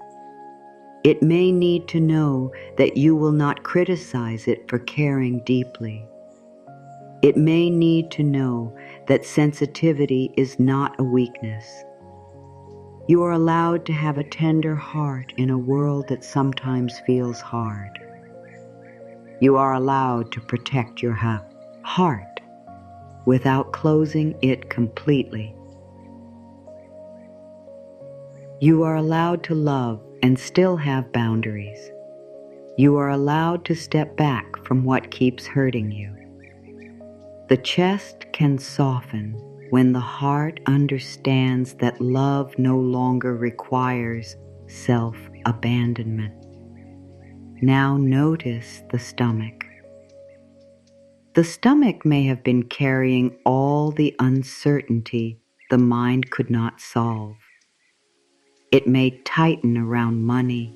It may need to know that you will not criticize it for caring deeply. It may need to know that sensitivity is not a weakness. You are allowed to have a tender heart in a world that sometimes feels hard. You are allowed to protect your heart without closing it completely. You are allowed to love and still have boundaries. You are allowed to step back from what keeps hurting you. The chest can soften when the heart understands that love no longer requires self-abandonment. Now notice the stomach. The stomach may have been carrying all the uncertainty the mind could not solve. It may tighten around money.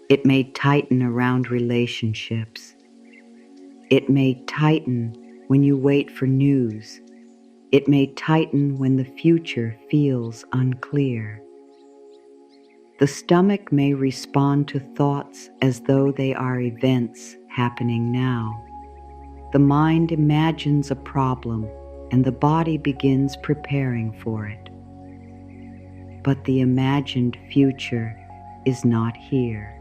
It may tighten around relationships. It may tighten when you wait for news. It may tighten when the future feels unclear. The stomach may respond to thoughts as though they are events happening now. The mind imagines a problem and the body begins preparing for it. But the imagined future is not here.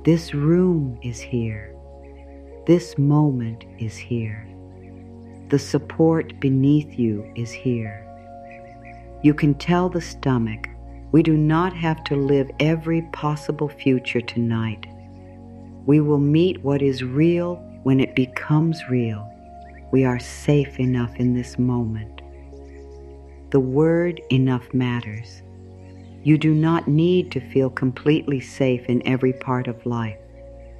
This room is here. This moment is here. The support beneath you is here. You can tell the stomach, we do not have to live every possible future tonight. We will meet what is real when it becomes real. We are safe enough in this moment. The word enough matters. You do not need to feel completely safe in every part of life.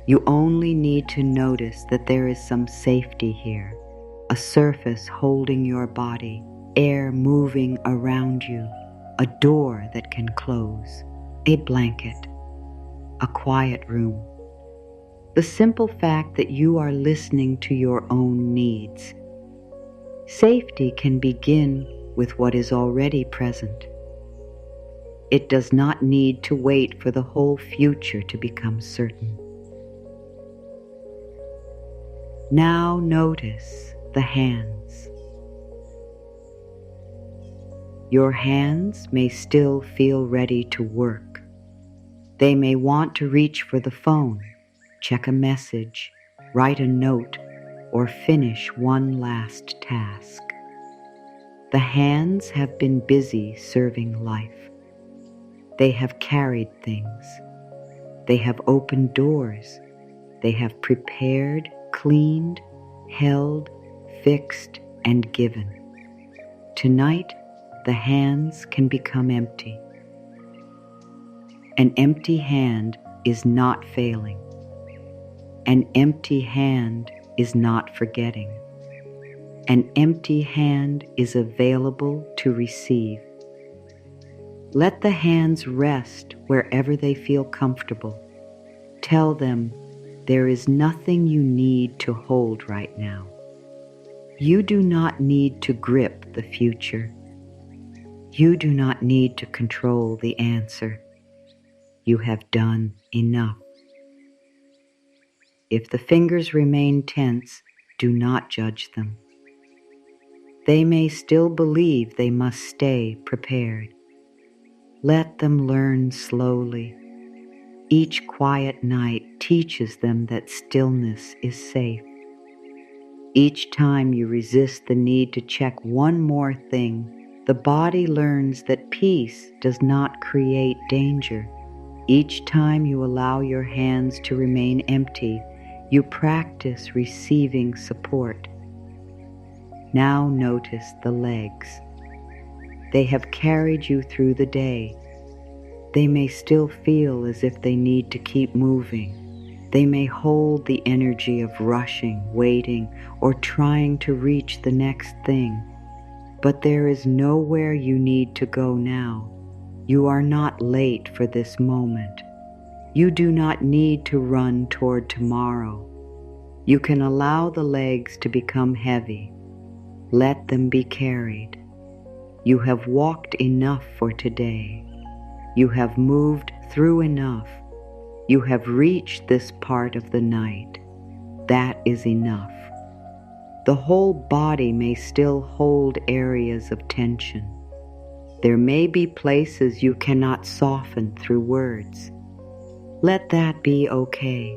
You only need to notice that there is some safety here, a surface holding your body, air moving around you, a door that can close, a blanket, a quiet room. The simple fact that you are listening to your own needs. Safety can begin with what is already present. It does not need to wait for the whole future to become certain. Now notice the hands. Your hands may still feel ready to work. They may want to reach for the phone, check a message, write a note, or finish one last task. The hands have been busy serving life. They have carried things. They have opened doors. They have prepared, cleaned, held, fixed, and given. Tonight, the hands can become empty. An empty hand is not failing. An empty hand is not forgetting. An empty hand is available to receive. Let the hands rest wherever they feel comfortable. Tell them, there is nothing you need to hold right now. You do not need to grip the future. You do not need to control the answer. You have done enough. If the fingers remain tense, do not judge them. They may still believe they must stay prepared. Let them learn slowly. Each quiet night teaches them that stillness is safe. Each time you resist the need to check one more thing, the body learns that peace does not create danger. Each time you allow your hands to remain empty, you practice receiving support. Now notice the legs. They have carried you through the day. They may still feel as if they need to keep moving. They may hold the energy of rushing, waiting, or trying to reach the next thing. But there is nowhere you need to go now. You are not late for this moment. You do not need to run toward tomorrow. You can allow the legs to become heavy. Let them be carried. You have walked enough for today. You have moved through enough. You have reached this part of the night. That is enough. The whole body may still hold areas of tension. There may be places you cannot soften through words. Let that be okay.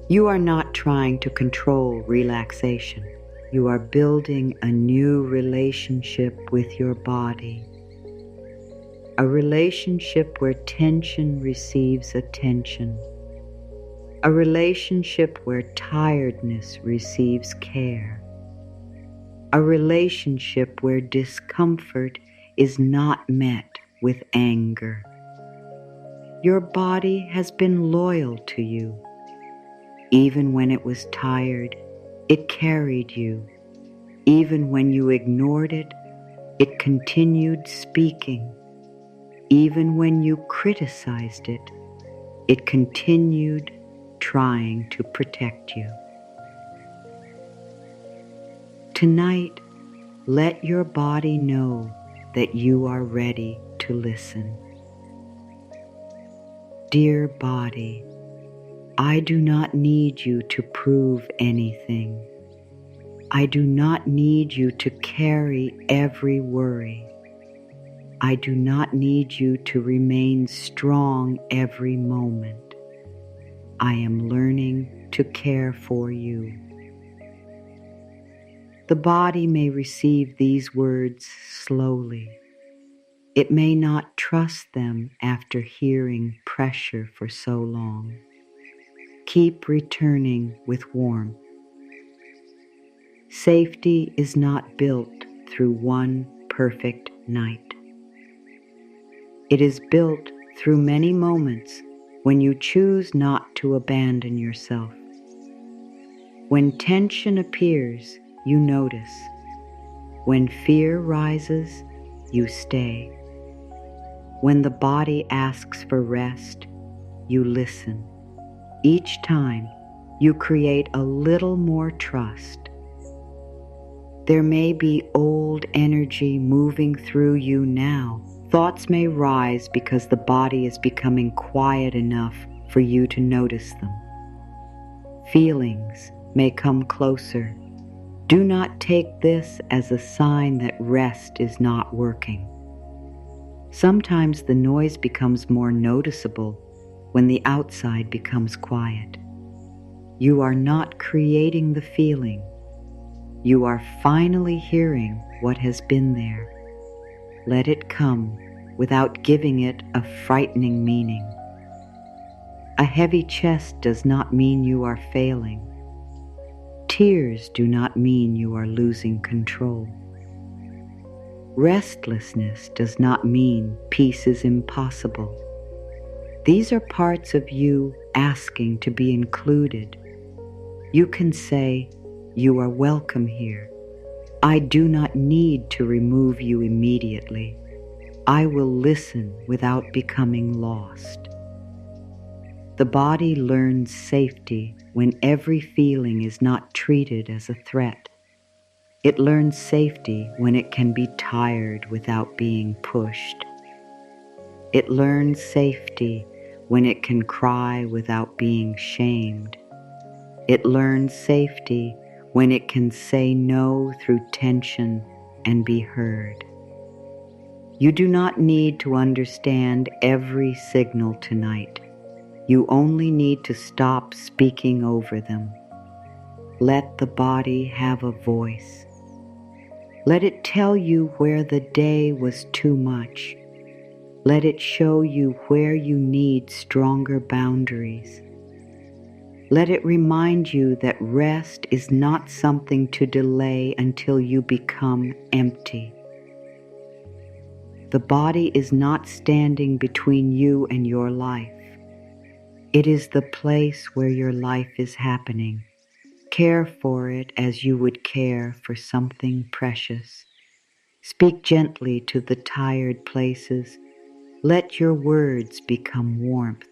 You are not trying to control relaxation. You are building a new relationship with your body. A relationship where tension receives attention. A relationship where tiredness receives care. A relationship where discomfort is not met with anger. Your body has been loyal to you. Even when it was tired, it carried you. Even when you ignored it, it continued speaking. Even when you criticized it, it continued trying to protect you. Tonight, Let your body know that you are ready to listen. Dear body, I do not need you to prove anything. I do not need you to carry every worry. I do not need you to remain strong every moment. I am learning to care for you. The body may receive these words slowly. It may not trust them after hearing pressure for so long. Keep returning with warmth. Safety is not built through one perfect night. It is built through many moments when you choose not to abandon yourself. When tension appears, you notice. When fear rises, you stay. When the body asks for rest, you listen. Each time, you create a little more trust. There may be old energy moving through you now. Thoughts may rise because the body is becoming quiet enough for you to notice them. Feelings may come closer. Do not take this as a sign that rest is not working. Sometimes the noise becomes more noticeable when the outside becomes quiet. You are not creating the feeling. You are finally hearing what has been there. Let it come without giving it a frightening meaning. A heavy chest does not mean you are failing. Tears do not mean you are losing control. Restlessness does not mean peace is impossible. These are parts of you asking to be included. You can say, "You are welcome here. I do not need to remove you immediately. I will listen without becoming lost." The body learns safety when every feeling is not treated as a threat. It learns safety when it can be tired without being pushed. It learns safety when it can cry without being shamed. It learns safety when it can say no through tension and be heard. You do not need to understand every signal tonight. You only need to stop speaking over them. Let the body have a voice. Let it tell you where the day was too much. Let it show you where you need stronger boundaries. Let it remind you that rest is not something to delay until you become empty. The body is not standing between you and your life. It is the place where your life is happening. Care for it as you would care for something precious. Speak gently to the tired places. Let your words become warmth.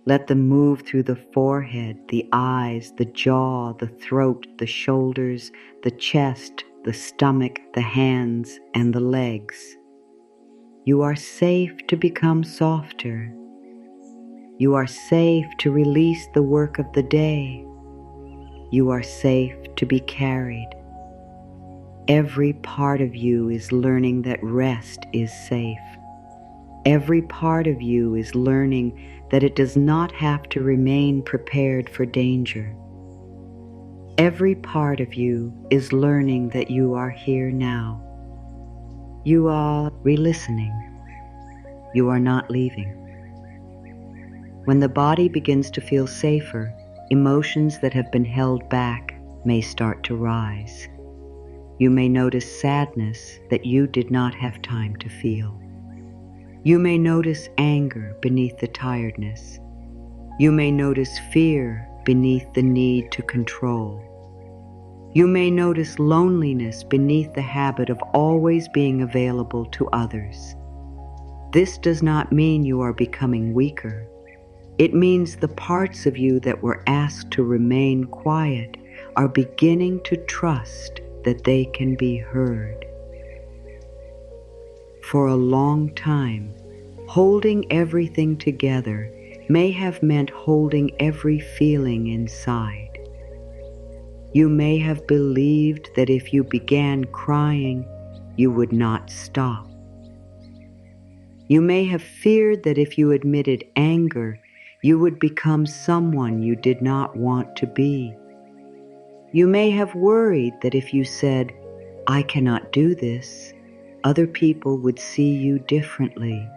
Let them move through the forehead, the eyes, the jaw, the throat, the shoulders, the chest, the stomach, the hands, and the legs. You are safe to become softer. You are safe to release the work of the day. You are safe to be carried. Every part of you is learning that rest is safe. Every part of you is learning that it does not have to remain prepared for danger. Every part of you is learning that you are here now. You are re-listening. You are not leaving. When the body begins to feel safer, emotions that have been held back may start to rise. You may notice sadness that you did not have time to feel. You may notice anger beneath the tiredness. You may notice fear beneath the need to control. You may notice loneliness beneath the habit of always being available to others. This does not mean you are becoming weaker. It means the parts of you that were asked to remain quiet are beginning to trust that they can be heard. For a long time, holding everything together may have meant holding every feeling inside. You may have believed that if you began crying, you would not stop. You may have feared that if you admitted anger, you would become someone you did not want to be. You may have worried that if you said, "I cannot do this," other people would see you differently.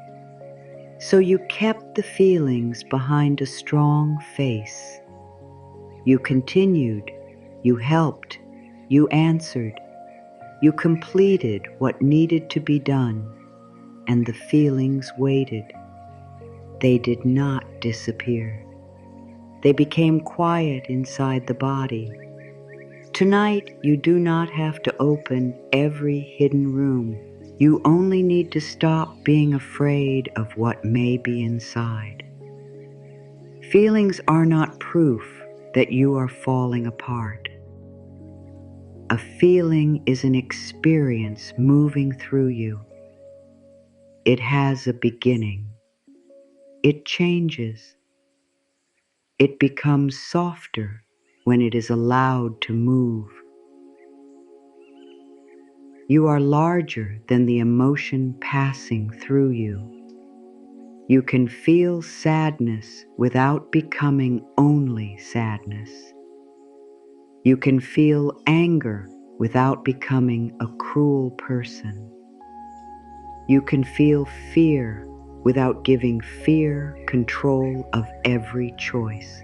So you kept the feelings behind a strong face. You continued, you helped, you answered, you completed what needed to be done, and the feelings waited. They did not disappear. They became quiet inside the body. Tonight, you do not have to open every hidden room. You only need to stop being afraid of what may be inside. Feelings are not proof that you are falling apart. A feeling is an experience moving through you. It has a beginning. It changes. It becomes softer when it is allowed to move. You are larger than the emotion passing through you. You can feel sadness without becoming only sadness. You can feel anger without becoming a cruel person. You can feel fear without giving fear control of every choice.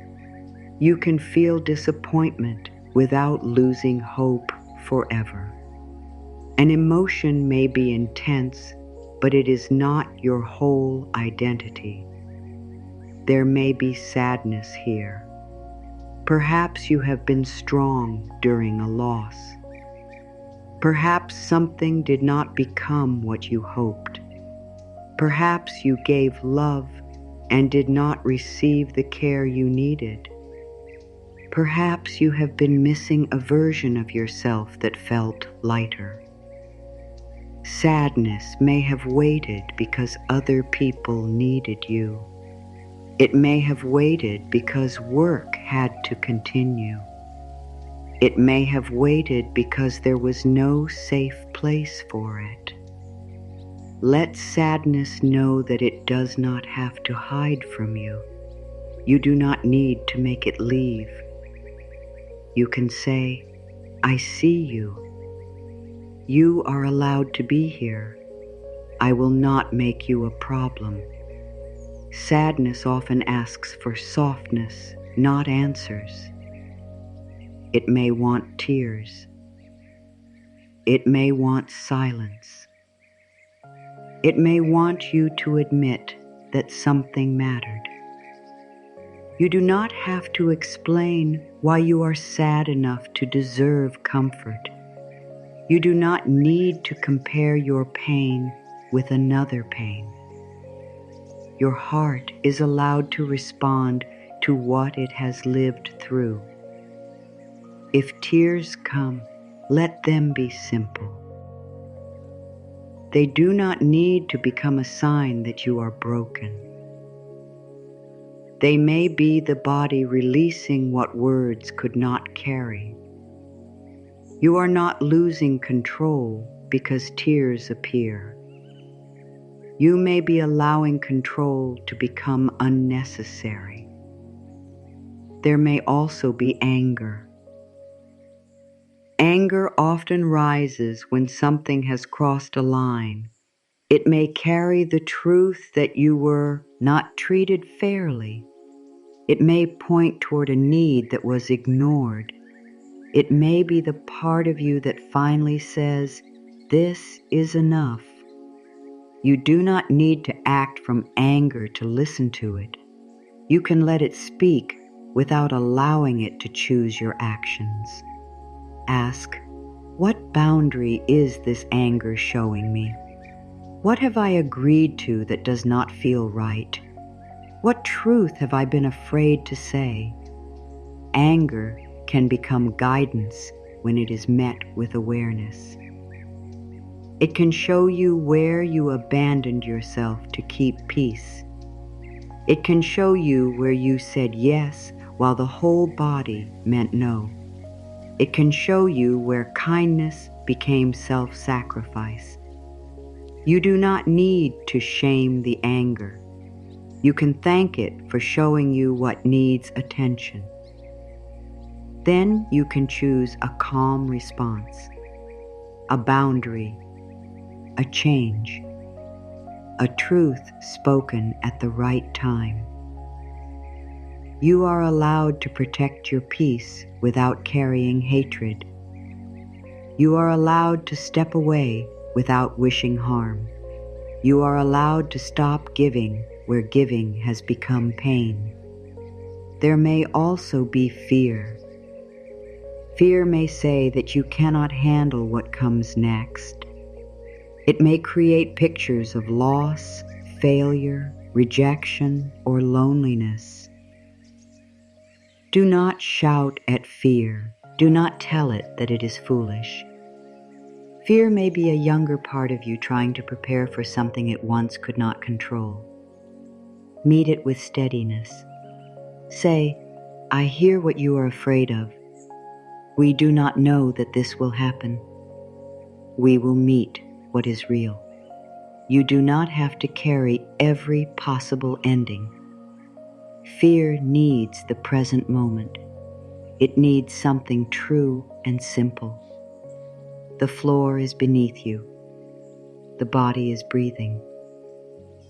You can feel disappointment without losing hope forever. An emotion may be intense, but it is not your whole identity. There may be sadness here. Perhaps you have been strong during a loss. Perhaps something did not become what you hoped. Perhaps you gave love and did not receive the care you needed. Perhaps you have been missing a version of yourself that felt lighter. Sadness may have waited because other people needed you. It may have waited because work had to continue. It may have waited because there was no safe place for it. Let sadness know that it does not have to hide from you. You do not need to make it leave. You can say, "I see you. You are allowed to be here. I will not make you a problem." Sadness often asks for softness, not answers. It may want tears. It may want silence. It may want you to admit that something mattered. You do not have to explain why you are sad enough to deserve comfort. You do not need to compare your pain with another pain. Your heart is allowed to respond to what it has lived through. If tears come, let them be simple. They do not need to become a sign that you are broken. They may be the body releasing what words could not carry. You are not losing control because tears appear. You may be allowing control to become unnecessary. There may also be anger. Anger often rises when something has crossed a line. It may carry the truth that you were not treated fairly. It may point toward a need that was ignored. It may be the part of you that finally says, "This is enough." You do not need to act from anger to listen to it. You can let it speak without allowing it to choose your actions. Ask, what boundary is this anger showing me? What have I agreed to that does not feel right? What truth have I been afraid to say? Anger can become guidance when it is met with awareness. It can show you where you abandoned yourself to keep peace. It can show you where you said yes while the whole body meant no. It can show you where kindness became self-sacrifice. You do not need to shame the anger. You can thank it for showing you what needs attention. Then you can choose a calm response, a boundary, a change, a truth spoken at the right time. You are allowed to protect your peace without carrying hatred. You are allowed to step away without wishing harm. You are allowed to stop giving where giving has become pain. There may also be fear. Fear may say that you cannot handle what comes next. It may create pictures of loss, failure, rejection, or loneliness. Do not shout at fear. Do not tell it that it is foolish. Fear may be a younger part of you trying to prepare for something it once could not control. Meet it with steadiness. Say, I hear what you are afraid of. We do not know that this will happen. We will meet what is real. You do not have to carry every possible ending. Fear needs the present moment. It needs something true and simple. The floor is beneath you. The body is breathing.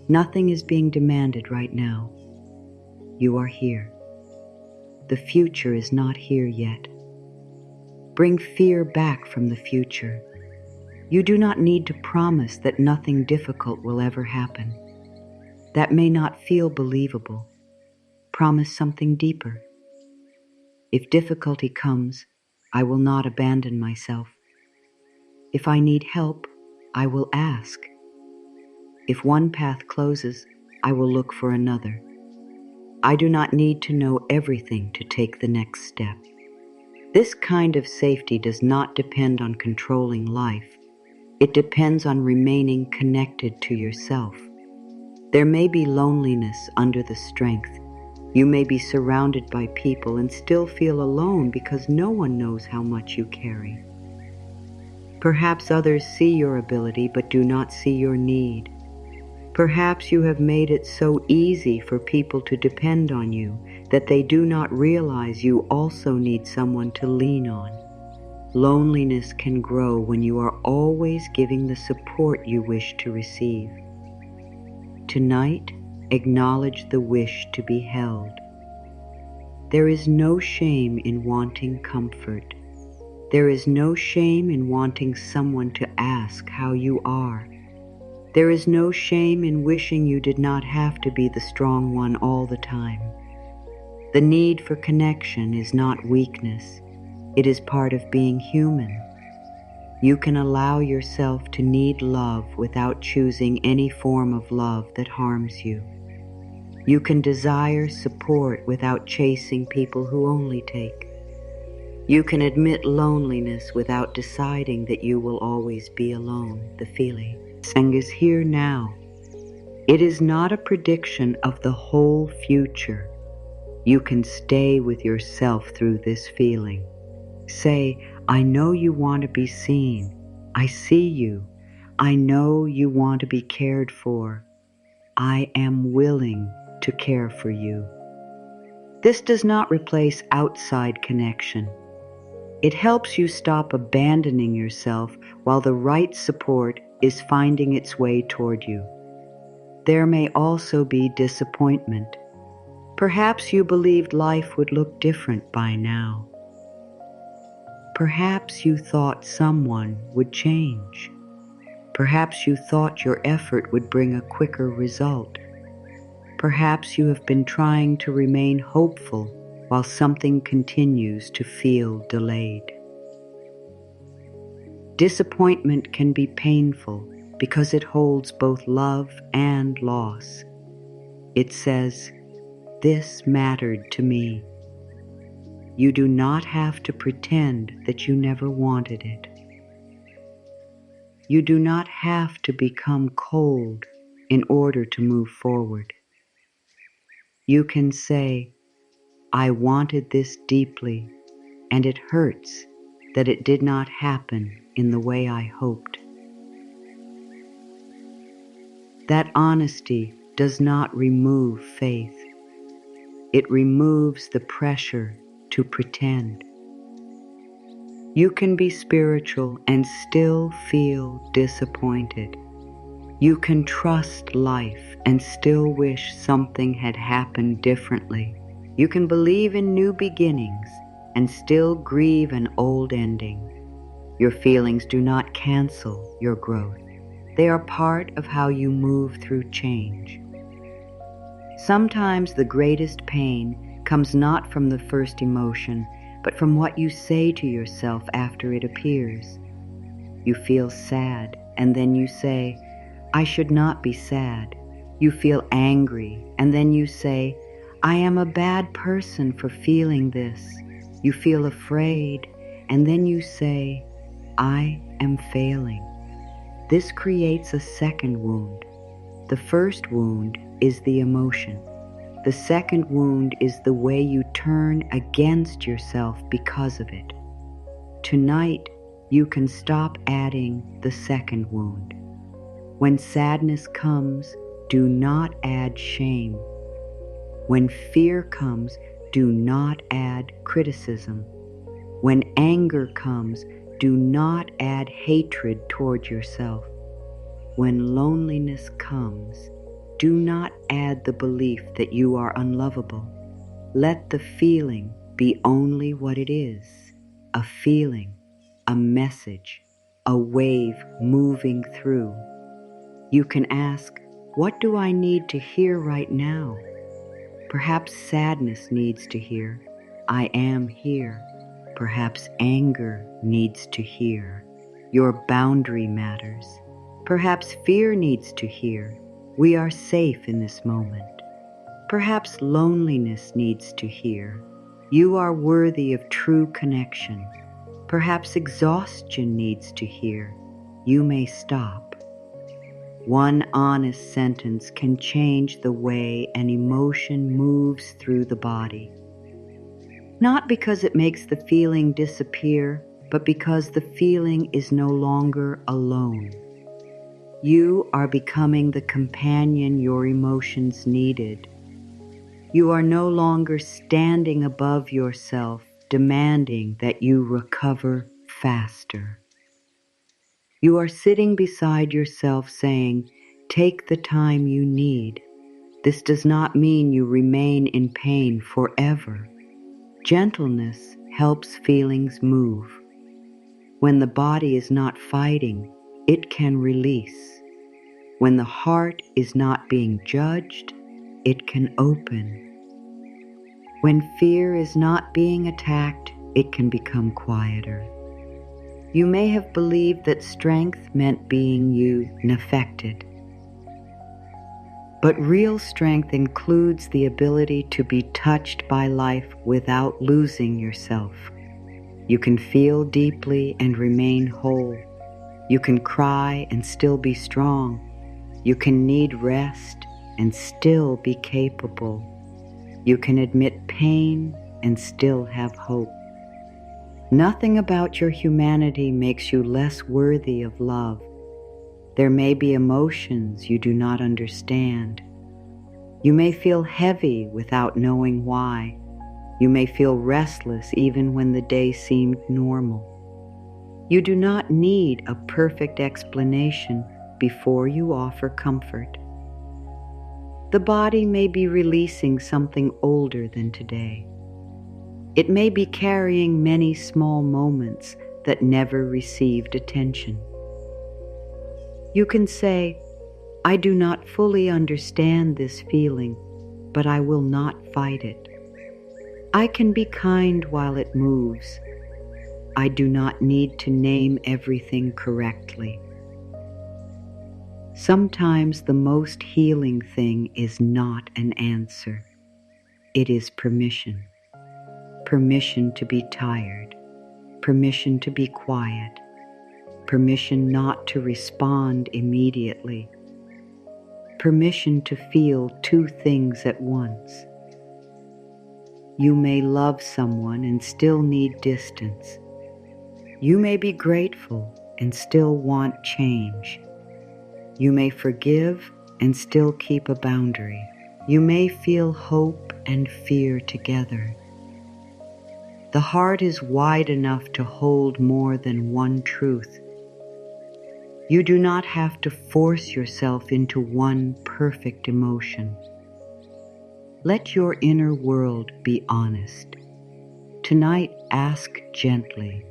Nothing is being demanded right now. You are here. The future is not here yet. Bring fear back from the future. You do not need to promise that nothing difficult will ever happen. That may not feel believable. Promise something deeper. If difficulty comes, I will not abandon myself. If I need help, I will ask. If one path closes, I will look for another. I do not need to know everything to take the next step. This kind of safety does not depend on controlling life. It depends on remaining connected to yourself. There may be loneliness under the strength. You may be surrounded by people and still feel alone because no one knows how much you carry. Perhaps others see your ability but do not see your need. Perhaps you have made it so easy for people to depend on you that they do not realize you also need someone to lean on. Loneliness can grow when you are always giving the support you wish to receive. Tonight, acknowledge the wish to be held. There is no shame in wanting comfort. There is no shame in wanting someone to ask how you are. There is no shame in wishing you did not have to be the strong one all the time. The need for connection is not weakness. It is part of being human. You can allow yourself to need love without choosing any form of love that harms you. You can desire support without chasing people who only take. You can admit loneliness without deciding that you will always be alone, the feeling. Sang is here now. It is not a prediction of the whole future. You can stay with yourself through this feeling. Say, I know you want to be seen. I see you. I know you want to be cared for. I am willing to care for you. This does not replace outside connection. It helps you stop abandoning yourself while the right support is finding its way toward you. There may also be disappointment. Perhaps you believed life would look different by now. Perhaps you thought someone would change. Perhaps you thought your effort would bring a quicker result. Perhaps you have been trying to remain hopeful while something continues to feel delayed. Disappointment can be painful because it holds both love and loss. It says, "This mattered to me." You do not have to pretend that you never wanted it. You do not have to become cold in order to move forward. You can say, I wanted this deeply, and it hurts that it did not happen in the way I hoped. That honesty does not remove faith. It removes the pressure to pretend. You can be spiritual and still feel disappointed. You can trust life and still wish something had happened differently. You can believe in new beginnings and still grieve an old ending. Your feelings do not cancel your growth. They are part of how you move through change. Sometimes the greatest pain comes not from the first emotion, but from what you say to yourself after it appears. You feel sad, and then you say, I should not be sad. You feel angry, and then you say, I am a bad person for feeling this. You feel afraid, and then you say, I am failing. This creates a second wound. The first wound is the emotion. The second wound is the way you turn against yourself because of it. Tonight, you can stop adding the second wound. When sadness comes, do not add shame. When fear comes, do not add criticism. When anger comes, do not add hatred toward yourself. When loneliness comes, do not add the belief that you are unlovable. Let the feeling be only what it is, a feeling, a message, a wave moving through. You can ask, what do I need to hear right now? Perhaps sadness needs to hear, I am here. Perhaps anger needs to hear, your boundary matters. Perhaps fear needs to hear, we are safe in this moment. Perhaps loneliness needs to hear, you are worthy of true connection. Perhaps exhaustion needs to hear, you may stop. One honest sentence can change the way an emotion moves through the body. Not because it makes the feeling disappear, but because the feeling is no longer alone. You are becoming the companion your emotions needed. You are no longer standing above yourself, demanding that you recover faster. You are sitting beside yourself saying, take the time you need. This does not mean you remain in pain forever. Gentleness helps feelings move. When the body is not fighting, it can release. When the heart is not being judged, it can open. When fear is not being attacked, it can become quieter. You may have believed that strength meant being unaffected. But real strength includes the ability to be touched by life without losing yourself. You can feel deeply and remain whole. You can cry and still be strong. You can need rest and still be capable. You can admit pain and still have hope. Nothing about your humanity makes you less worthy of love. There may be emotions you do not understand. You may feel heavy without knowing why. You may feel restless even when the day seemed normal. You do not need a perfect explanation before you offer comfort. The body may be releasing something older than today. It may be carrying many small moments that never received attention. You can say, I do not fully understand this feeling, but I will not fight it. I can be kind while it moves. I do not need to name everything correctly. Sometimes the most healing thing is not an answer. It is permission. permission to be tired, permission to be quiet, permission not to respond immediately, permission to feel two things at once. You may love someone and still need distance. You may be grateful and still want change. You may forgive and still keep a boundary. You may feel hope and fear together. The heart is wide enough to hold more than one truth. You do not have to force yourself into one perfect emotion. Let your inner world be honest. Tonight, ask gently,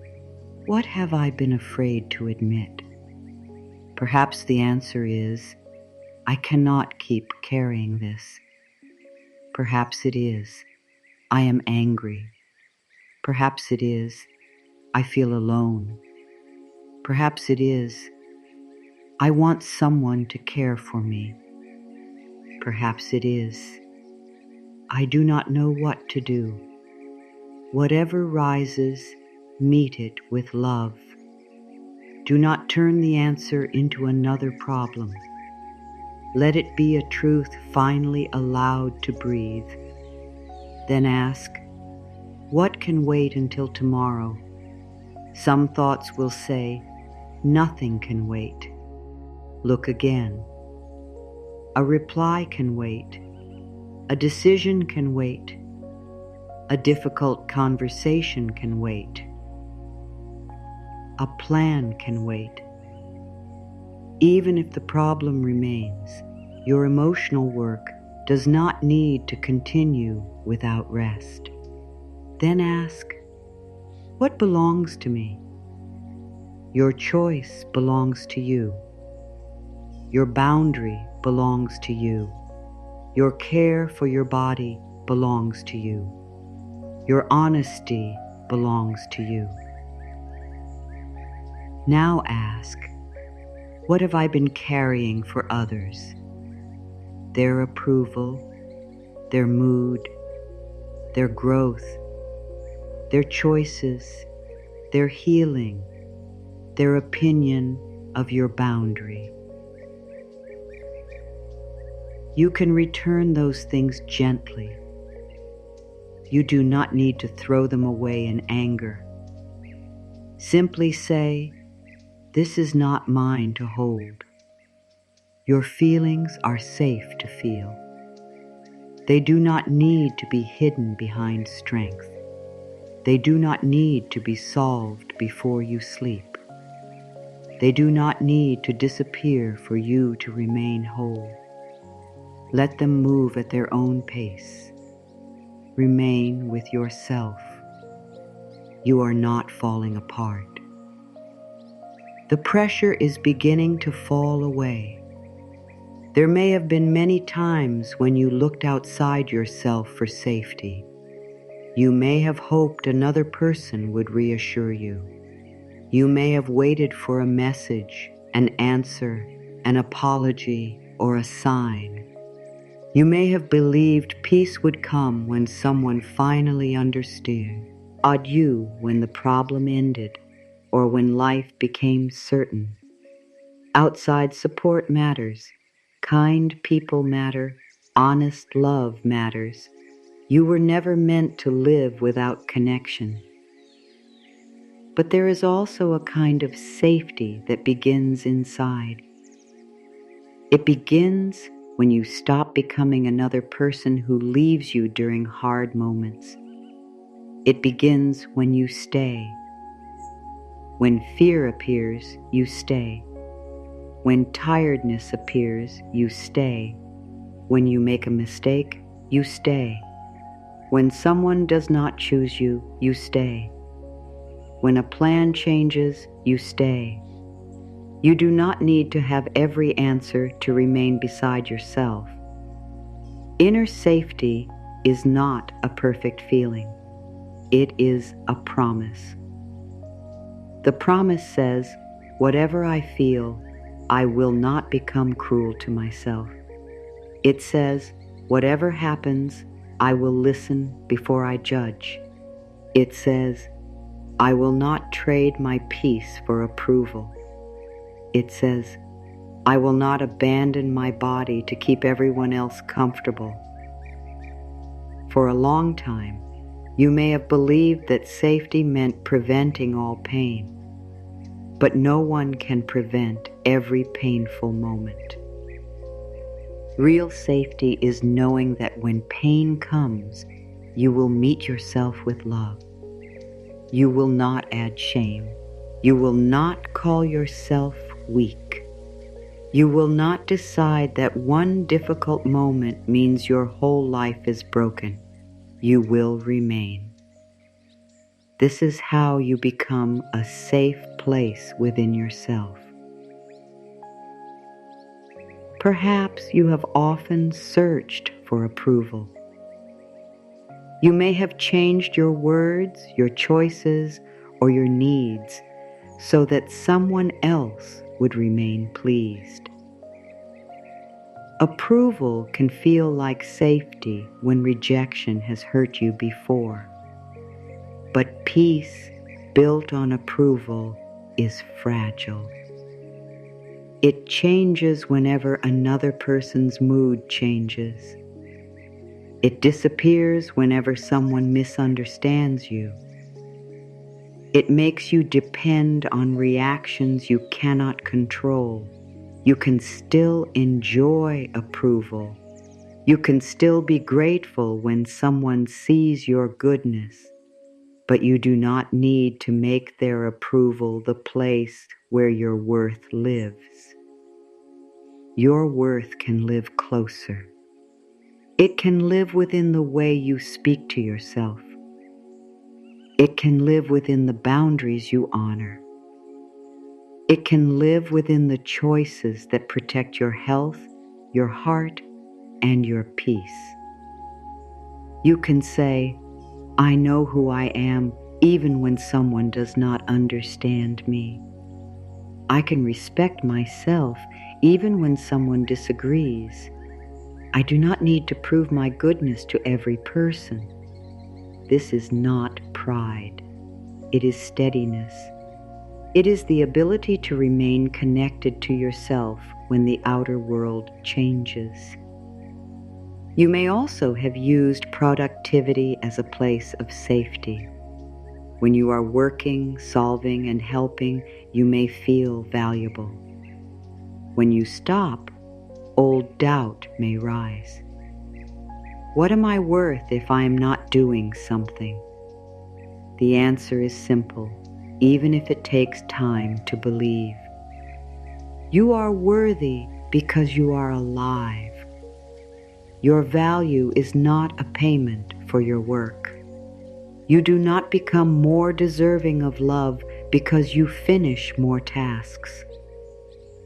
what have I been afraid to admit? Perhaps the answer is, I cannot keep carrying this. Perhaps it is, I am angry. Perhaps it is, I feel alone. Perhaps it is, I want someone to care for me. Perhaps it is, I do not know what to do. Whatever rises, meet it with love. Do not turn the answer into another problem. Let it be a truth finally allowed to breathe. Then ask, what can wait until tomorrow? Some thoughts will say, nothing can wait. Look again. A reply can wait. A decision can wait. A difficult conversation can wait. A plan can wait. Even if the problem remains, your emotional work does not need to continue without rest. Then ask, what belongs to me? Your choice belongs to you. Your boundary belongs to you. Your care for your body belongs to you. Your honesty belongs to you. Now ask, what have I been carrying for others? Their approval, their mood, their growth, their choices, their healing, their opinion of your boundary. You can return those things gently. You do not need to throw them away in anger. Simply say, this is not mine to hold. Your feelings are safe to feel. They do not need to be hidden behind strength. They do not need to be solved before you sleep. They do not need to disappear for you to remain whole. Let them move at their own pace. Remain with yourself. You are not falling apart. The pressure is beginning to fall away. There may have been many times when you looked outside yourself for safety. You may have hoped another person would reassure you. You may have waited for a message, an answer, an apology, or a sign. You may have believed peace would come when someone finally understood. Adieu when the problem ended, or when life became certain. Outside support matters. Kind people matter. Honest love matters. You were never meant to live without connection. But there is also a kind of safety that begins inside. It begins when you stop becoming another person who leaves you during hard moments. It begins when you stay. When fear appears, you stay. When tiredness appears, you stay. When you make a mistake, you stay. When someone does not choose you, you stay. When a plan changes, you stay. You do not need to have every answer to remain beside yourself. Inner safety is not a perfect feeling. It is a promise. The promise says, whatever I feel, I will not become cruel to myself. It says, whatever happens, I will listen before I judge. It says, I will not trade my peace for approval. It says, I will not abandon my body to keep everyone else comfortable. For a long time, you may have believed that safety meant preventing all pain, but no one can prevent every painful moment. Real safety is knowing that when pain comes, you will meet yourself with love. You will not add shame. You will not call yourself weak. You will not decide that one difficult moment means your whole life is broken. You will remain. This is how you become a safe place within yourself. Perhaps you have often searched for approval. You may have changed your words, your choices, or your needs so that someone else would remain pleased. Approval can feel like safety when rejection has hurt you before. But peace built on approval is fragile. It changes whenever another person's mood changes. It disappears whenever someone misunderstands you. It makes you depend on reactions you cannot control. You can still enjoy approval. You can still be grateful when someone sees your goodness, but you do not need to make their approval the place where your worth lives. Your worth can live closer. It can live within the way you speak to yourself. It can live within the boundaries you honor. It can live within the choices that protect your health, your heart, and your peace. You can say, I know who I am even when someone does not understand me. I can respect myself even when someone disagrees. I do not need to prove my goodness to every person. This is not pride. It is steadiness. It is the ability to remain connected to yourself when the outer world changes. You may also have used productivity as a place of safety. When you are working, solving, and helping, you may feel valuable. When you stop, old doubt may rise. What am I worth if I am not doing something? The answer is simple, even if it takes time to believe. You are worthy because you are alive. Your value is not a payment for your work. You do not become more deserving of love because you finish more tasks.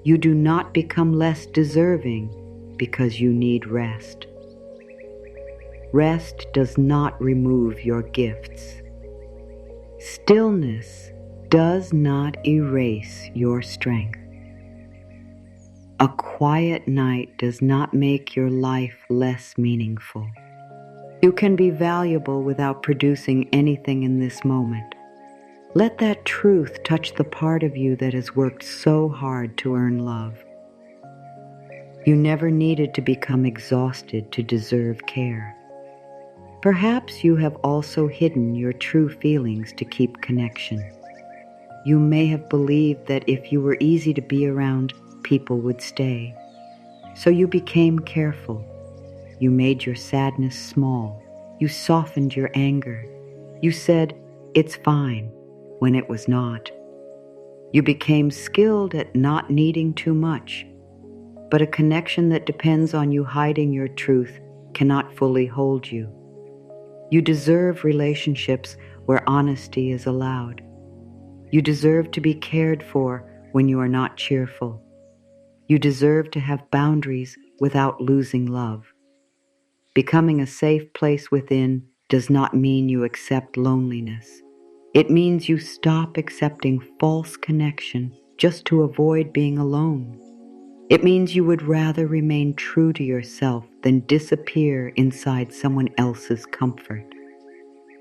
You do not become less deserving because you need rest. Rest does not remove your gifts. Stillness does not erase your strength. A quiet night does not make your life less meaningful. You can be valuable without producing anything in this moment. Let that truth touch the part of you that has worked so hard to earn love. You never needed to become exhausted to deserve care. Perhaps you have also hidden your true feelings to keep connection. You may have believed that if you were easy to be around, people would stay. So you became careful. You made your sadness small. You softened your anger. You said, "It's fine," when it was not. You became skilled at not needing too much. But a connection that depends on you hiding your truth cannot fully hold you. You deserve relationships where honesty is allowed. You deserve to be cared for when you are not cheerful. You deserve to have boundaries without losing love. Becoming a safe place within does not mean you accept loneliness. It means you stop accepting false connection just to avoid being alone. It means you would rather remain true to yourself than disappear inside someone else's comfort.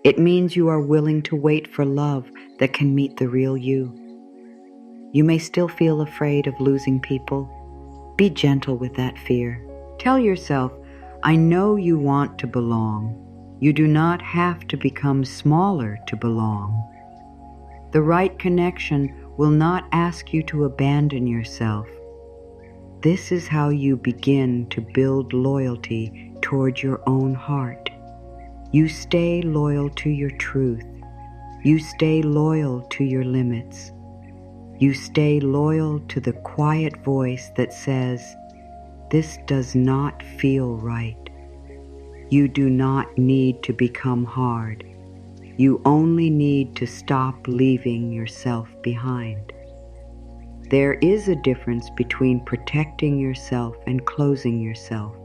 It means you are willing to wait for love that can meet the real you. You may still feel afraid of losing people. Be gentle with that fear. Tell yourself, I know you want to belong. You do not have to become smaller to belong. The right connection will not ask you to abandon yourself. This is how you begin to build loyalty toward your own heart. You stay loyal to your truth. You stay loyal to your limits. You stay loyal to the quiet voice that says, this does not feel right. You do not need to become hard. You only need to stop leaving yourself behind. There is a difference between protecting yourself and closing yourself.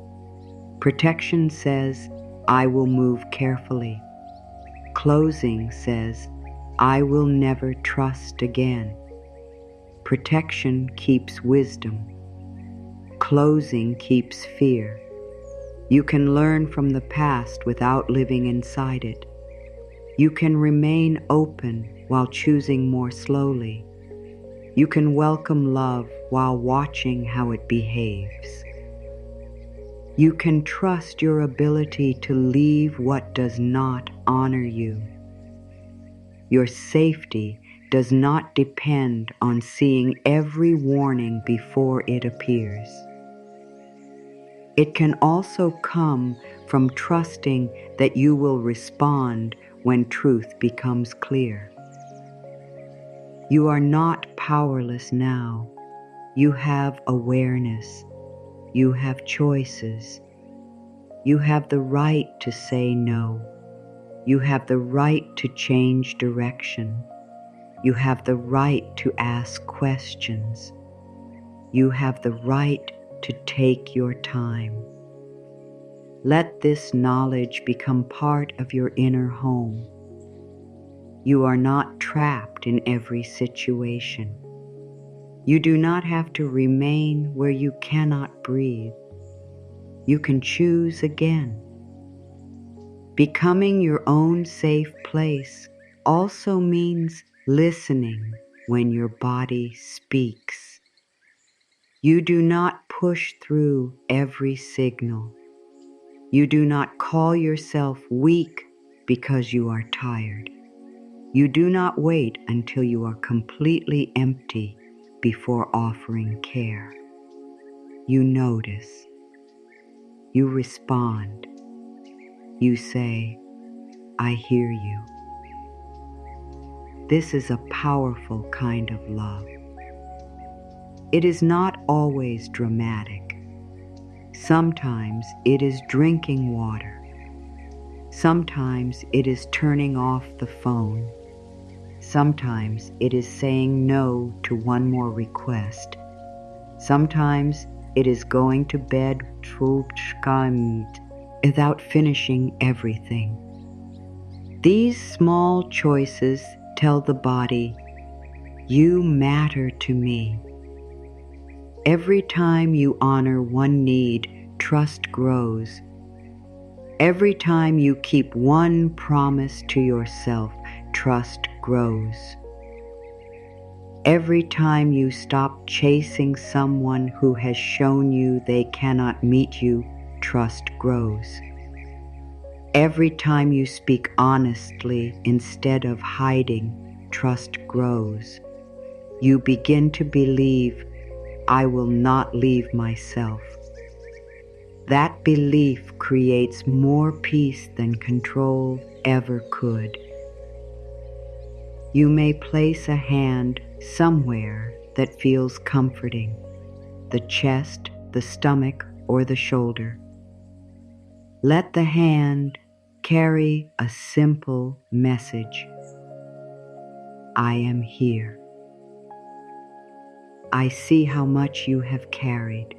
Protection says, I will move carefully. Closing says, I will never trust again. Protection keeps wisdom. Closing keeps fear. You can learn from the past without living inside it. You can remain open while choosing more slowly. You can welcome love while watching how it behaves. You can trust your ability to leave what does not honor you. Your safety does not depend on seeing every warning before it appears. It can also come from trusting that you will respond when truth becomes clear. You are not powerless now. You have awareness. You have choices. You have the right to say no. You have the right to change direction. You have the right to ask questions. You have the right to take your time. Let this knowledge become part of your inner home. You are not trapped in every situation. You do not have to remain where you cannot breathe. You can choose again. Becoming your own safe place also means listening when your body speaks. You do not push through every signal. You do not call yourself weak because you are tired. You do not wait until you are completely empty before offering care. You notice. You respond. You say, I hear you. This is a powerful kind of love. It is not always dramatic. Sometimes it is drinking water. Sometimes it is turning off the phone. Sometimes it is saying no to one more request. Sometimes it is going to bed without finishing everything. These small choices tell the body, you matter to me. Every time you honor one need, trust grows. Every time you keep one promise to yourself, trust grows. Every time you stop chasing someone who has shown you they cannot meet you, trust grows. Every time you speak honestly instead of hiding, trust grows. You begin to believe, I will not leave myself. That belief creates more peace than control ever could. You may place a hand somewhere that feels comforting, the chest, the stomach, or the shoulder. Let the hand carry a simple message. I am here. I see how much you have carried.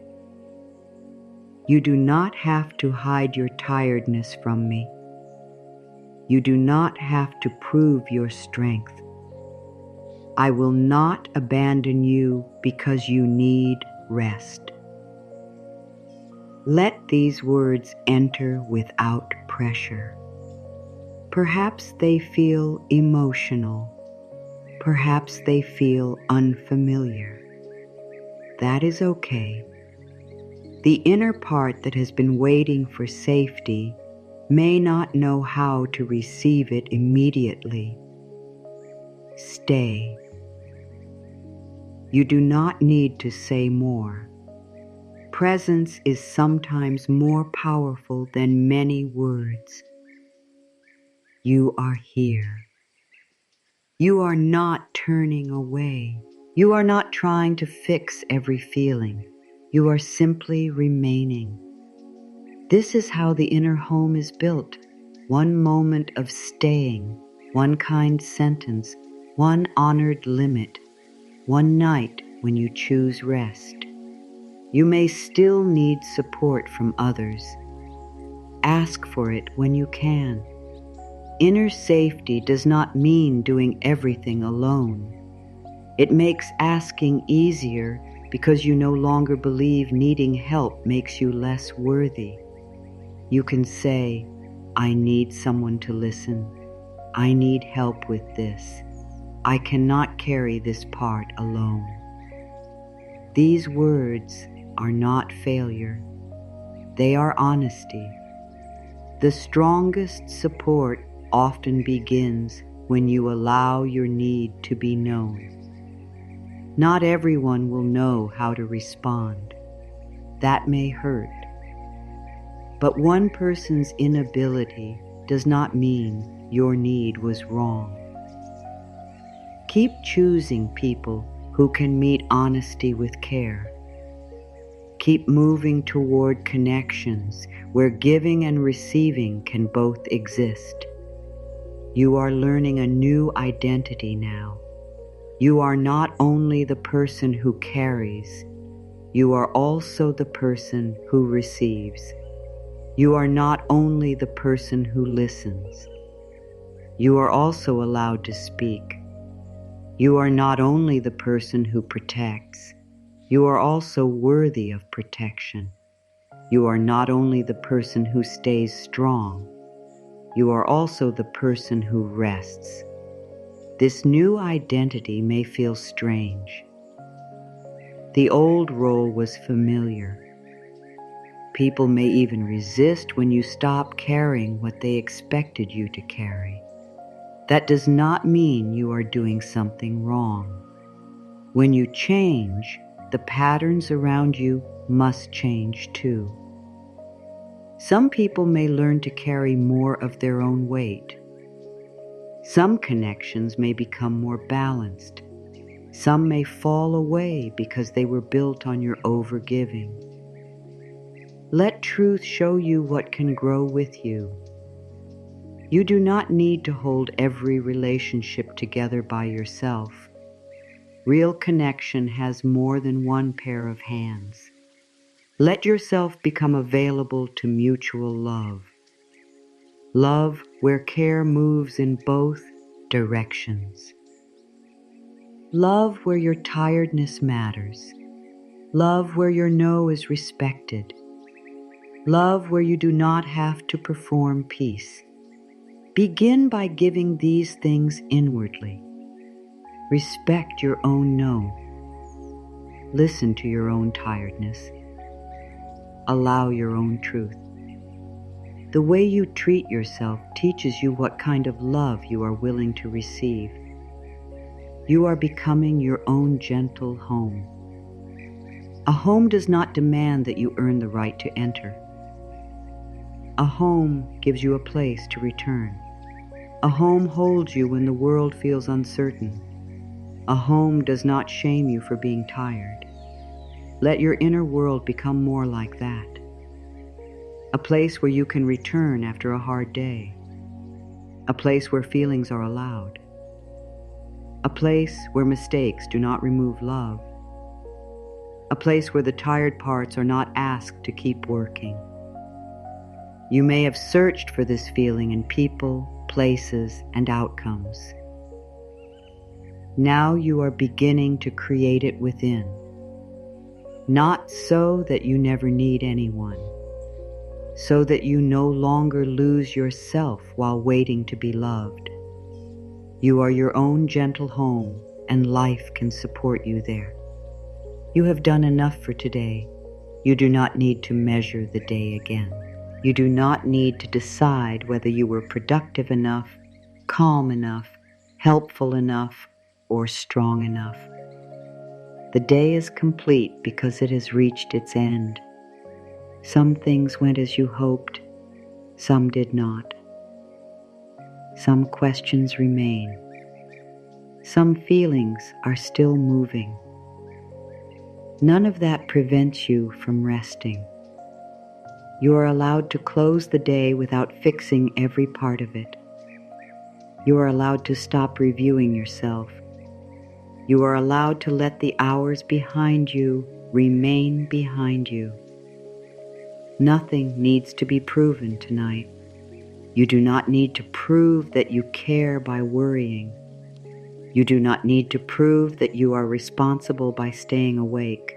You do not have to hide your tiredness from me. You do not have to prove your strength. I will not abandon you because you need rest. Let these words enter without pressure. Perhaps they feel emotional. Perhaps they feel unfamiliar. That is okay. The inner part that has been waiting for safety may not know how to receive it immediately. Stay. You do not need to say more. Presence is sometimes more powerful than many words. You are here. You are not turning away. You are not trying to fix every feeling. You are simply remaining. This is how the inner home is built. One moment of staying, one kind sentence, one honored limit, one night when you choose rest. You may still need support from others. Ask for it when you can. Inner safety does not mean doing everything alone. It makes asking easier because you no longer believe needing help makes you less worthy. You can say, I need someone to listen. I need help with this. I cannot carry this part alone. These words are not failure. They are honesty. The strongest support often begins when you allow your need to be known. Not everyone will know how to respond. That may hurt. But one person's inability does not mean your need was wrong. Keep choosing people who can meet honesty with care. Keep moving toward connections where giving and receiving can both exist. You are learning a new identity now. You are not only the person who carries, you are also the person who receives. You are not only the person who listens. You are also allowed to speak. You are not only the person who protects, you are also worthy of protection. You are not only the person who stays strong, you are also the person who rests. This new identity may feel strange. The old role was familiar. People may even resist when you stop carrying what they expected you to carry. That does not mean you are doing something wrong. When you change, the patterns around you must change too. Some people may learn to carry more of their own weight. Some connections may become more balanced. Some may fall away because they were built on your overgiving. Let truth show you what can grow with you. You do not need to hold every relationship together by yourself. Real connection has more than one pair of hands. Let yourself become available to mutual love. Love where care moves in both directions. Love where your tiredness matters. Love where your no is respected. Love where you do not have to perform peace. Begin by giving these things inwardly. Respect your own no. Listen to your own tiredness. Allow your own truth. The way you treat yourself teaches you what kind of love you are willing to receive. You are becoming your own gentle home. A home does not demand that you earn the right to enter. A home gives you a place to return. A home holds you when the world feels uncertain. A home does not shame you for being tired. Let your inner world become more like that. A place where you can return after a hard day. A place where feelings are allowed. A place where mistakes do not remove love. A place where the tired parts are not asked to keep working. You may have searched for this feeling in people, places, and outcomes. Now you are beginning to create it within. Not so that you never need anyone. so that you no longer lose yourself while waiting to be loved. You are your own gentle home, and life can support you there. You have done enough for today. You do not need to measure the day again. You do not need to decide whether you were productive enough, calm enough, helpful enough, or strong enough. The day is complete because it has reached its end. Some things went as you hoped, some did not. Some questions remain. Some feelings are still moving. None of that prevents you from resting. You are allowed to close the day without fixing every part of it. You are allowed to stop reviewing yourself. You are allowed to let the hours behind you remain behind you. Nothing needs to be proven tonight. You do not need to prove that you care by worrying. You do not need to prove that you are responsible by staying awake.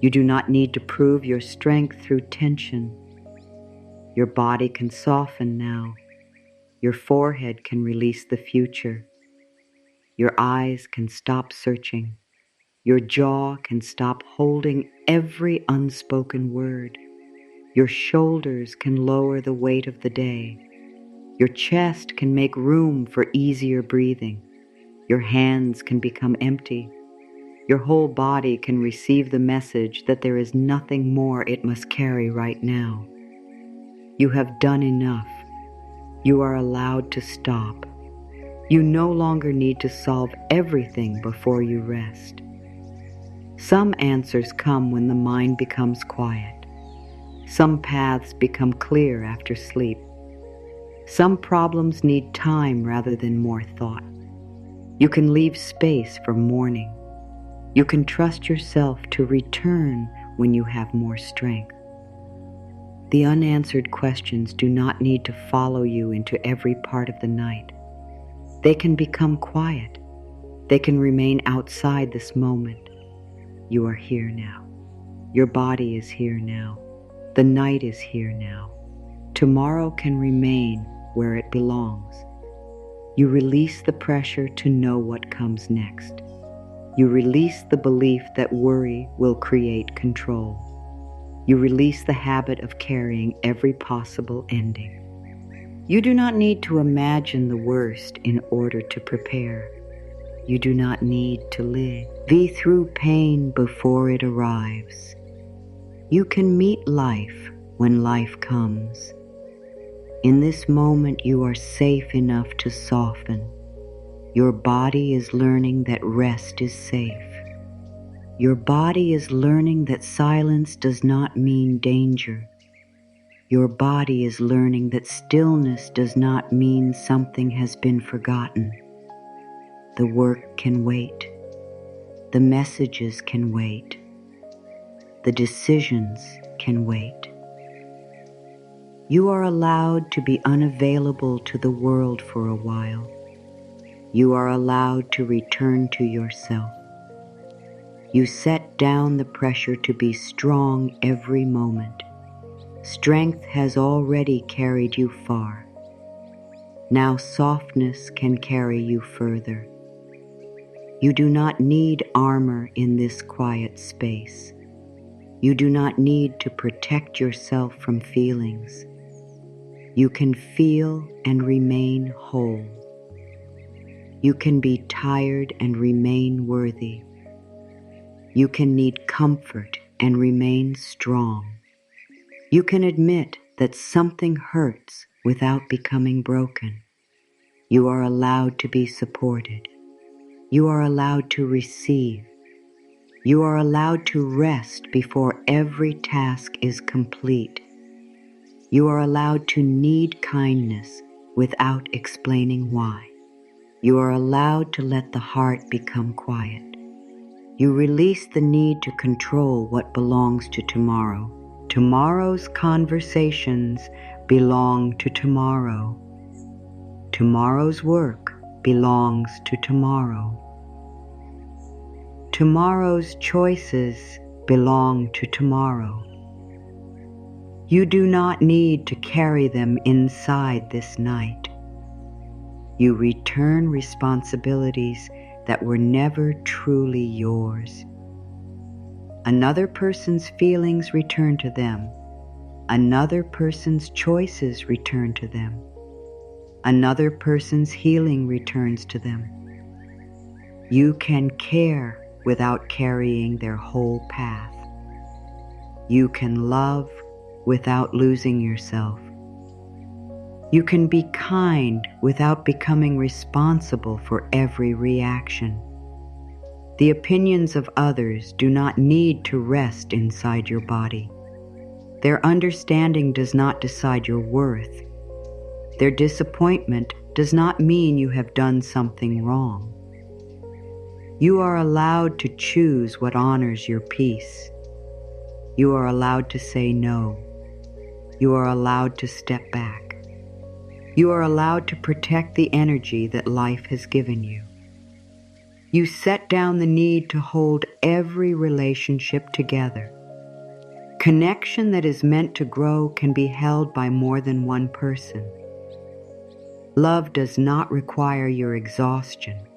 You do not need to prove your strength through tension. Your body can soften now. Your forehead can release the future. Your eyes can stop searching. Your jaw can stop holding every unspoken word. Your shoulders can lower the weight of the day. Your chest can make room for easier breathing. Your hands can become empty. Your whole body can receive the message that there is nothing more it must carry right now. You have done enough. You are allowed to stop. You no longer need to solve everything before you rest. Some answers come when the mind becomes quiet. Some paths become clear after sleep. Some problems need time rather than more thought. You can leave space for mourning. You can trust yourself to return when you have more strength. The unanswered questions do not need to follow you into every part of the night. They can become quiet. They can remain outside this moment. You are here now. Your body is here now. The night is here now. Tomorrow can remain where it belongs. You release the pressure to know what comes next. You release the belief that worry will create control. You release the habit of carrying every possible ending. You do not need to imagine the worst in order to prepare. You do not need to live through pain before it arrives. You can meet life when life comes. In this moment, you are safe enough to soften. Your body is learning that rest is safe. Your body is learning that silence does not mean danger. Your body is learning that stillness does not mean something has been forgotten. The work can wait. The messages can wait. The decisions can wait. You are allowed to be unavailable to the world for a while. You are allowed to return to yourself. You set down the pressure to be strong every moment. Strength has already carried you far. Now softness can carry you further. You do not need armor in this quiet space. You do not need to protect yourself from feelings. You can feel and remain whole. You can be tired and remain worthy. You can need comfort and remain strong. You can admit that something hurts without becoming broken. You are allowed to be supported. You are allowed to receive. You are allowed to rest before every task is complete. You are allowed to need kindness without explaining why. You are allowed to let the heart become quiet. You release the need to control what belongs to tomorrow. Tomorrow's conversations belong to tomorrow. Tomorrow's work belongs to tomorrow. Tomorrow's choices belong to tomorrow. You do not need to carry them inside this night. You return responsibilities that were never truly yours. Another person's feelings return to them. Another person's choices return to them. Another person's healing returns to them. You can care without carrying their whole path. You can love without losing yourself. You can be kind without becoming responsible for every reaction. The opinions of others do not need to rest inside your body. Their understanding does not decide your worth. Their disappointment does not mean you have done something wrong. You are allowed to choose what honors your peace. You are allowed to say no. You are allowed to step back. You are allowed to protect the energy that life has given you. You set down the need to hold every relationship together. Connection that is meant to grow can be held by more than one person. Love does not require your exhaustion.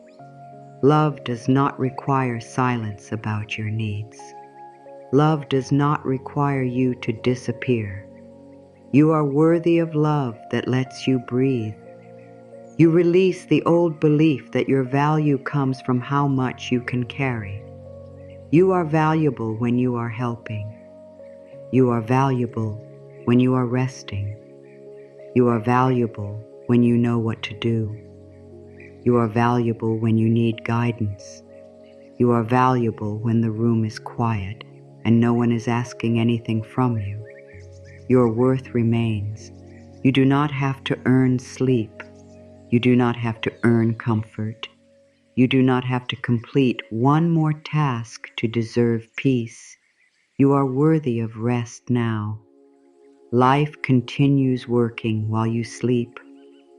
Love does not require silence about your needs. Love does not require you to disappear. You are worthy of love that lets you breathe. You release the old belief that your value comes from how much you can carry. You are valuable when you are helping. You are valuable when you are resting. You are valuable when you know what to do. You are valuable when you need guidance. You are valuable when the room is quiet and no one is asking anything from you. Your worth remains. You do not have to earn sleep. You do not have to earn comfort. You do not have to complete one more task to deserve peace. You are worthy of rest now. Life continues working while you sleep.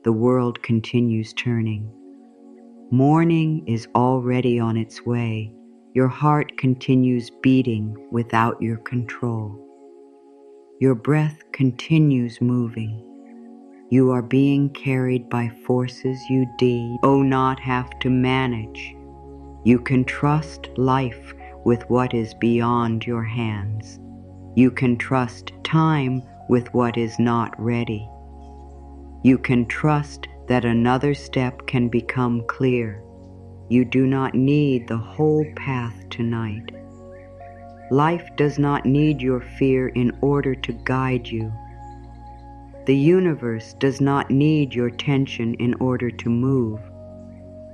The world continues turning. Morning is already on its way. Your heart continues beating without your control. Your breath continues moving. You are being carried by forces you do not have to manage. You can trust life with what is beyond your hands. You can trust time with what is not ready. You can trust that another step can become clear. You do not need the whole path tonight. Life does not need your fear in order to guide you. The universe does not need your tension in order to move.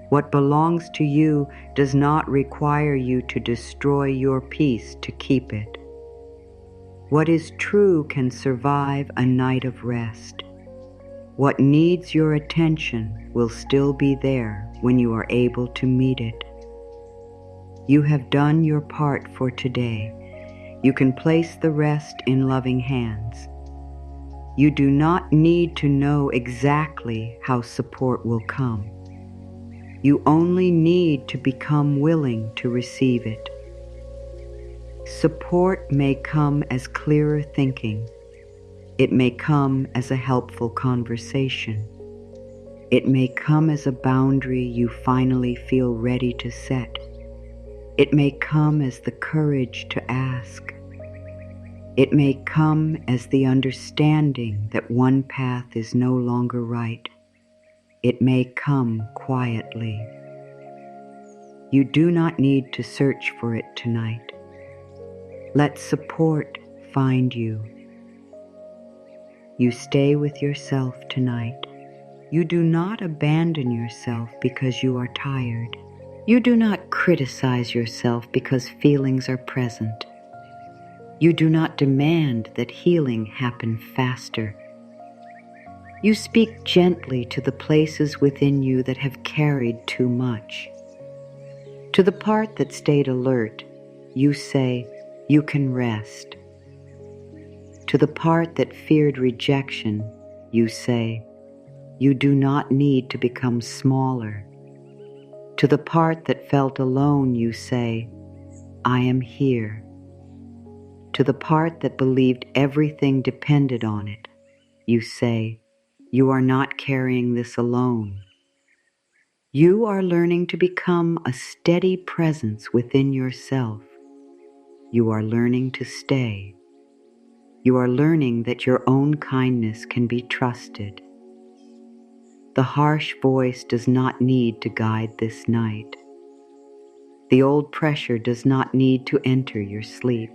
What belongs to you does not require you to destroy your peace to keep it. What is true can survive a night of rest. What needs your attention will still be there when you are able to meet it. You have done your part for today. You can place the rest in loving hands. You do not need to know exactly how support will come. You only need to become willing to receive it. Support may come as clearer thinking. It may come as a helpful conversation. It may come as a boundary you finally feel ready to set. It may come as the courage to ask. It may come as the understanding that one path is no longer right. It may come quietly. You do not need to search for it tonight. Let support find you. You stay with yourself tonight. You do not abandon yourself because you are tired. You do not criticize yourself because feelings are present. You do not demand that healing happen faster. You speak gently to the places within you that have carried too much. To the part that stayed alert, you say, you can rest. To the part that feared rejection, you say, you do not need to become smaller. To the part that felt alone, you say, I am here. To the part that believed everything depended on it, you say, "You are not carrying this alone." You are learning to become a steady presence within yourself. You are learning to stay. You are learning that your own kindness can be trusted. The harsh voice does not need to guide this night. The old pressure does not need to enter your sleep.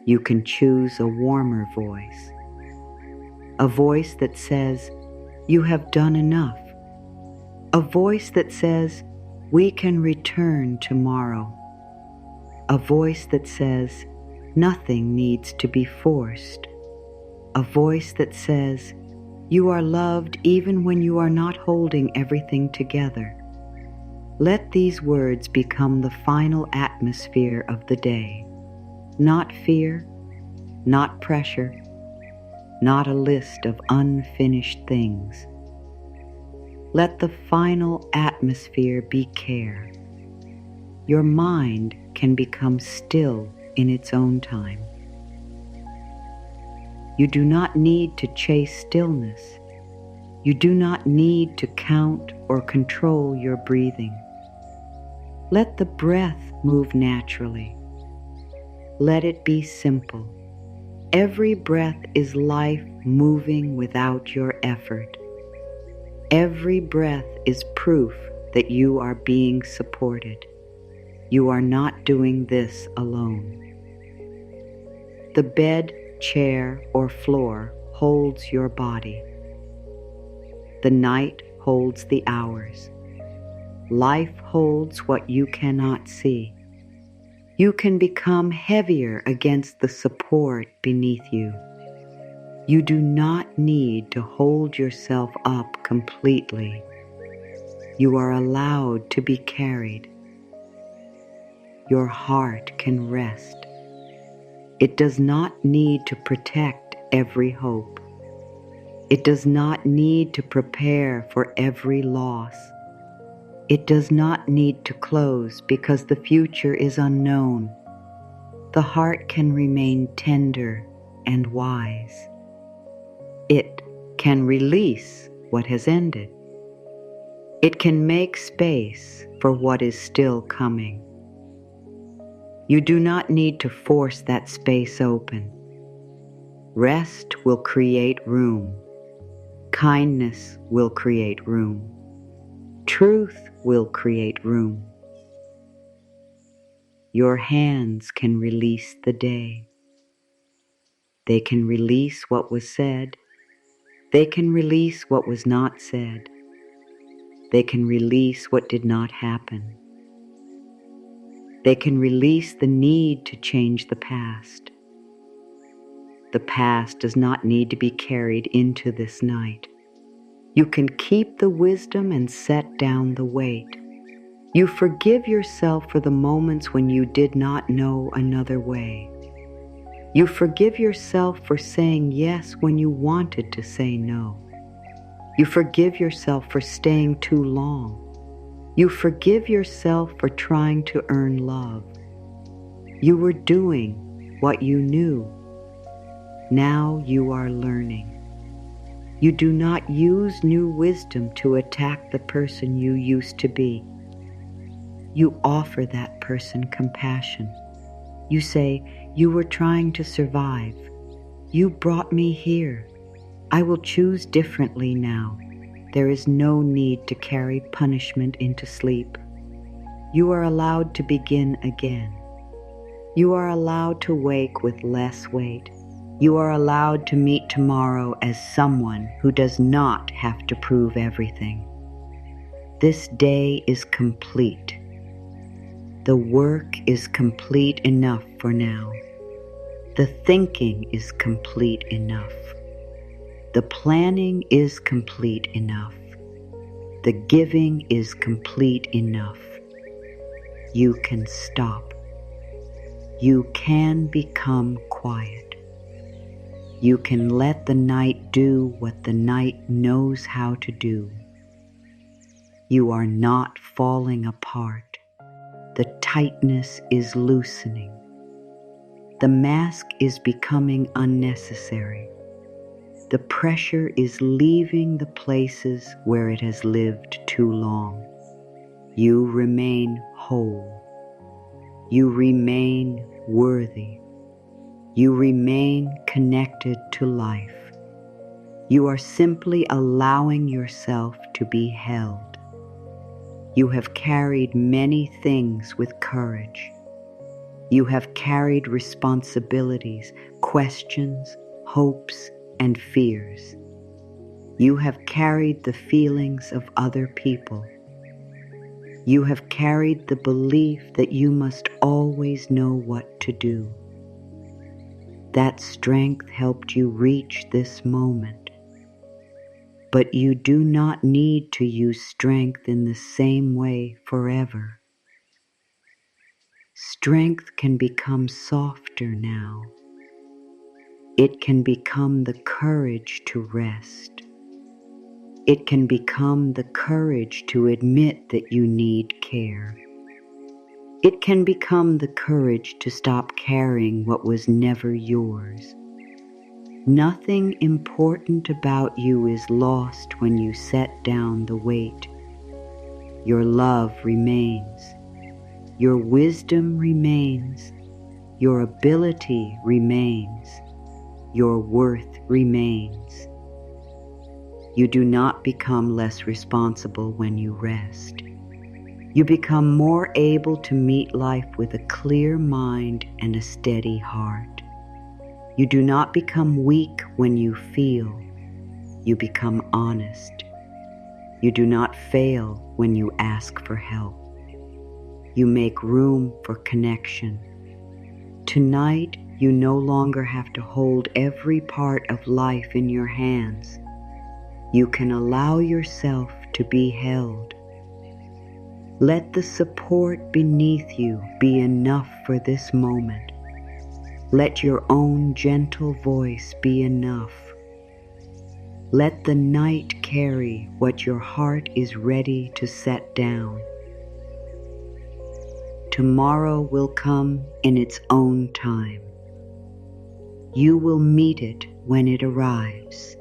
You can choose a warmer voice, a voice that says, "You have done enough," a voice that says, "We can return tomorrow," a voice that says, "Nothing needs to be forced," a voice that says, "You are loved even when you are not holding everything together." Let these words become the final atmosphere of the day. Not fear, not pressure, not a list of unfinished things. Let the final atmosphere be care. Your mind can become still in its own time. You do not need to chase stillness. You do not need to count or control your breathing. Let the breath move naturally. Let it be simple. Every breath is life moving without your effort. Every breath is proof that you are being supported. You are not doing this alone. The bed, chair, or floor holds your body. The night holds the hours. Life holds what you cannot see. You can become heavier against the support beneath you. You do not need to hold yourself up completely. You are allowed to be carried. Your heart can rest. It does not need to protect every hope. It does not need to prepare for every loss. It does not need to close because the future is unknown. The heart can remain tender and wise. It can release what has ended. It can make space for what is still coming. You do not need to force that space open. Rest will create room. Kindness will create room. Truth will create room. Your hands can release the day. They can release what was said. They can release what was not said. They can release what did not happen. They can release the need to change the past. The past does not need to be carried into this night. You can keep the wisdom and set down the weight. You forgive yourself for the moments when you did not know another way. You forgive yourself for saying yes when you wanted to say no. You forgive yourself for staying too long. You forgive yourself for trying to earn love. You were doing what you knew. Now you are learning. You do not use new wisdom to attack the person you used to be. You offer that person compassion. You say, "You were trying to survive. You brought me here. I will choose differently now. There is no need to carry punishment into sleep. You are allowed to begin again. You are allowed to wake with less weight. You are allowed to meet tomorrow as someone who does not have to prove everything. This day is complete. The work is complete enough for now. The thinking is complete enough. The planning is complete enough. The giving is complete enough. You can stop. You can become quiet. You can let the night do what the night knows how to do. You are not falling apart. The tightness is loosening. The mask is becoming unnecessary. The pressure is leaving the places where it has lived too long. You remain whole. You remain worthy. You remain connected to life. You are simply allowing yourself to be held. You have carried many things with courage. You have carried responsibilities, questions, hopes, and fears. You have carried the feelings of other people. You have carried the belief that you must always know what to do. That strength helped you reach this moment. But you do not need to use strength in the same way forever. Strength can become softer now. It can become the courage to rest. It can become the courage to admit that you need care. It can become the courage to stop carrying what was never yours. Nothing important about you is lost when you set down the weight. Your love remains. Your wisdom remains. Your ability remains. Your worth remains. You do not become less responsible when you rest. You become more able to meet life with a clear mind and a steady heart. You do not become weak when you feel. You become honest. You do not fail when you ask for help. You make room for connection. Tonight, you no longer have to hold every part of life in your hands. You can allow yourself to be held. Let the support beneath you be enough for this moment. Let your own gentle voice be enough. Let the night carry what your heart is ready to set down. Tomorrow will come in its own time. You will meet it when it arrives.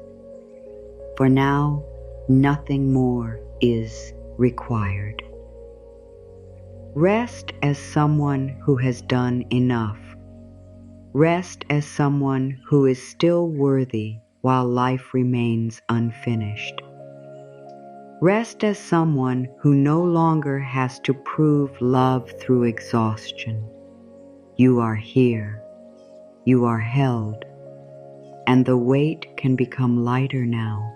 For now, nothing more is required. Rest as someone who has done enough. Rest as someone who is still worthy while life remains unfinished. Rest as someone who no longer has to prove love through exhaustion. You are here. You are held. And the weight can become lighter now.